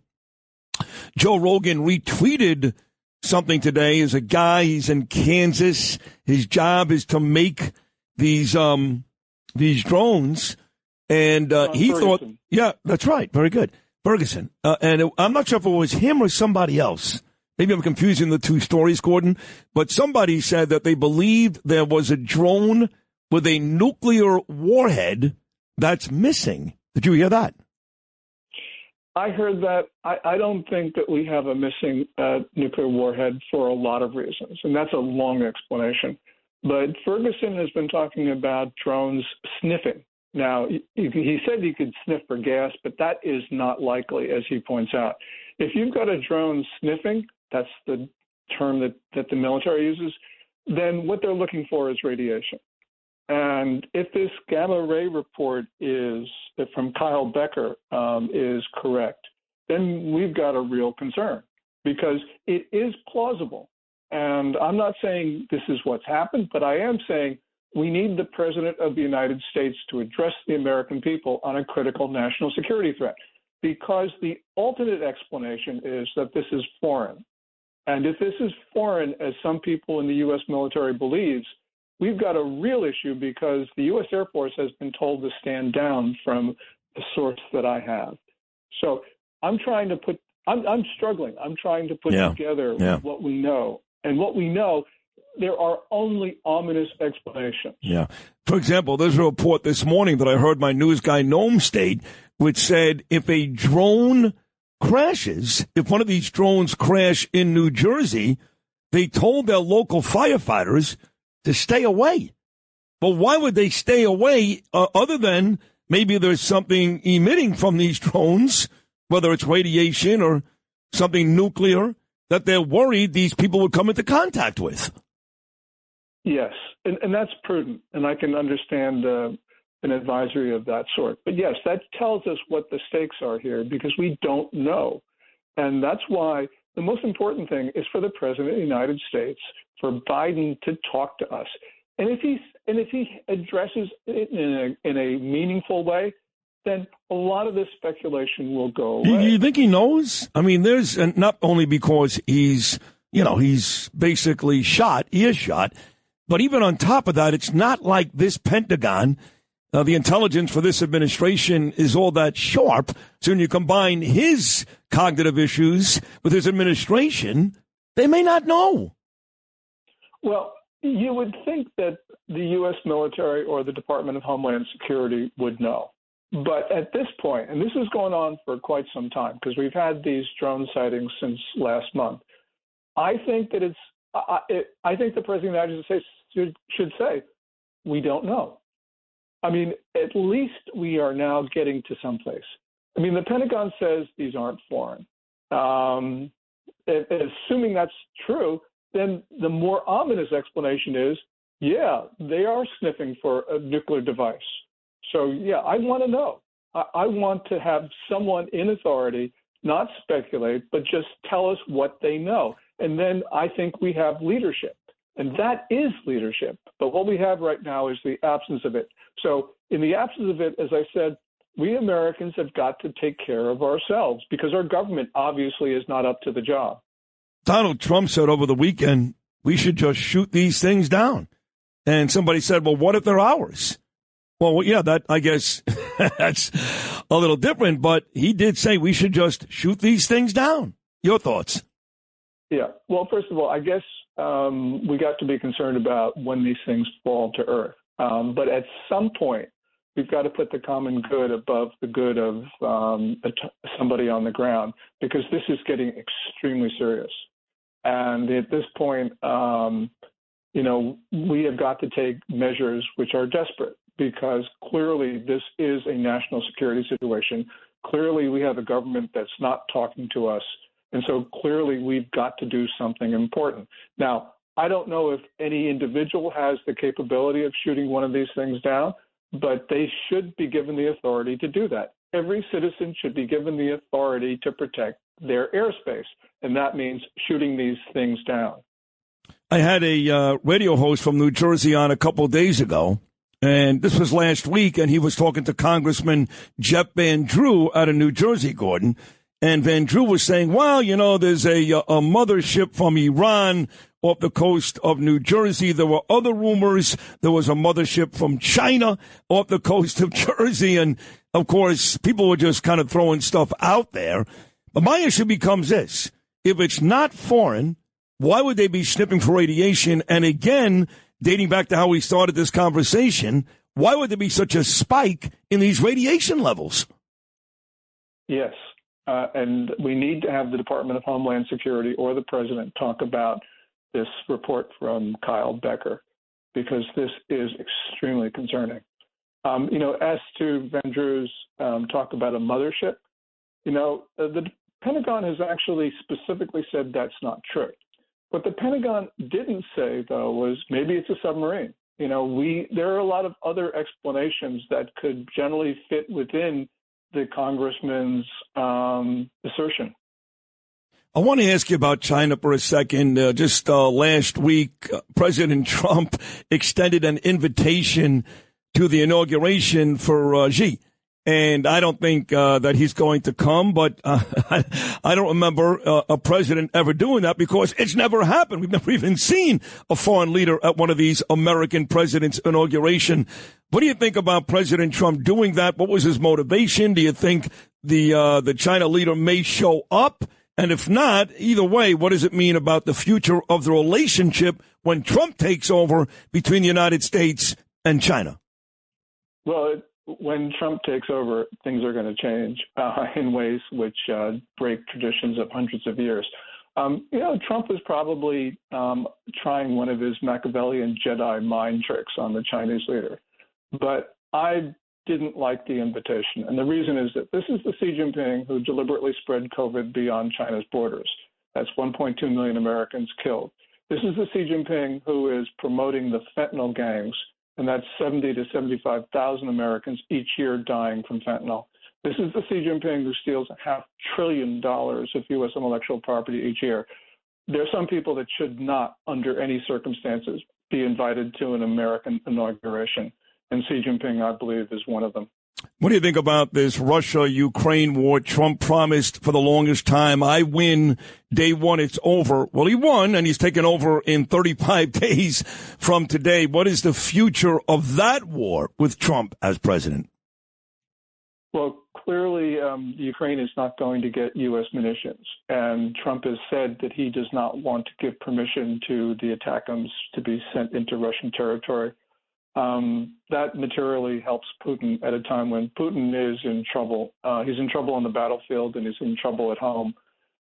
retweeted something today. Is a guy, he's in Kansas. His job is to make these drones, and he Ferguson. thought, yeah, that's right, very good, Ferguson. I'm not sure if it was him or somebody else. Maybe I'm confusing the two stories, Gordon. But somebody said that they believed there was a drone with a nuclear warhead that's missing. Did you hear that? I heard that. I don't think that we have a missing nuclear warhead for a lot of reasons, and that's a long explanation. But Ferguson has been talking about drones sniffing. Now, he said you could sniff for gas, but that is not likely, as he points out. If you've got a drone sniffing, that's the term that the military uses, then what they're looking for is radiation. And if this gamma ray report from Kyle Becker is correct, then we've got a real concern because it is plausible. And I'm not saying this is what's happened, but I am saying we need the President of the United States to address the American people on a critical national security threat, because the alternate explanation is that this is foreign. And if this is foreign, as some people in the U.S. military believes, we've got a real issue because the U.S. Air Force has been told to stand down from the source that I have. So I'm struggling. I'm trying to put together what we know. And what we know, there are only ominous explanations. Yeah. For example, there's a report this morning that I heard my news guy Nome state, which said if a drone crashes, if one of these drones crash in New Jersey, they told their local firefighters to stay away. But why would they stay away other than maybe there's something emitting from these drones, whether it's radiation or something nuclear, that they're worried these people would come into contact with? Yes, and that's prudent, and I can understand an advisory of that sort. But yes, that tells us what the stakes are here because we don't know. And that's why the most important thing is for the President of the United States, for Biden to talk to us. And if he addresses it in a meaningful way, then a lot of this speculation will go away. You think he knows? I mean, there's, and not only because he's basically shot, he is shot, but even on top of that, it's not like this Pentagon, the intelligence for this administration is all that sharp. So when you combine his cognitive issues with his administration, they may not know. Well, you would think that the U.S. military or the Department of Homeland Security would know. But at this point, and this is going on for quite some time because we've had these drone sightings since last month, I think that I think the president of the United States should say, we don't know. I mean, at least we are now getting to someplace. I mean, the Pentagon says these aren't foreign. Assuming that's true, then the more ominous explanation is, yeah, they are sniffing for a nuclear device. So, yeah, I want to know. I want to have someone in authority not speculate, but just tell us what they know. And then I think we have leadership. And that is leadership. But what we have right now is the absence of it. So in the absence of it, as I said, we Americans have got to take care of ourselves because our government obviously is not up to the job. Donald Trump said over the weekend, we should just shoot these things down. And somebody said, well, what if they're ours? Well, yeah, that I guess that's a little different, but he did say we should just shoot these things down. Your thoughts? Yeah. Well, first of all, I guess we got to be concerned about when these things fall to earth. But at some point, we've got to put the common good above the good of somebody on the ground because this is getting extremely serious. And at this point, we have got to take measures which are desperate because clearly this is a national security situation. Clearly we have a government that's not talking to us. And so clearly we've got to do something important. Now, I don't know if any individual has the capability of shooting one of these things down, but they should be given the authority to do that. Every citizen should be given the authority to protect their airspace, and that means shooting these things down. I had a radio host from New Jersey on a couple of days ago, and this was last week, and he was talking to Congressman Jeff Van Drew out of New Jersey, Gordon. And Van Drew was saying, well, there's a mothership from Iran off the coast of New Jersey. There were other rumors. There was a mothership from China off the coast of Jersey. And, of course, people were just kind of throwing stuff out there. But my issue becomes this. If it's not foreign, why would they be sniffing for radiation? And again, dating back to how we started this conversation, why would there be such a spike in these radiation levels? Yes. And we need to have the Department of Homeland Security or the president talk about this report from Kyle Becker, because this is extremely concerning. As to Van Drew's talk about a mothership, the Pentagon has actually specifically said that's not true. What the Pentagon didn't say, though, was maybe it's a submarine. There are a lot of other explanations that could generally fit within the congressman's assertion. I want to ask you about China for a second. Just last week, President Trump extended an invitation to the inauguration for Xi. And I don't think that he's going to come, but I don't remember a president ever doing that because it's never happened. We've never even seen a foreign leader at one of these American presidents' inauguration. What do you think about President Trump doing that? What was his motivation? Do you think the China leader may show up? And if not, either way, what does it mean about the future of the relationship when Trump takes over between the United States and China? Well, when Trump takes over, things are going to change in ways which break traditions of hundreds of years. Trump was probably trying one of his Machiavellian Jedi mind tricks on the Chinese leader. But I didn't like the invitation. And the reason is that this is the Xi Jinping who deliberately spread COVID beyond China's borders. That's 1.2 million Americans killed. This is the Xi Jinping who is promoting the fentanyl gangs, and that's 70 to 75,000 Americans each year dying from fentanyl. This is the Xi Jinping who steals $500 billion of U.S. intellectual property each year. There are some people that should not, under any circumstances, be invited to an American inauguration. And Xi Jinping, I believe, is one of them. What do you think about this Russia-Ukraine war? Trump promised for the longest time, I win, day one, it's over. Well, he won, and he's taken over in 35 days from today. What is the future of that war with Trump as president? Well, clearly, Ukraine is not going to get U.S. munitions. And Trump has said that he does not want to give permission to the attackums to be sent into Russian territory. That materially helps Putin at a time when Putin is in trouble. He's in trouble on the battlefield and he's in trouble at home.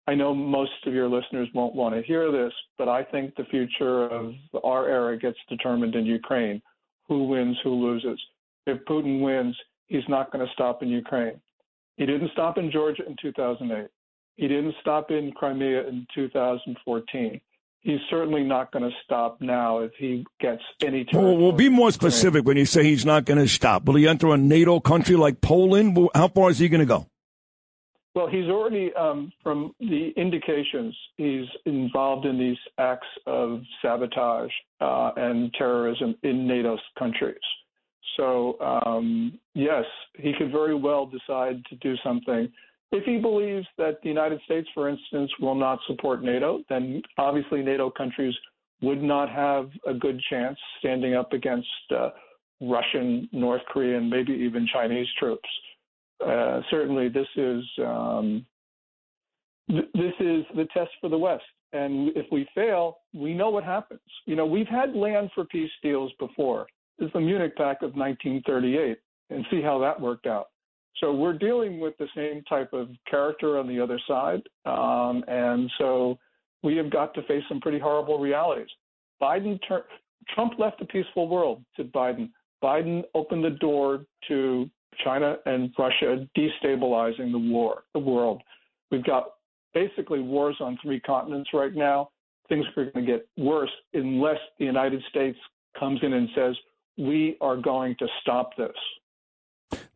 I know most of your listeners won't want to hear this, but I think the future of our era gets determined in Ukraine. Who wins, who loses. If Putin wins, he's not going to stop in Ukraine. He didn't stop in Georgia in 2008. He didn't stop in Crimea in 2014. He's certainly not going to stop now if he gets any territory. Well, be more specific when you say he's not going to stop. Will he enter a NATO country like Poland? How far is he going to go? Well, he's already, from the indications, he's involved in these acts of sabotage and terrorism in NATO countries. So, yes, he could very well decide to do something. If he believes that the United States, for instance, will not support NATO, then obviously NATO countries would not have a good chance standing up against Russian, North Korean, maybe even Chinese troops. Certainly, this is the test for the West. And if we fail, we know what happens. You know, we've had land for peace deals before. This is the Munich Pact of 1938, and see how that worked out. So we're dealing with the same type of character on the other side, and so we have got to face some pretty horrible realities. Trump left a peaceful world, said Biden. Biden opened the door to China and Russia destabilizing the world. We've got basically wars on 3 continents right now. Things are going to get worse unless the United States comes in and says, we are going to stop this.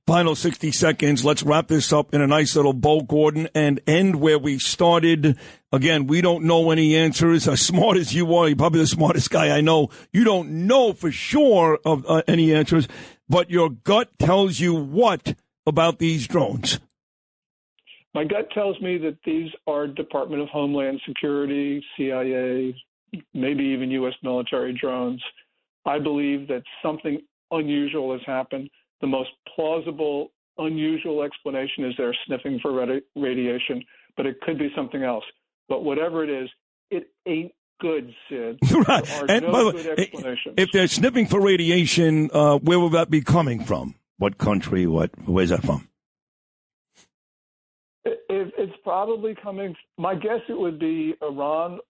Final 60 seconds. Let's wrap this up in a nice little bow, Gordon, and end where we started. Again, we don't know any answers. As smart as you are, you're probably the smartest guy I know. You don't know for sure of any answers, but your gut tells you what about these drones? My gut tells me that these are Department of Homeland Security, CIA, maybe even U.S. military drones. I believe that something unusual has happened. The most plausible, unusual explanation is they're sniffing for radiation, but it could be something else. But whatever it is, it ain't good, Sid. Right. There are And no by the good way, explanations. if they're sniffing for radiation, where will that be coming from? What country? Where's that from? It's probably coming. My guess it would be Iran,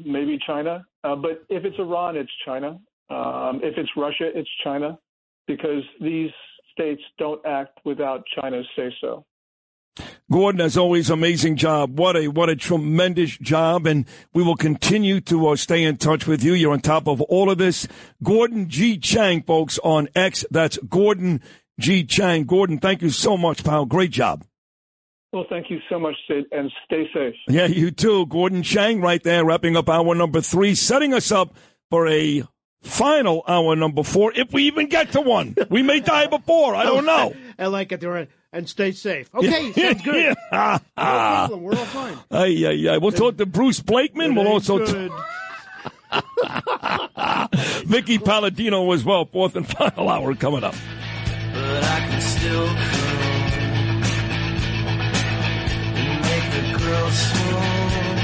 maybe China. But if it's Iran, it's China. If it's Russia, it's China, because these states don't act without China's say-so. Gordon, as always, amazing job. What a tremendous job, and we will continue to stay in touch with you. You're on top of all of this. Gordon G. Chang, folks, on X. That's Gordon G. Chang. Gordon, thank you so much, pal. Great job. Well, thank you so much, Sid, and stay safe. Yeah, you too. Gordon Chang right there, wrapping up hour number 3, setting us up for a final hour number 4, if we even get to one. We may die before. I don't know. I like it. And stay safe. Okay, sounds good. No problem. We're all fine. We'll talk to Bruce Blakeman. We'll also Vickie Paladino as well. 4th and final hour coming up. But I can still come and make the girl swoon.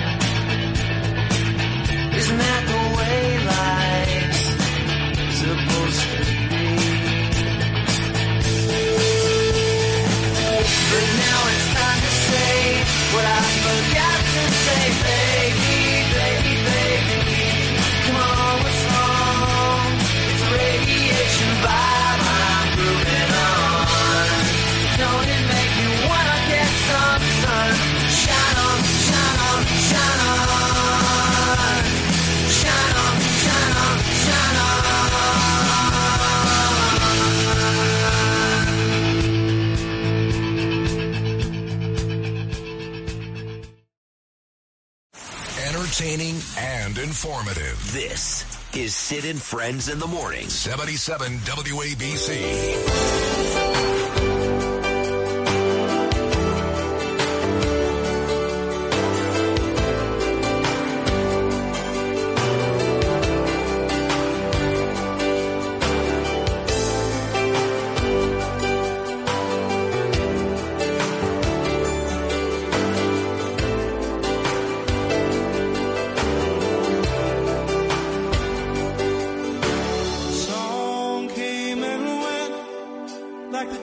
Isn't that the way life's supposed to be? But now it's time to say what I forgot to say, baby, baby, baby. Come on, what's wrong? It's radiation vibe, I'm moving on. Don't it make you wanna get some sun? Shine on, shine on, shine on. Shine on, shine on, shine on. Entertaining and informative. This is Sid and Friends in the Morning. 77 WABC. Song came and went like the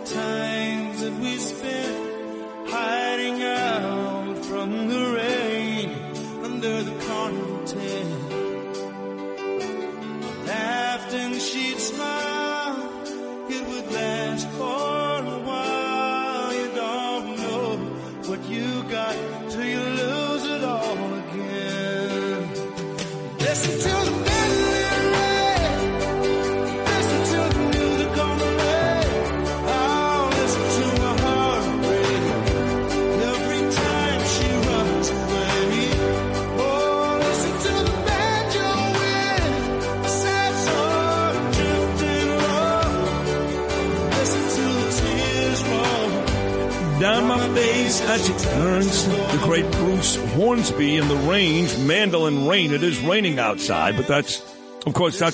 as it turns, the great Bruce Hornsby in the range, Mandolin Rain. It is raining outside, but that's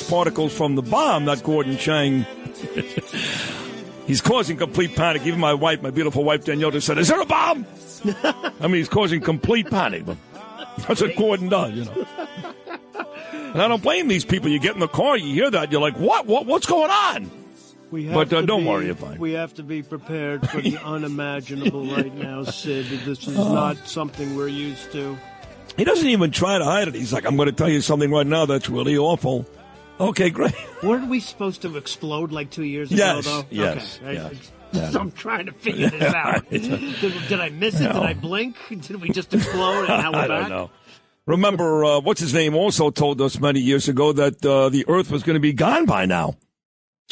particles from the bomb, not Gordon Chang. He's causing complete panic. Even my beautiful wife, Danielle, just said, "Is there a bomb?" I mean, he's causing complete panic, but that's what Gordon does, you know. And I don't blame these people. You get in the car, you hear that, you're like, what's going on? But don't worry about it. We have to be prepared for the unimaginable right now, Sid. This is not something we're used to. He doesn't even try to hide it. He's like, "I'm going to tell you something right now that's really awful." Okay, great. Weren't we supposed to explode like 2 years ago, though? Yes, okay. yes. So I'm trying to figure this out. Did I miss it? No. Did I blink? Did we just explode and now we're I back? don't know. Remember, what's his name also told us many years ago that the Earth was going to be gone by now.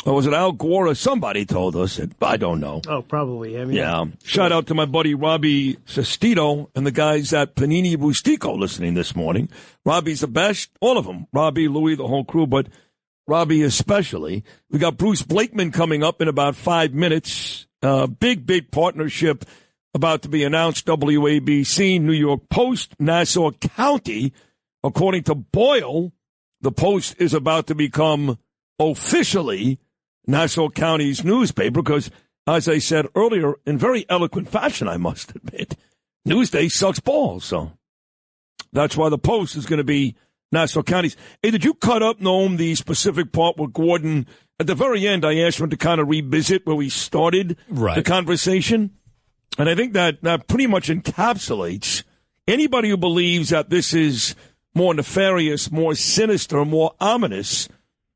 Or was it Al Gore or somebody told us it? I don't know. Oh, probably. I mean, yeah. Shout out to my buddy Robbie Sestito and the guys at Panini Rustico listening this morning. Robbie's the best. All of them. Robbie, Louie, the whole crew, but Robbie especially. We got Bruce Blakeman coming up in about 5 minutes. Big partnership about to be announced. WABC, New York Post, Nassau County. According to Boyle, the Post is about to become officially Nassau County's newspaper because, as I said earlier, in very eloquent fashion, I must admit, Newsday sucks balls. So that's why the Post is going to be Nassau County's. Hey, did you cut up, Noam, the specific part with Gordon? At the very end, I asked him to kind of revisit where we started the conversation. And I think that pretty much encapsulates anybody who believes that this is more nefarious, more sinister, more ominous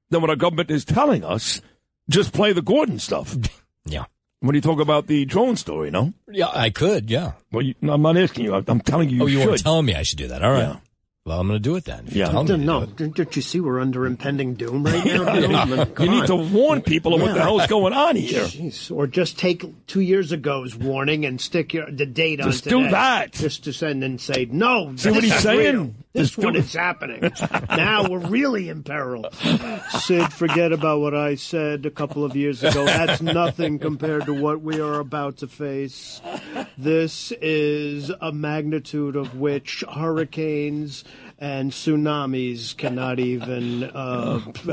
than what our government is telling us. Just play the Gordon stuff. Yeah. When you talk about the drone story, no? Yeah, I could, yeah. Well, I'm not asking you. I'm telling you you should. were telling me I should do that. All right. Yeah. Well, I'm going to do it then. Don't you see we're under impending doom right now? You need to warn people of what the hell's going on here. Jeez. Or just take 2 years ago's warning and stick the date on Just today. do that. Just to send and say, no, See what he's saying? Real. This one is happening. Now we're really in peril. Sid, forget about what I said a couple of years ago. That's nothing compared to what we are about to face. This is a magnitude of which hurricanes and tsunamis cannot even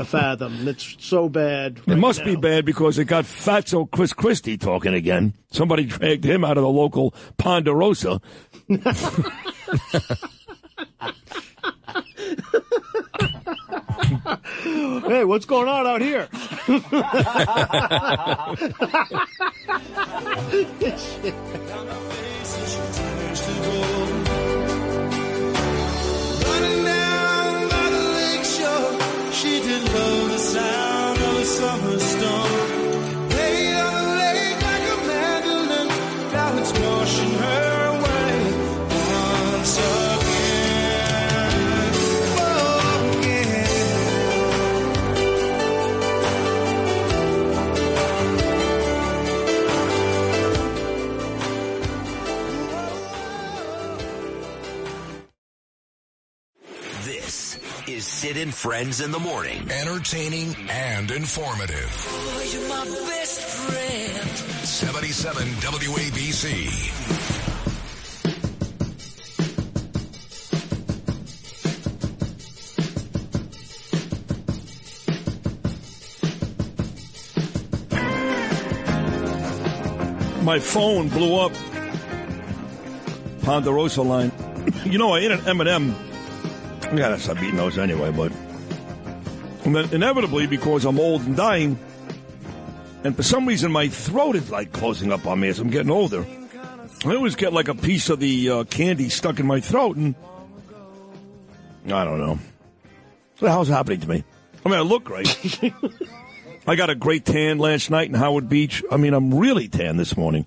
fathom. It's so bad. It must be bad because it got Fatso Chris Christie talking again. Somebody dragged him out of the local Ponderosa. Hey, what's going on out here? Running down by the lake shore, she did love the sound of a summer storm. Lay on the lake like a mandolin, now it's washing her away once again. Oh, yeah. This is Sid and Friends in the Morning. Entertaining and informative. Oh, you're my best friend. 77 WABC. My phone blew up. Ponderosa line. You know, I ate an M&M. I gotta stop eating those anyway, but and then inevitably, because I'm old and dying, and for some reason my throat is like closing up on me as I'm getting older. I always get like a piece of the candy stuck in my throat, and I don't know. What the hell's happening to me? I mean, I look great. I got a great tan last night in Howard Beach. I mean, I'm really tan this morning.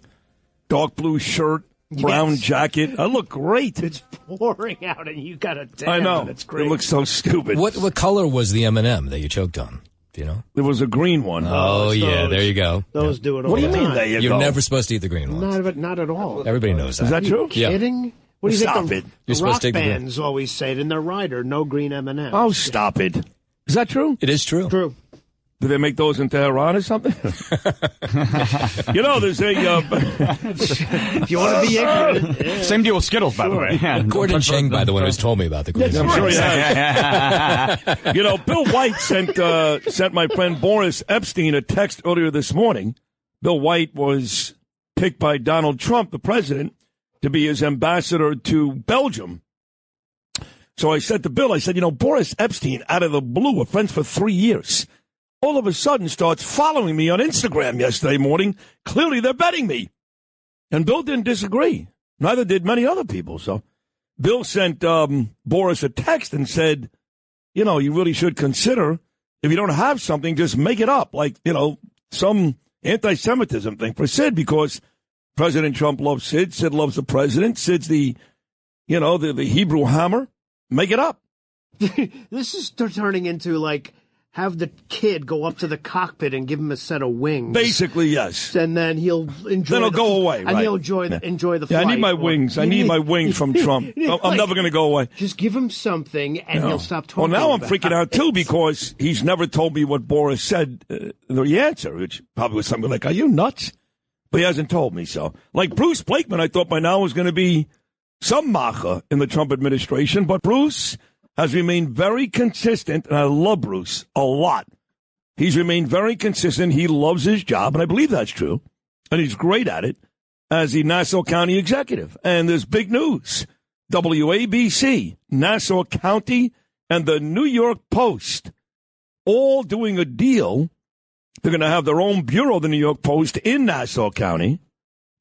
Dark blue shirt. Brown jacket. I look great. It's pouring out, and you got a tan. I know. It's great. It looks so stupid. What color was the M&M that you choked on? Do you know? There was a green one. Oh, yeah. There you go. Those do it all What do you the mean, time. there you You're go? never supposed to eat the green ones. Not at all. Everybody knows that. Is that true? Are you kidding? What do you Stop think? it. You're supposed Rock to take the green. bands always say it in their rider, no green M&Ms. Oh, stop it. Is that true? It is true. True. Do they make those in Tehran or something? You know, there's a... if you want to be ignorant. Yeah. Same deal with Skittles, by the way. Yeah. Gordon Chang, by the way, has told me about the Quiz. I'm sure he has. You know, Bill White sent my friend Boris Epstein a text earlier this morning. Bill White was picked by Donald Trump, the president, to be his ambassador to Belgium. So I said to Bill, I said, you know, Boris Epstein, out of the blue, we're friends for 3 years, all of a sudden starts following me on Instagram yesterday morning. Clearly they're betting me. And Bill didn't disagree. Neither did many other people. So Bill sent Boris a text and said, you know, you really should consider, if you don't have something, just make it up. Like, you know, some anti-Semitism thing for Sid, because President Trump loves Sid. Sid loves the president. Sid's the Hebrew hammer. Make it up. This is turning into like, have the kid go up to the cockpit and give him a set of wings. Basically, yes. And then he'll enjoy. Then he'll go away. And he'll enjoy the flight. Yeah, I need my wings. I need my wings from Trump. I'm never going to go away. Just give him something, and he'll stop talking. Well, now I'm freaking out too, because he's never told me what Boris said. The answer, which probably was something like, "Are you nuts?" But he hasn't told me so. Like Bruce Blakeman, I thought by now was going to be some macher in the Trump administration, but Bruce has remained very consistent, and I love Bruce a lot. He's remained very consistent. He loves his job, and I believe that's true, and he's great at it as the Nassau County executive. And there's big news. WABC, Nassau County, and the New York Post all doing a deal. They're going to have their own bureau, the New York Post, in Nassau County.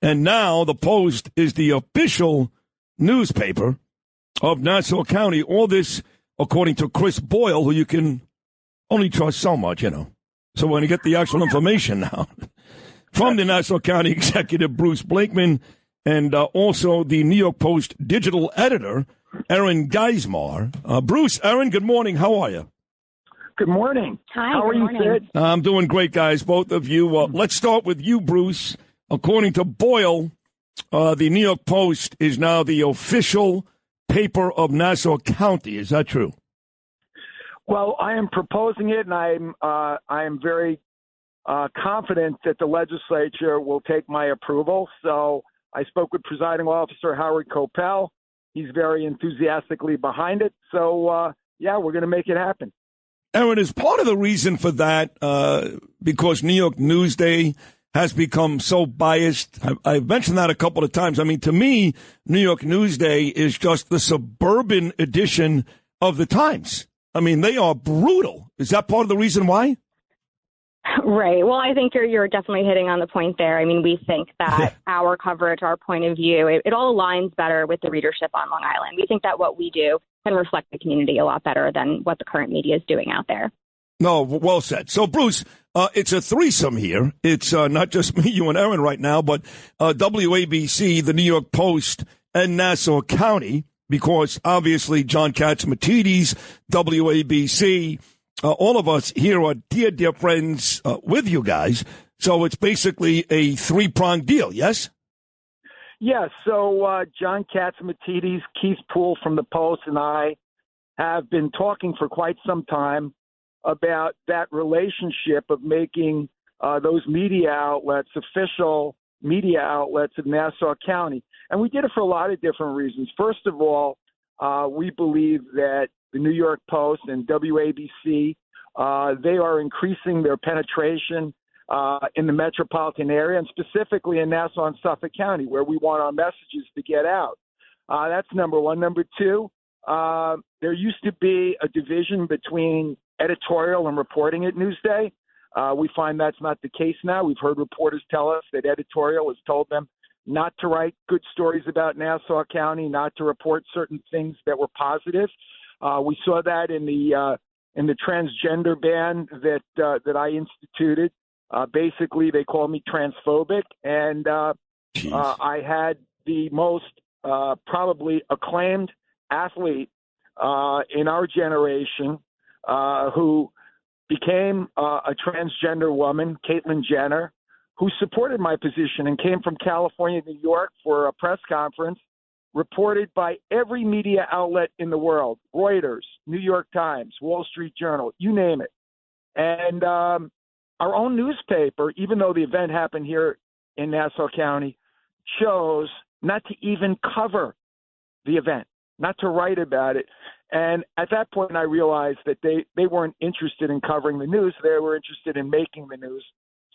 And now the Post is the official newspaper of Nassau County. All this, according to Chris Boyle, who you can only trust so much, you know. So we're going to get the actual information now from the Nassau County executive, Bruce Blakeman, and also the New York Post digital editor, Aaron Geismar. Bruce, Aaron, good morning. How are you? Good morning. Hi, how are you, Sid? I'm doing great, guys, both of you. Let's start with you, Bruce. According to Boyle, the New York Post is now the official paper of Nassau County. Is that true? Well, I am proposing it, and I am very confident that the legislature will take my approval. So I spoke with Presiding Officer Howard Coppell. He's very enthusiastically behind it. So, yeah, we're going to make it happen. Aaron, is part of the reason for that because New York Newsday has become so biased? I've mentioned that a couple of times. I mean, to me, New York Newsday is just the suburban edition of the Times. I mean, they are brutal. Is that part of the reason why? Right. Well, I think you're definitely hitting on the point there. I mean, we think that our coverage, our point of view, it all aligns better with the readership on Long Island. We think that what we do can reflect the community a lot better than what the current media is doing out there. No, well said. So, Bruce, it's a threesome here. It's not just me, you, and Aaron right now, but WABC, the New York Post, and Nassau County, because obviously John Catsimatidis, WABC, all of us here are dear friends with you guys. So it's basically a three-pronged deal, yes? Yes. So John Catsimatidis, Keith Poole from the Post, and I have been talking for quite some time about that relationship of making those media outlets official media outlets of Nassau County. And we did it for a lot of different reasons. First of all, we believe that the New York Post and WABC, they are increasing their penetration in the metropolitan area, and specifically in Nassau and Suffolk County, where we want our messages to get out. That's number one. Number two, there used to be a division between editorial and reporting at Newsday. We find that's not the case now. We've heard reporters tell us that editorial has told them not to write good stories about Nassau County, not to report certain things that were positive. We saw that in the transgender ban that I instituted. Basically, they call me transphobic, and I had the most probably acclaimed athlete in our generation who became a transgender woman, Caitlyn Jenner, who supported my position and came from California to New York for a press conference, reported by every media outlet in the world, Reuters, New York Times, Wall Street Journal, you name it. And our own newspaper, even though the event happened here in Nassau County, chose not to even cover the event, not to write about it. And at that point, I realized that they weren't interested in covering the news. They were interested in making the news.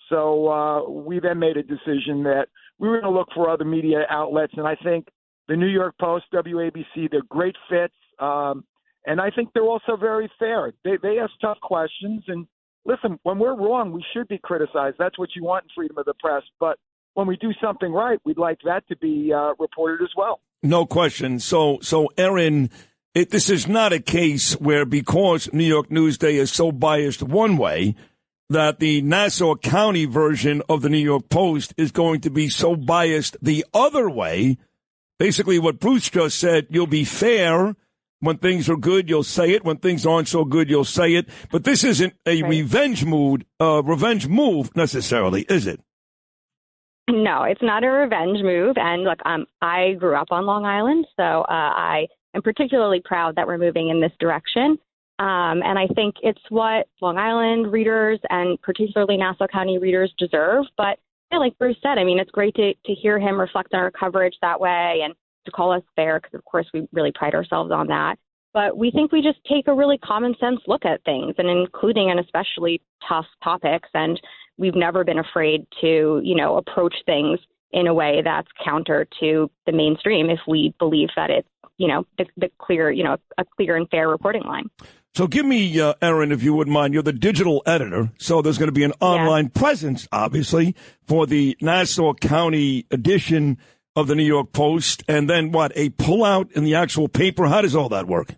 So we then made a decision that we were going to look for other media outlets. And I think the New York Post, WABC, they're great fits. And I think they're also very fair. They ask tough questions. And listen, when we're wrong, we should be criticized. That's what you want in freedom of the press. But when we do something right, we'd like that to be reported as well. No question. So Aaron, this is not a case where because New York Newsday is so biased one way that the Nassau County version of the New York Post is going to be so biased the other way. Basically what Bruce just said, you'll be fair. When things are good, you'll say it. When things aren't so good, you'll say it. But this isn't a revenge move necessarily, is it? No, it's not a revenge move. And look, I grew up on Long Island, so I am particularly proud that we're moving in this direction. And I think it's what Long Island readers and particularly Nassau County readers deserve. But yeah, like Bruce said, I mean, it's great to hear him reflect on our coverage that way and to call us fair, because of course we really pride ourselves on that. But we think we just take a really common sense look at things, and including and especially tough topics. And we've never been afraid to, approach things in a way that's counter to the mainstream if we believe that it's, the clear, a clear and fair reporting line. So give me, Aaron, if you wouldn't mind, you're the digital editor. So there's going to be an online presence, obviously, for the Nassau County edition of the New York Post. And then what, a pullout in the actual paper? How does all that work?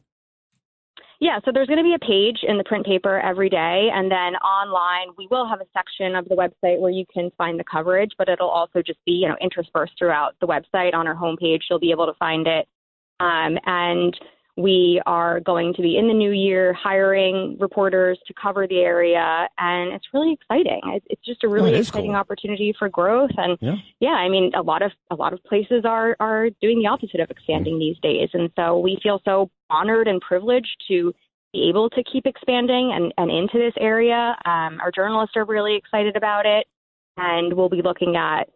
Yeah, so there's going to be a page in the print paper every day, and then online we will have a section of the website where you can find the coverage, but it'll also just be, interspersed throughout the website. On our homepage, you'll be able to find it. And we are going to be in the new year hiring reporters to cover the area, and it's really exciting. It's just a really exciting opportunity for growth. And I mean, a lot of places are doing the opposite of expanding these days, and so we feel so honored and privileged to be able to keep expanding and into this area. Our journalists are really excited about it, and we'll be looking at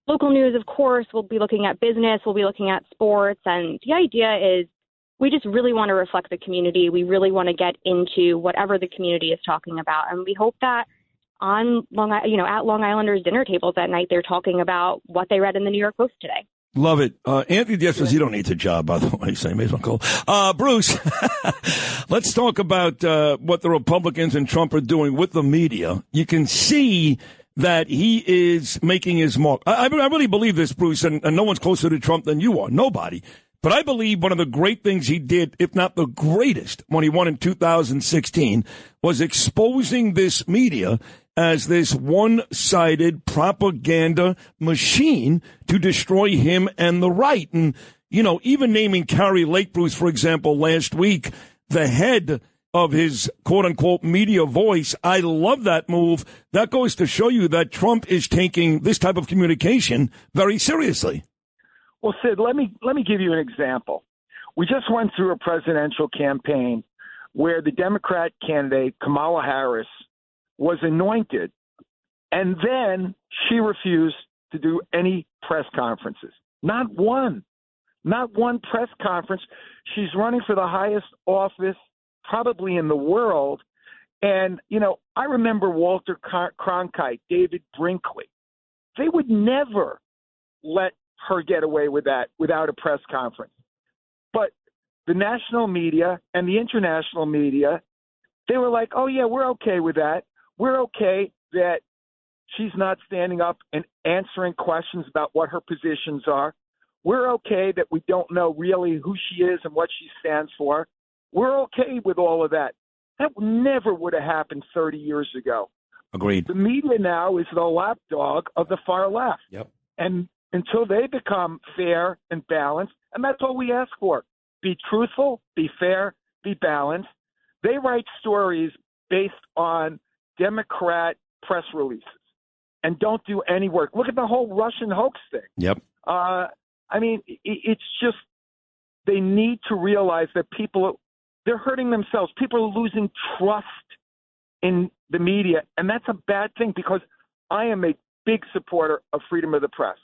local news, of course. We'll be looking at business. We'll be looking at sports, and the idea is we just really want to reflect the community. We really want to get into whatever the community is talking about. And we hope that at Long Islanders' dinner tables at night, they're talking about what they read in the New York Post today. Love it. Anthony Diaz says you don't need a job, by the way. So you may as well call. Bruce, let's talk about what the Republicans and Trump are doing with the media. You can see that he is making his mark. I really believe this, Bruce, and no one's closer to Trump than you are. Nobody. But I believe one of the great things he did, if not the greatest, when he won in 2016, was exposing this media as this one-sided propaganda machine to destroy him and the right. And, even naming Carrie Lake, Bruce, for example, last week, the head of his quote-unquote media voice. I love that move. That goes to show you that Trump is taking this type of communication very seriously. Well, Sid, let me give you an example. We just went through a presidential campaign where the Democrat candidate, Kamala Harris, was anointed, and then she refused to do any press conferences. Not one press conference. She's running for the highest office probably in the world. And, I remember Walter Cronkite, David Brinkley. They would never let her get away with that without a press conference. But the national media and the international media, they were like, oh, yeah, we're okay with that. We're okay that she's not standing up and answering questions about what her positions are. We're okay that we don't know really who she is and what she stands for. We're okay with all of that. That never would have happened 30 years ago. Agreed. The media now is the lapdog of the far left. Yep. And until they become fair and balanced, and that's all we ask for. Be truthful, be fair, be balanced. They write stories based on Democrat press releases and don't do any work. Look at the whole Russian hoax thing. Yep. It's just they need to realize that they're hurting themselves. People are losing trust in the media, and that's a bad thing because I am a big supporter of freedom of the press.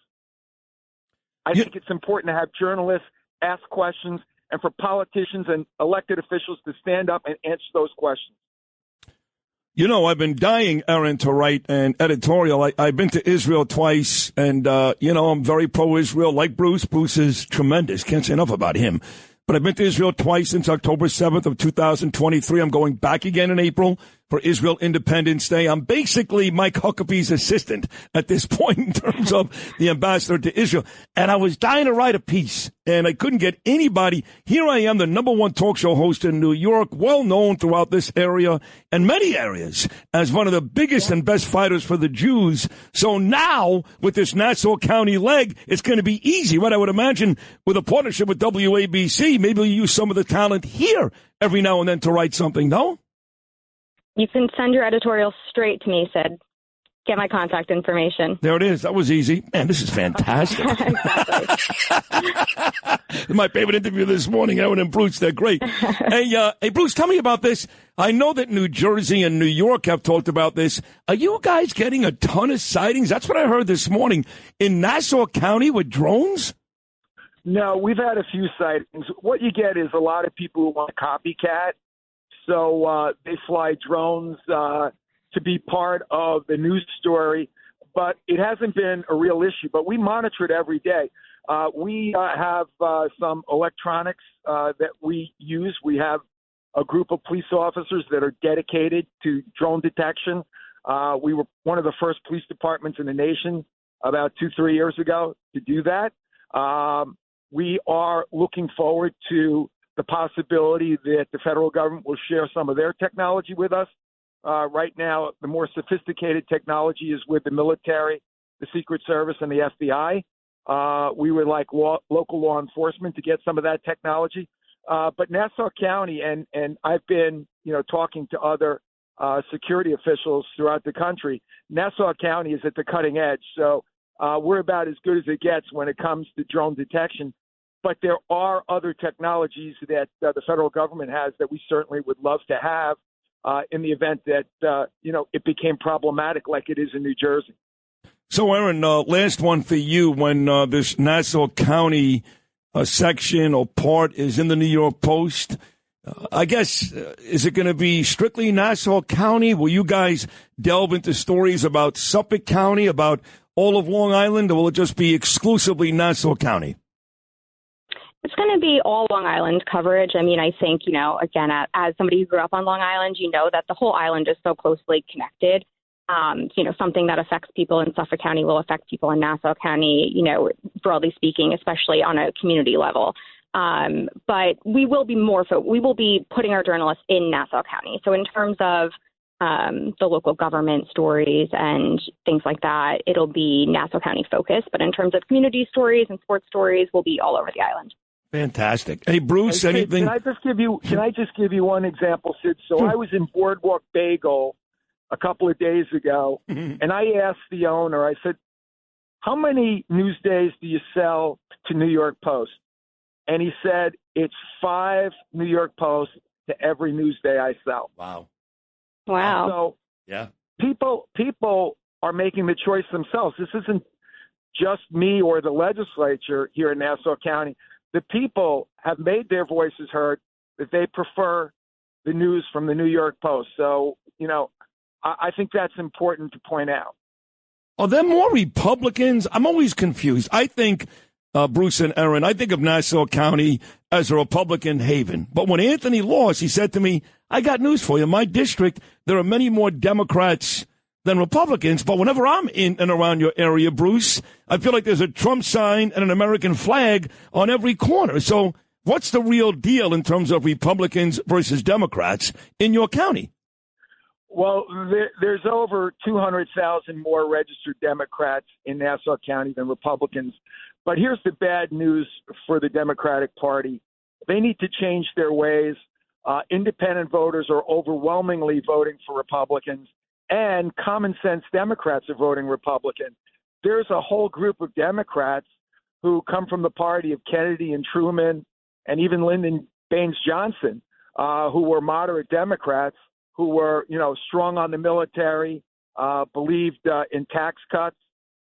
I think it's important to have journalists ask questions and for politicians and elected officials to stand up and answer those questions. You know, I've been dying, Aaron, to write an editorial. I've been to Israel twice, and, I'm very pro-Israel, like Bruce. Bruce is tremendous. Can't say enough about him. But I've been to Israel twice since October 7th of 2023. I'm going back again in April for Israel Independence Day. I'm basically Mike Huckabee's assistant at this point in terms of the ambassador to Israel. And I was dying to write a piece, and I couldn't get anybody. Here I am, the number one talk show host in New York, well known throughout this area and many areas as one of the biggest and best fighters for the Jews. So now, with this Nassau County leg, it's going to be easy, right? I would imagine with a partnership with WABC, maybe we'll use some of the talent here every now and then to write something, no? You can send your editorial straight to me, Sid. Get my contact information. There it is. That was easy. Man, this is fantastic. My favorite interview this morning, Aaron and Bruce. They're great. Hey, Bruce, tell me about this. I know that New Jersey and New York have talked about this. Are you guys getting a ton of sightings? That's what I heard this morning. In Nassau County with drones? No, we've had a few sightings. What you get is a lot of people who want to copycat. So they fly drones to be part of the news story, but it hasn't been a real issue. But we monitor it every day. We have some electronics that we use. We have a group of police officers that are dedicated to drone detection. We were one of the first police departments in the nation about 2-3 years ago to do that. We are looking forward to the possibility that the federal government will share some of their technology with us. Right now, the more sophisticated technology is with the military, the Secret Service, and the FBI. We would like local law enforcement to get some of that technology. But Nassau County, and I've been, talking to other security officials throughout the country, Nassau County is at the cutting edge. So we're about as good as it gets when it comes to drone detection. But there are other technologies that the federal government has that we certainly would love to have in the event that, it became problematic like it is in New Jersey. So, Aaron, last one for you. When this Nassau County section or part is in the New York Post, I guess, is it going to be strictly Nassau County? Will you guys delve into stories about Suffolk County, about all of Long Island, or will it just be exclusively Nassau County? It's going to be all Long Island coverage. I mean, I think, again, as somebody who grew up on Long Island, you know that the whole island is so closely connected. Something that affects people in Suffolk County will affect people in Nassau County, broadly speaking, especially on a community level. But we will be putting our journalists in Nassau County. So in terms of the local government stories and things like that, it'll be Nassau County focused. But in terms of community stories and sports stories, we'll be all over the island. Fantastic. Hey, Bruce, Sid, anything? Can I just give you one example, Sid? So I was in Boardwalk Bagel a couple of days ago, and I asked the owner, I said, how many newsdays do you sell to New York Post? And he said, it's 5 New York Posts to every newsday I sell. Wow. Wow. So people are making the choice themselves. This isn't just me or the legislature here in Nassau County. The people have made their voices heard that they prefer the news from the New York Post. So, I think that's important to point out. Are there more Republicans? I'm always confused. I think, Bruce and Aaron, I think of Nassau County as a Republican haven. But when Anthony lost, he said to me, I got news for you. In my district, there are many more Democrats than Republicans. But whenever I'm in and around your area, Bruce, I feel like there's a Trump sign and an American flag on every corner. So what's the real deal in terms of Republicans versus Democrats in your county? Well, there's over 200,000 more registered Democrats in Nassau County than Republicans. But here's the bad news for the Democratic Party. They need to change their ways. Independent voters are overwhelmingly voting for Republicans, and common sense Democrats are voting Republican. There's a whole group of Democrats who come from the party of Kennedy and Truman and even Lyndon Baines Johnson, who were moderate Democrats, who were, strong on the military, believed in tax cuts.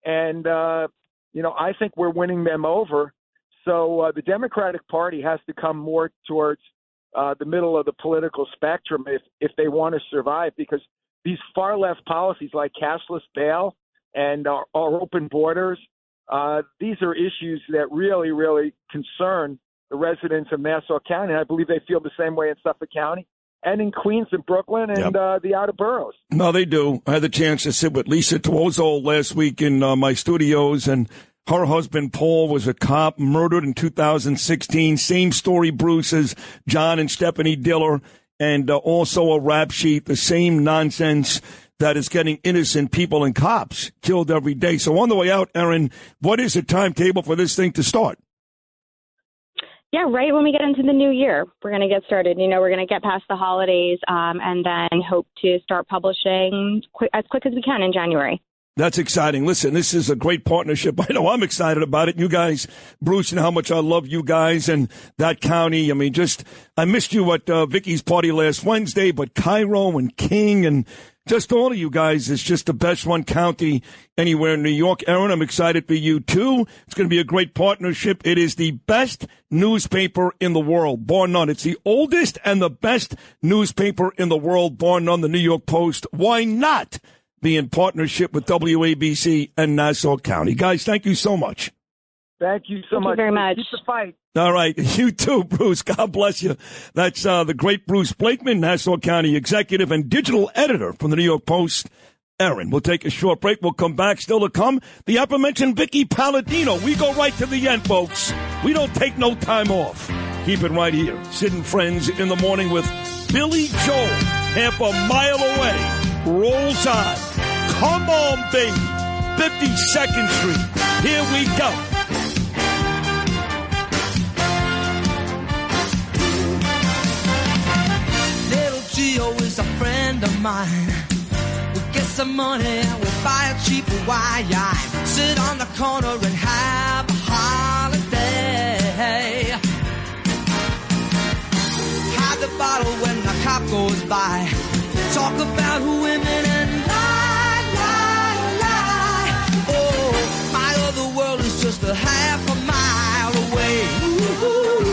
And, I think we're winning them over. So the Democratic Party has to come more towards the middle of the political spectrum if they want to survive, because these far left policies like cashless bail and our open borders, these are issues that really, really concern the residents of Nassau County. And I believe they feel the same way in Suffolk County and in Queens and Brooklyn and the outer boroughs. No, they do. I had the chance to sit with Lisa Tuozo last week in my studios, and her husband, Paul, was a cop, murdered in 2016. Same story, Bruce, as John and Stephanie Diller, and also a rap sheet, the same nonsense that is getting innocent people and cops killed every day. So on the way out, Erin, what is the timetable for this thing to start? Yeah, right when we get into the new year, we're going to get started. We're going to get past the holidays and then hope to start publishing as quick as we can in January. That's exciting. Listen, this is a great partnership. I know I'm excited about it. You guys, Bruce, and how much I love you guys and that county. I mean, I missed you at Vickie's party last Wednesday, but Cairo and King and just all of you guys is just the best run county anywhere in New York. Erin, I'm excited for you, too. It's going to be a great partnership. It is the best newspaper in the world, bar none. It's the oldest and the best newspaper in the world, bar none, the New York Post. Why not be in partnership with WABC and Nassau County? Guys, thank you so much. Thank you so much. Thank you very much. Keep the fight. All right. You too, Bruce. God bless you. That's the great Bruce Blakeman, Nassau County executive and digital editor from the New York Post. Erin, we'll take a short break. We'll come back. Still to come, the aforementioned Vickie Paladino. We go right to the end, folks. We don't take no time off. Keep it right here. Sid and Friends in the morning with Billy Joel, half a mile away. Rolls on. Come on, baby. 52nd Street. Here we go. Gio is a friend of mine. We get some money and we buy a cheap wine. Sit on the corner and have a holiday. Hide the bottle when the cop goes by. Talk about women and lie, lie, lie. Oh, my other world is just a half a mile away. Ooh.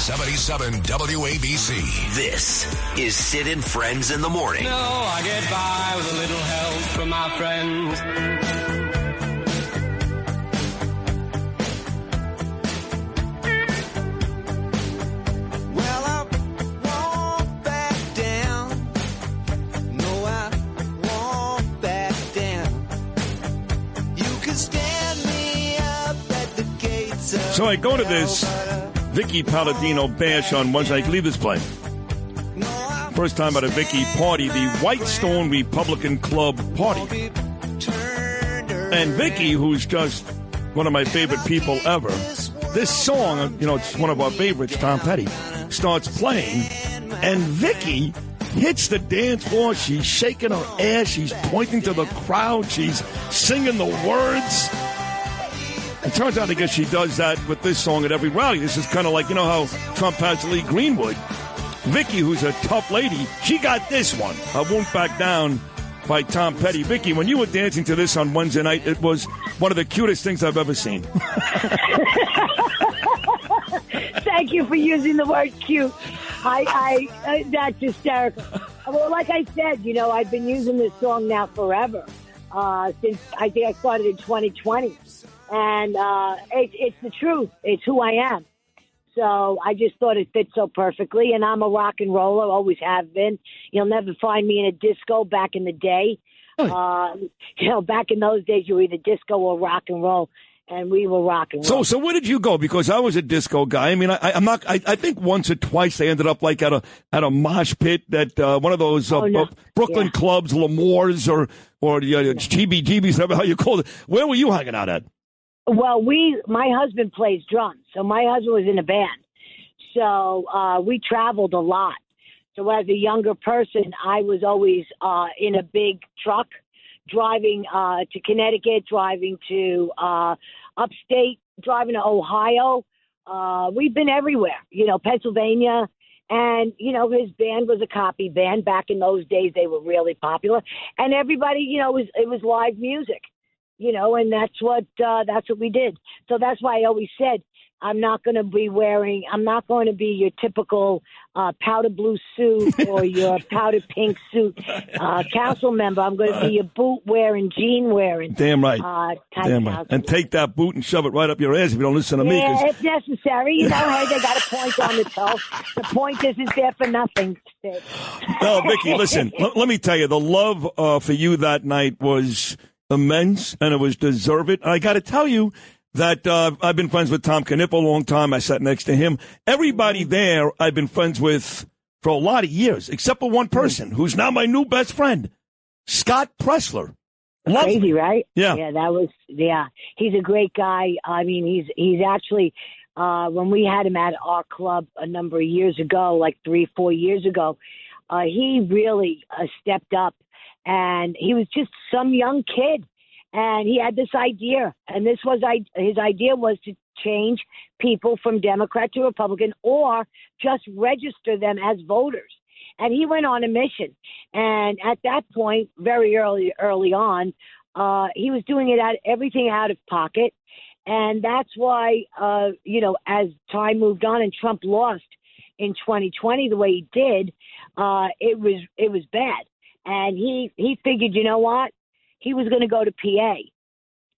77 WABC. This is Sid and Friends in the morning. No, I get by with a little help from my friends. Well, I won't back down. No, I won't back down. You can stand me up at the gates of So I go to this Vickie Paladino bash on Wednesday. I leave this play. First time at a Vickie party, the Whitestone Republican Club party. And Vickie, who's just one of my favorite people ever, this song, it's one of our favorites, Tom Petty, starts playing, and Vickie hits the dance floor. She's shaking her ass. She's pointing to the crowd. She's singing the words. It turns out, I guess she does that with this song at every rally. This is kind of like, how Trump has Lee Greenwood. Vickie, who's a tough lady, she got this one. I Won't Back Down by Tom Petty. Vickie, when you were dancing to this on Wednesday night, it was one of the cutest things I've ever seen. Thank you for using the word cute. I that's hysterical. Well, like I said, I've been using this song now forever, since I think I started in 2020. And it's the truth. It's who I am. So I just thought it fit so perfectly. And I'm a rock and roller, always have been. You'll never find me in a disco back in the day. Back in those days, you were either disco or rock and roll. And we were rock and roll. So where did you go? Because I was a disco guy. I mean, I'm not. I think once or twice I ended up like at a mosh pit at one of those Brooklyn clubs, L'Amour's or GBGBs, whatever how you call it. Where were you hanging out at? Well, my husband plays drums, so my husband was in a band. So we traveled a lot. So as a younger person, I was always in a big truck driving to Connecticut, driving to upstate, driving to Ohio. We've been everywhere, Pennsylvania. And, his band was a copy band. Back in those days, they were really popular. And everybody, it was live music, and that's what we did. So that's why I always said, I'm not going to be your typical powder blue suit or your powder pink suit council member. I'm going to be your boot wearing, jean wearing. Damn right. Damn right. And take that boot and shove it right up your ass if you don't listen to me. Yeah, if necessary. Hey, they got a point on the toe. The point isn't there for nothing. No, Vickie, listen, let me tell you, the love for you that night was immense, and it was deserved. I got to tell you, that I've been friends with Tom Knipp a long time. I sat next to him. Everybody there I've been friends with for a lot of years, except for one person who's now my new best friend, Scott Pressler. Crazy, right? Yeah. Yeah, he's a great guy. I mean, he's actually, when we had him at our club a number of years ago, like 3-4 years ago, he really stepped up, and he was just some young kid. And he had this idea, and his idea was to change people from Democrat to Republican or just register them as voters. And he went on a mission. And at that point, very early on, he was doing everything out of pocket. And that's why, as time moved on and Trump lost in 2020 the way he did, it was bad. And he figured, you know what? He was going to go to PA,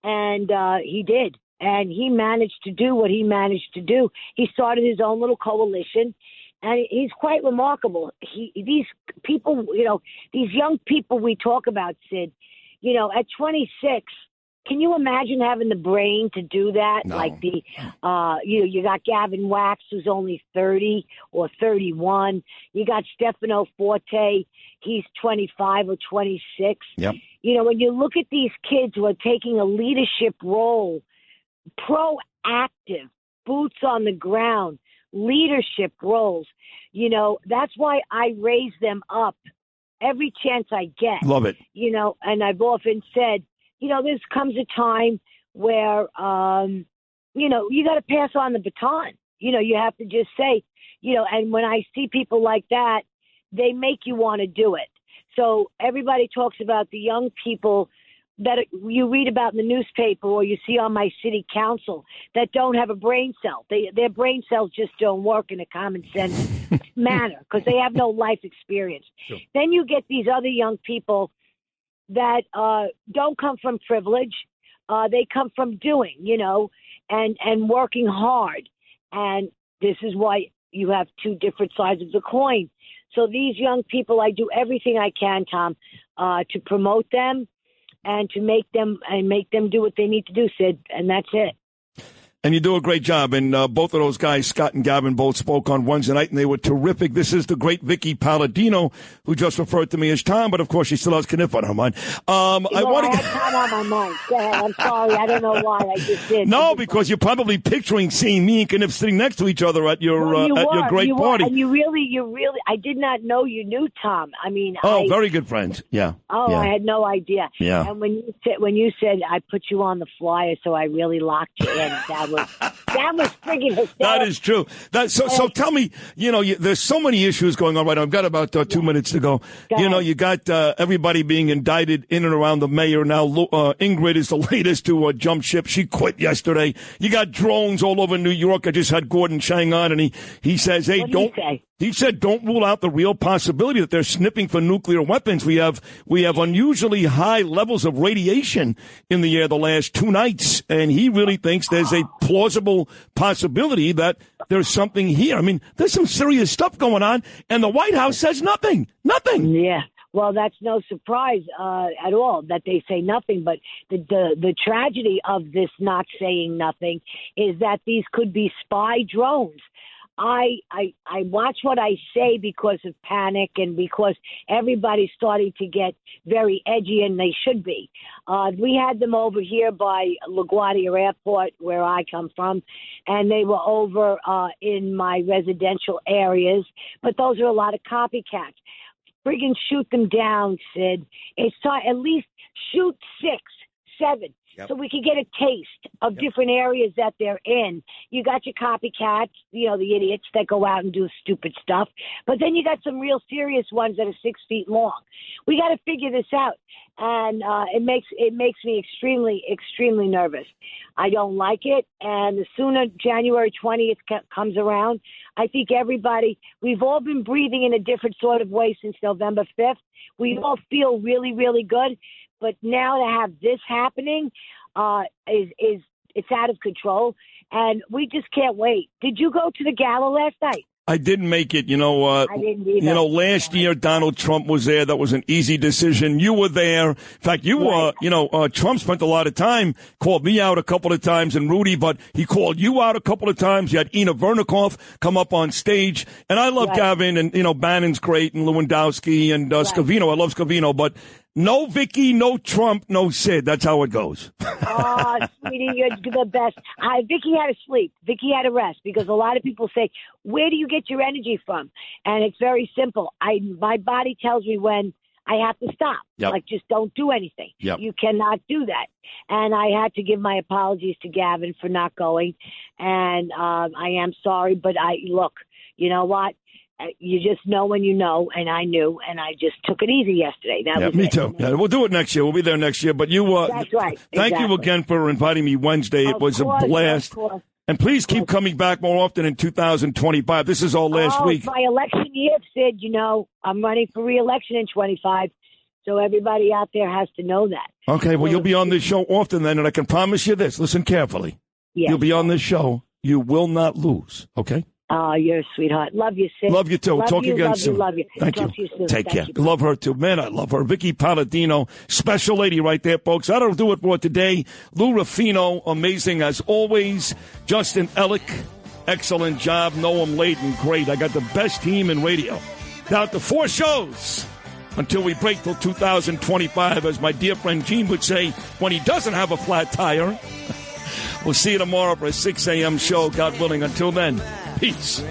and he did. And he managed to do what he managed to do. He started his own little coalition, and he's quite remarkable. These people, these young people we talk about, Sid, at 26, can you imagine having the brain to do that? No. Like you got Gavin Wax, who's only 30 or 31. You got Stefano Forte, he's 25 or 26. Yep. When you look at these kids who are taking a leadership role, proactive, boots on the ground, leadership roles, that's why I raise them up every chance I get. Love it. And I've often said, there comes a time where, you got to pass on the baton. You have to just say, and when I see people like that, they make you want to do it. So everybody talks about the young people that you read about in the newspaper or you see on my city council that don't have a brain cell. Their brain cells just don't work in a common sense manner because they have no life experience. Sure. Then you get these other young people that don't come from privilege. They come from doing, and working hard. And this is why you have two different sides of the coin. So these young people, I do everything I can, Tom, to promote them and to make them do what they need to do, Sid, and that's it. And you do a great job. And both of those guys, Scott and Gavin, both spoke on Wednesday night, and they were terrific. This is the great Vickie Paladino, who just referred to me as Tom, but of course she still has Kniff on her mind. I had Tom on my mind. Go ahead. I'm sorry. I don't know why I just did. No, because you're probably picturing seeing me and Kniff sitting next to each other at your great party. And you really, I did not know you knew Tom. I mean, very good friends. Yeah. Oh, yeah. I had no idea. Yeah. And when you said I put you on the flyer, so I really locked you in. That was friggin' hysterical. That is true. So tell me, there's so many issues going on right now. I've got about 2 minutes to go. You got everybody being indicted in and around the mayor now. Ingrid is the latest to jump ship. She quit yesterday. You got drones all over New York. I just had Gordon Chang on, and he says, hey, he said, don't rule out the real possibility that they're sniffing for nuclear weapons. We have unusually high levels of radiation in the air the last 2 nights, and he really thinks there's a plausible possibility that there's something here. I mean, there's some serious stuff going on, and the White House says nothing. Nothing. Yeah. Well, that's no surprise at all that they say nothing. But the tragedy of this not saying nothing is that these could be spy drones. I watch what I say because of panic and because everybody's starting to get very edgy, and they should be. We had them over here by LaGuardia Airport, where I come from, and they were over in my residential areas. But those are a lot of copycats. Friggin' shoot them down, Sid. It's at least shoot 6, 7. Yep. So we can get a taste of different areas that they're in. You got your copycats, the idiots that go out and do stupid stuff. But then you got some real serious ones that are 6 feet long. We got to figure this out. And it makes me extremely, extremely nervous. I don't like it. And the sooner January 20th comes around, I think we've all been breathing in a different sort of way since November 5th. We all feel really, really good. But now to have this happening it's out of control, and we just can't wait. Did you go to the gala last night? I didn't make it. I didn't either. Last year Donald Trump was there. That was an easy decision. You were there. In fact, Trump spent a lot of time, called me out a couple of times, and Rudy, but he called you out a couple of times. You had Ina Vernikov come up on stage, and I love Gavin, and Bannon's great, and Lewandowski, and Scavino. I love Scavino, but no Vickie, no Trump, no Sid. That's how it goes. Oh, sweetie, you're the best. Vickie had to sleep. Vickie had to rest, because a lot of people say, where do you get your energy from? And it's very simple. My body tells me when I have to stop. Yep. Like, just don't do anything. Yep. You cannot do that. And I had to give my apologies to Gavin for not going. And I am sorry, but look, you know what? You just know when you know, and I knew, and I just took it easy yesterday. Me too. Yeah, we'll do it next year. We'll be there next year. But that's right. Thank you again for inviting me Wednesday. It was a blast. And please keep coming back more often in 2025. This is all last week. It's my election year, Sid. I'm running for re-election in 25. So everybody out there has to know that. Okay, well, you'll be on this show often then, and I can promise you this. Listen carefully. Yes. You'll be on this show. You will not lose, okay? Oh, you're a sweetheart. Love you, Sid. Love you, too. We'll talk again soon. Love you. Thank Talk you. To you soon. Take care. You. Love her, too. Man, I love her. Vickie Paladino, special lady right there, folks. That'll do it for today. Lou Ruffino, amazing as always. Justin Ellick, excellent job. Noam Layden, great. I got the best team in radio. Now, to 4 shows until we break till 2025, as my dear friend Gene would say, when he doesn't have a flat tire. We'll see you tomorrow for a 6 a.m. show, God willing. Until then, peace.